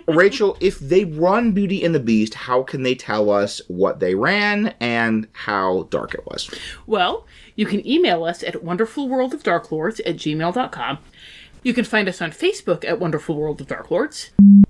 Rachel, if they run Beauty and the Beast, how can they tell us what they ran and how dark it was? Well, you can email us at wonderfulworldofdarklords@gmail.com. You can find us on Facebook at Wonderful World of Darklords.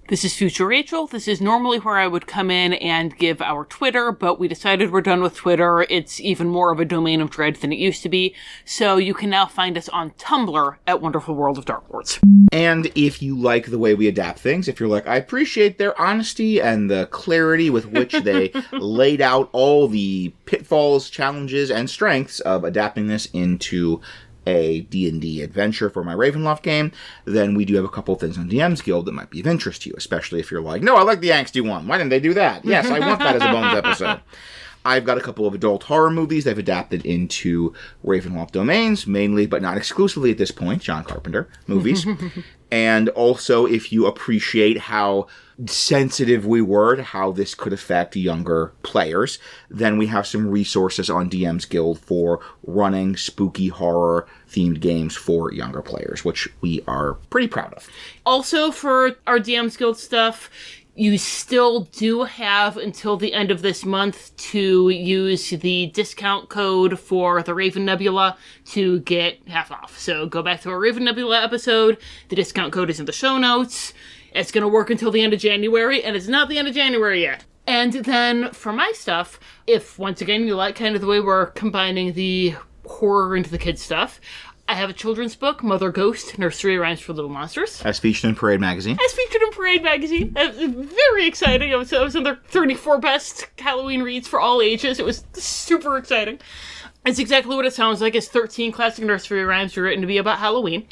This is Future Rachel. This is normally where I would come in and give our Twitter, but we decided we're done with Twitter. It's even more of a domain of dread than it used to be. So you can now find us on Tumblr at Wonderful World of Darklords. And if you like the way we adapt things, if you're like, I appreciate their honesty and the clarity with which they laid out all the pitfalls, challenges, and strengths of adapting this into a D&D adventure for my Ravenloft game, then we do have a couple things on DM's Guild that might be of interest to you, especially if you're like, no, I like the angsty one. Why didn't they do that? Yes, I want that as a bonus episode. I've got a couple of adult horror movies they've adapted into Ravenloft domains, mainly, but not exclusively at this point, John Carpenter movies. And also, if you appreciate how sensitive we were to how this could affect younger players, then we have some resources on DM's Guild for running spooky horror themed games for younger players, which we are pretty proud of. Also, for our DM's Guild stuff, you still do have until the end of this month to use the discount code for the Raven Nebula to get half off. So go back to our Raven Nebula episode. The discount code is in the show notes. It's going to work until the end of January, and it's not the end of January yet. And then for my stuff, if once again you like kind of the way we're combining the horror into the kids stuff, I have a children's book, Mother Ghost, Nursery Rhymes for Little Monsters. As featured in Parade Magazine. Very exciting. I was in their 34 best Halloween reads for all ages. It was super exciting. It's exactly what it sounds like. It's 13 classic nursery rhymes written to be about Halloween.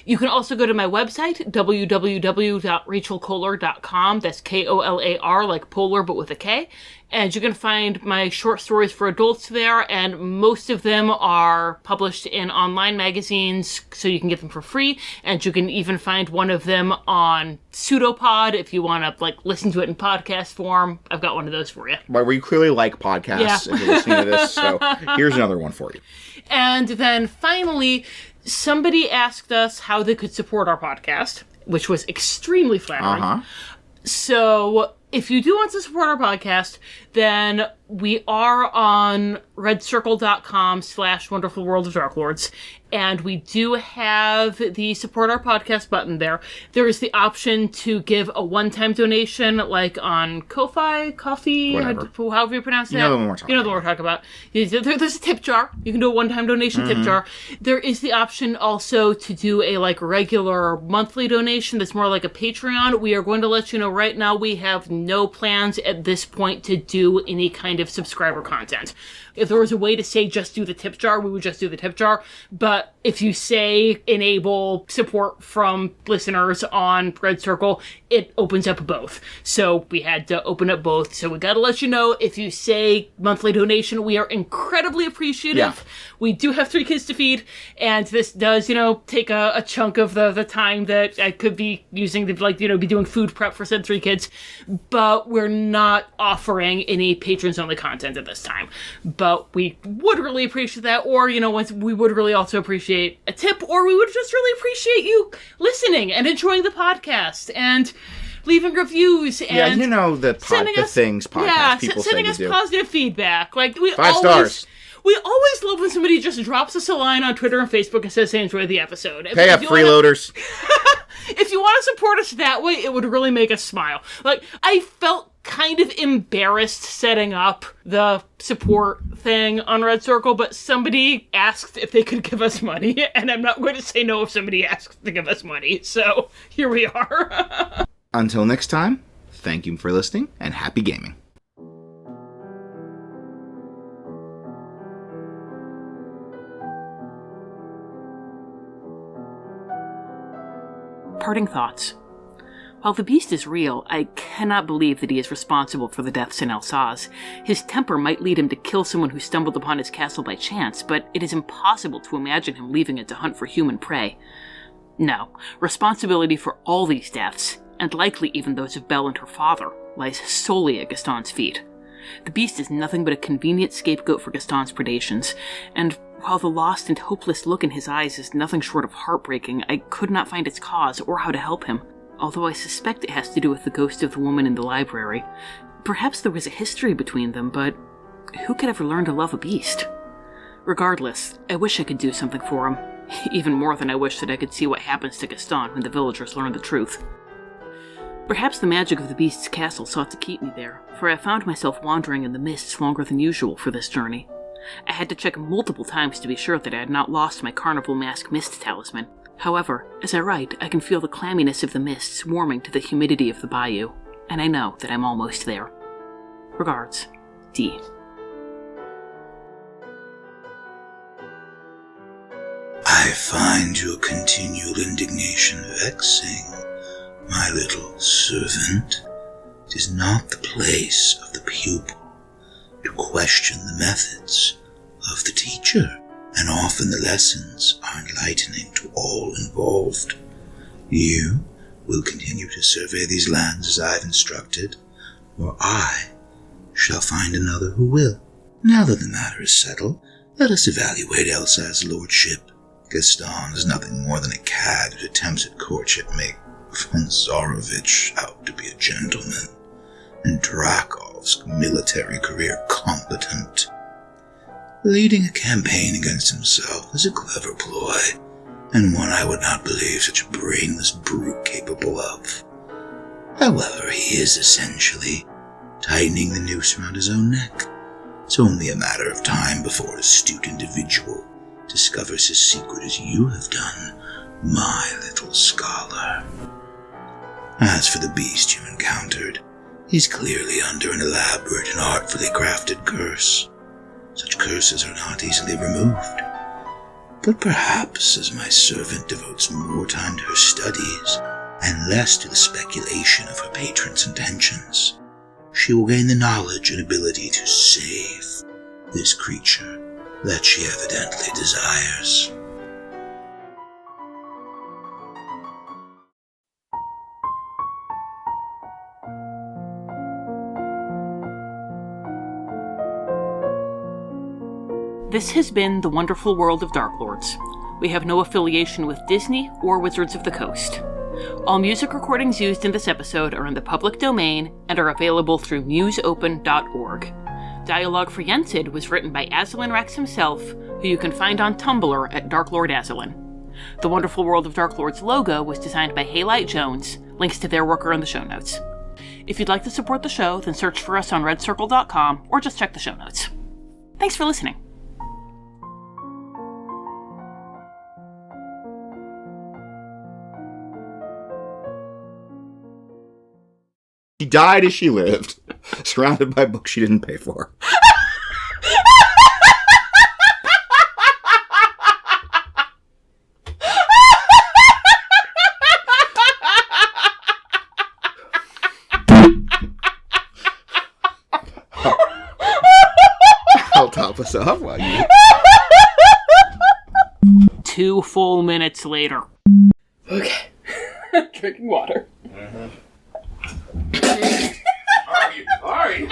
You can also go to my website, www.rachelkolar.com. That's Kolar, like polar, but with a K. And you can find my short stories for adults there, and most of them are published in online magazines, so you can get them for free. And you can even find one of them on Pseudopod if you want to listen to it in podcast form. I've got one of those for you. Well, you clearly like podcasts if you're listening to this, so here's another one for you. And then finally, somebody asked us how they could support our podcast, which was extremely flattering. So if you do want to support our podcast, then we are on redcircle.com/Wonderful World of Darklords, and we do have the support our podcast button there. There is the option to give a one-time donation, like on Ko-Fi, Coffee, however you pronounce that. You know the one we're talking about. There's a tip jar. You can do a one-time donation tip jar. There is the option also to do a regular monthly donation that's more like a Patreon. We are going to let you know right now we have no plans at this point to do any kind of subscriber content. If there was a way to say just do the tip jar, we would just do the tip jar. But if you say enable support from listeners on Red Circle, it opens up both. So we had to open up both. So we got to let you know, if you say monthly donation, we are incredibly appreciative. Yeah. We do have 3 kids to feed, and this does, take a chunk of the time that I could be using to, be doing food prep for said 3 kids. But we're not offering any patrons-only content at this time. But we would really appreciate that, or, once we would really also appreciate a tip, or we would just really appreciate you listening and enjoying the podcast and leaving reviews and sending us positive feedback. We 5 stars. We always love when somebody just drops us a line on Twitter and Facebook and says they enjoyed the episode. Pay up, freeloaders. If you want to support us that way, it would really make us smile. I felt kind of embarrassed setting up the support thing on Red Circle, but somebody asked if they could give us money, and I'm not going to say no if somebody asks to give us money. So here we are. Until next time, thank you for listening, and happy gaming. Parting thoughts. While the beast is real, I cannot believe that he is responsible for the deaths in Alsace. His temper might lead him to kill someone who stumbled upon his castle by chance, but it is impossible to imagine him leaving it to hunt for human prey. No, responsibility for all these deaths, and likely even those of Belle and her father, lies solely at Gaston's feet. The beast is nothing but a convenient scapegoat for Gaston's predations, and while the lost and hopeless look in his eyes is nothing short of heartbreaking, I could not find its cause or how to help him. Although I suspect it has to do with the ghost of the woman in the library. Perhaps there was a history between them, but who could ever learn to love a beast? Regardless, I wish I could do something for him. Even more than I wish that I could see what happens to Gaston when the villagers learn the truth. Perhaps the magic of the beast's castle sought to keep me there, for I found myself wandering in the mists longer than usual for this journey. I had to check multiple times to be sure that I had not lost my carnival mask mist talisman. However, as I write, I can feel the clamminess of the mists warming to the humidity of the bayou, and I know that I'm almost there. Regards, D. I find your continual indignation vexing, my little servant. It is not the place of the pupil to question the methods of the teacher, and often the lessons are enlightening to all involved. You will continue to survey these lands as I've instructed, or I shall find another who will. Now that the matter is settled, let us evaluate Elsa's lordship. Gaston is nothing more than a cad whose attempts at courtship make von Zarovich out to be a gentleman, and Drakov's military career competent. Leading a campaign against himself is a clever ploy, and one I would not believe such a brainless brute capable of. However, he is essentially tightening the noose around his own neck. It's only a matter of time before an astute individual discovers his secret as you have done, my little scholar. As for the beast you encountered, he's clearly under an elaborate and artfully crafted curse. Such curses are not easily removed. But perhaps as my servant devotes more time to her studies and less to the speculation of her patron's intentions, she will gain the knowledge and ability to save this creature that she evidently desires. This has been The Wonderful World of Darklords. We have no affiliation with Disney or Wizards of the Coast. All music recordings used in this episode are in the public domain and are available through museopen.org. Dialogue for Yensid was written by Aslan Rex himself, who you can find on Tumblr at Darklord Aslan. The Wonderful World of Darklords logo was designed by Haylight Jones. Links to their work are in the show notes. If you'd like to support the show, then search for us on redcircle.com or just check the show notes. Thanks for listening. She died as she lived, surrounded by books she didn't pay for. I'll top us off while you... 2 full minutes later. Okay. Drinking water. Are you?